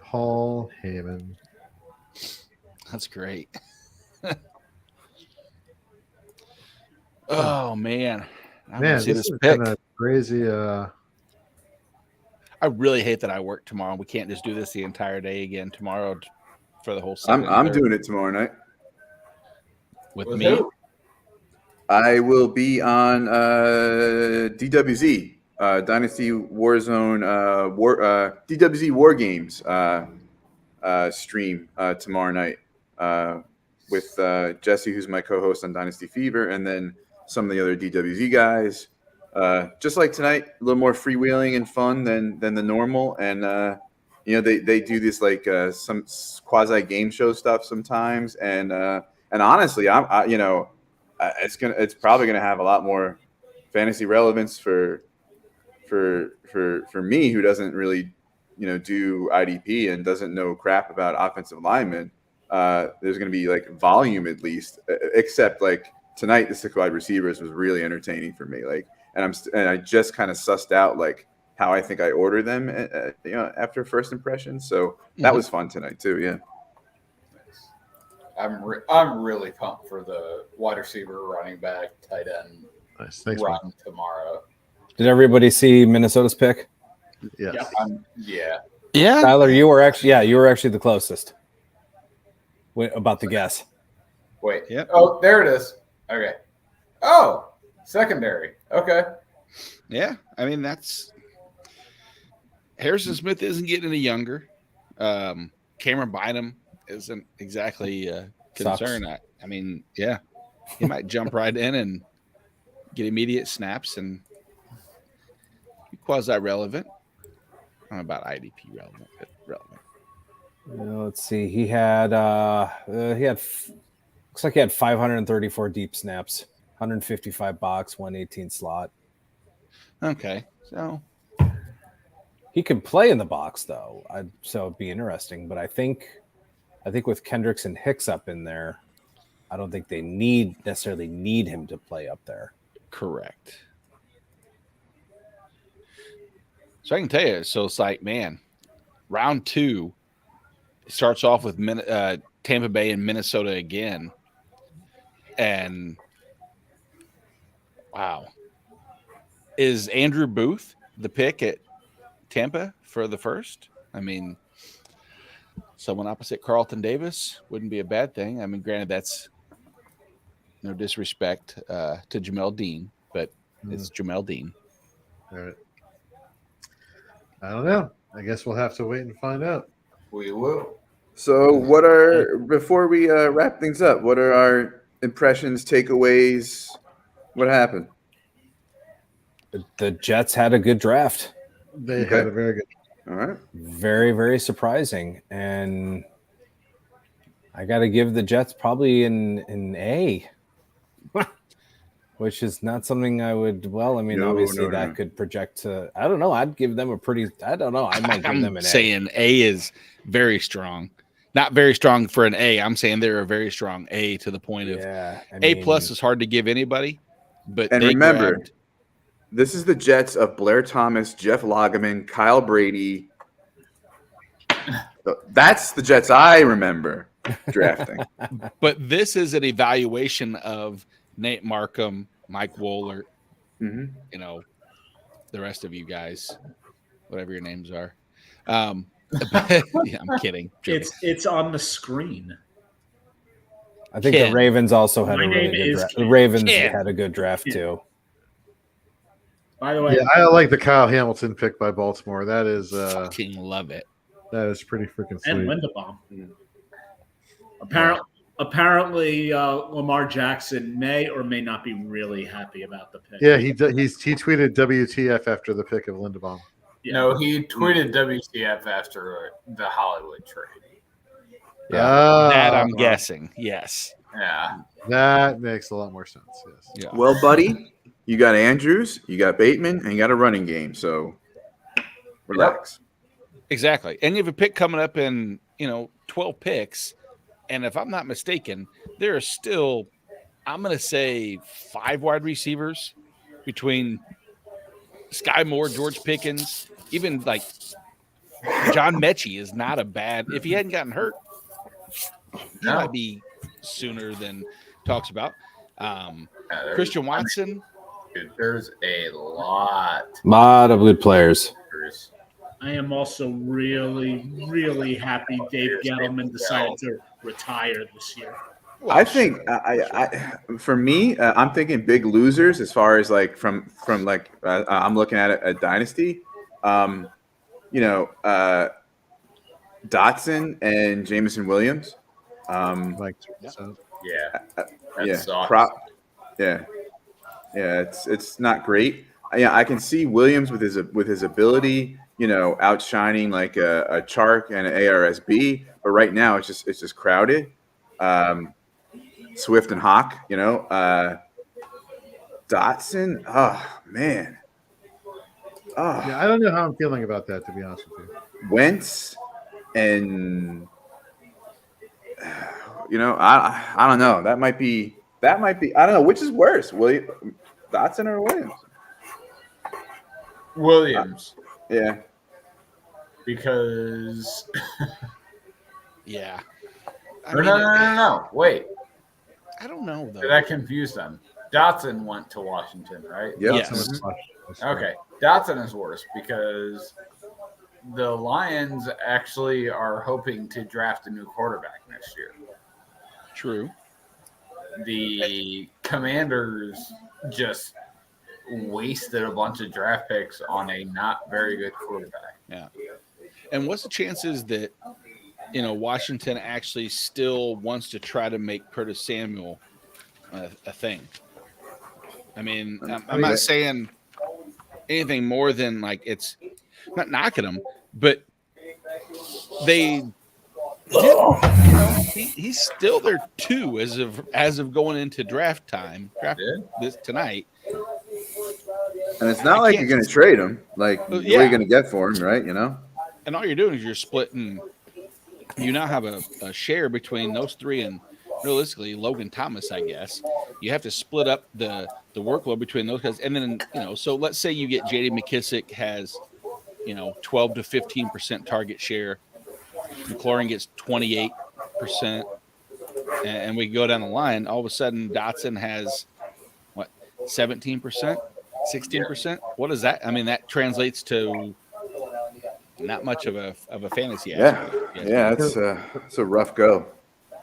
Paul Heyman. That's great. Oh man, this is kind of crazy. I really hate that I work tomorrow. We can't just do this the entire day again tomorrow for the whole. I'm doing it tomorrow night with me. I will be on DWZ Dynasty Warzone DWZ War Games stream tomorrow night with Jesse, who's my co-host on Dynasty Fever, and then some of the other DWZ guys. Just like tonight, a little more freewheeling and fun than the normal. And they do this like some quasi game show stuff sometimes. And honestly, it's probably gonna have a lot more fantasy relevance for me, who doesn't really do IDP and doesn't know crap about offensive linemen. There's gonna be like volume at least, except like tonight the 6 wide receivers was really entertaining for me. Like. And I just kind of sussed out like how I think I order them, after first impressions. So that was fun tonight too. Yeah. I'm really pumped for the wide receiver, running back, tight end run tomorrow. Did everybody see Minnesota's pick? Yes. Yeah. Tyler, you were actually the closest. About the guess. Wait. Yep. Oh, there it is. Okay. Oh. Secondary. Okay. Yeah. That's Harrison Smith isn't getting any younger. Cameron Bynum isn't exactly concern. I mean, yeah, he might jump right in and get immediate snaps and be quasi-relevant. I don't know about IDP relevant, but relevant. Let's see. Looks like he had 534 deep snaps, 155 box, 118 slot. Okay, so he could play in the box though, so it'd be interesting. But I think with Kendricks and Hicks up in there, I don't think they necessarily need him to play up there. correct. So I can tell you, so it's like, man, round 2 starts off with Tampa Bay and Minnesota again. And wow. Is Andrew Booth the pick at Tampa for the first? I mean, someone opposite Carlton Davis wouldn't be a bad thing. I mean, granted, that's no disrespect to Jamel Dean, but it's Jamel Dean. All right. I don't know. I guess we'll have to wait and find out. We will. So, before we wrap things up, what are our impressions, takeaways? What happened? The Jets had a good draft. They had a very good. All right. Very, very surprising. And I got to give the Jets probably an A, which is not something I would. Well, I mean, obviously that could project to. I don't know. I'd give them a pretty. I don't know. I might give them an A. Saying A is very strong. Not very strong for an A. I'm saying they're a very strong A to the point of A plus is hard to give anybody. But and remember, this is the Jets of Blair Thomas, Jeff Lageman, Kyle Brady. That's the Jets I remember drafting. But this is an evaluation of Nate Markham, Mike Wohlert, you know, the rest of you guys, whatever your names are. Yeah, I'm kidding. It's on the screen. I think the Ravens also had a really good draft. The Ravens had a good draft too. By the way, Yeah, I like the Kyle Hamilton pick by Baltimore. That is fucking love it. That is pretty freaking sweet. And Linderbaum. Apparently, Lamar Jackson may or may not be really happy about the pick. Yeah, he tweeted WTF after the pick of Linderbaum. Yeah. No, he tweeted WTF after the Hollywood trade. That I'm guessing. Yes. Yeah. That makes a lot more sense. Yes. Yeah. Well, buddy, you got Andrews, you got Bateman, and you got a running game. So relax. Exactly. And you have a pick coming up in, 12 picks. And if I'm not mistaken, there are still, I'm going to say 5 wide receivers between Sky Moore, George Pickens, even like John Mechie is not a bad, if he hadn't gotten hurt, he might be sooner than talks about. Christian Watson. Dude, there's a lot of good players. I am also really, really happy Dave Gettleman decided to retire this year. I think for me, I'm thinking big losers as far as like from like I'm looking at it at Dynasty. Dotson and Jameson Williams. Like, it's not great. Yeah, I can see Williams with his ability, outshining like a Chark and an ARSB, but right now it's just crowded. Swift and Hawk, Dotson. Oh man. Oh. Yeah, I don't know how I'm feeling about that, to be honest with you. Wentz and I don't know. That might be. I don't know which is worse, Dotson or Williams. Williams. Yeah. Because. Yeah. No. Wait. I don't know, though. Did I confuse them? Dotson went to Washington, right? Yep. Yes. Okay. Dotson is worse because the Lions actually are hoping to draft a new quarterback next year. True. The Commanders just wasted a bunch of draft picks on a not very good quarterback. Yeah. And what's the chances that Washington actually still wants to try to make Curtis Samuel a thing. I mean, I'm not saying anything more than like it's not knocking him, but they he's still their 2 as of going into draft time. This tonight. And it's not like you're going to trade him. Like, what are you going to get for him, right? And all you're doing is you're splitting. You now have a share between those 3 and realistically Logan Thomas, I guess. You have to split up the workload between those guys. And then, so let's say you get J.D. McKissick has, 12 to 15% target share. McLaurin gets 28%. And we go down the line. All of a sudden, Dotson has, 17%? 16%? What is that? I mean, that translates to not much of a fantasy. Yeah, it's a rough go.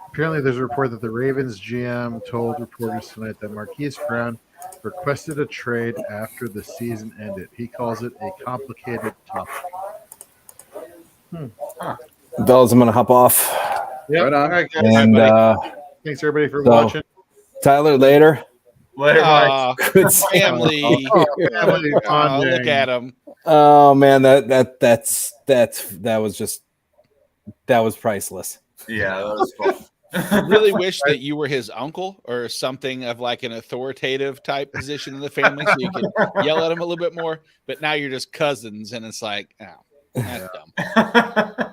Apparently, there's a report that the Ravens GM told reporters tonight that Marquise Brown requested a trade after the season ended. He calls it a complicated topic. Fellas, I'm going to hop off. Yeah. Right on. All right, guys. And Thanks, everybody, for watching. Tyler, later. Later, Mike. Good family. Family Look bonding. at him. Oh man, that was priceless. Yeah, that was fun. Really wish that you were his uncle or something of like an authoritative type position in the family so you could yell at him a little bit more. But now you're just cousins, and it's like, that's dumb.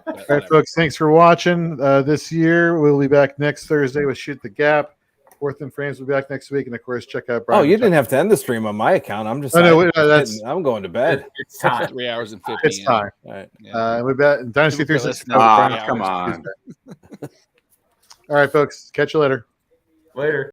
All right, folks, thanks for watching. This year, we'll be back next Thursday with Shoot the Gap. Fourth and Frames will be back next week. And, of course, check out Brian. Oh, you didn't have to end the stream on my account. I'm just I'm going to bed. It's time. 3 hours and 15. It's time. All right. We're back in Dynasty People 360. listening. Come on. All right, folks. Catch you later. Later.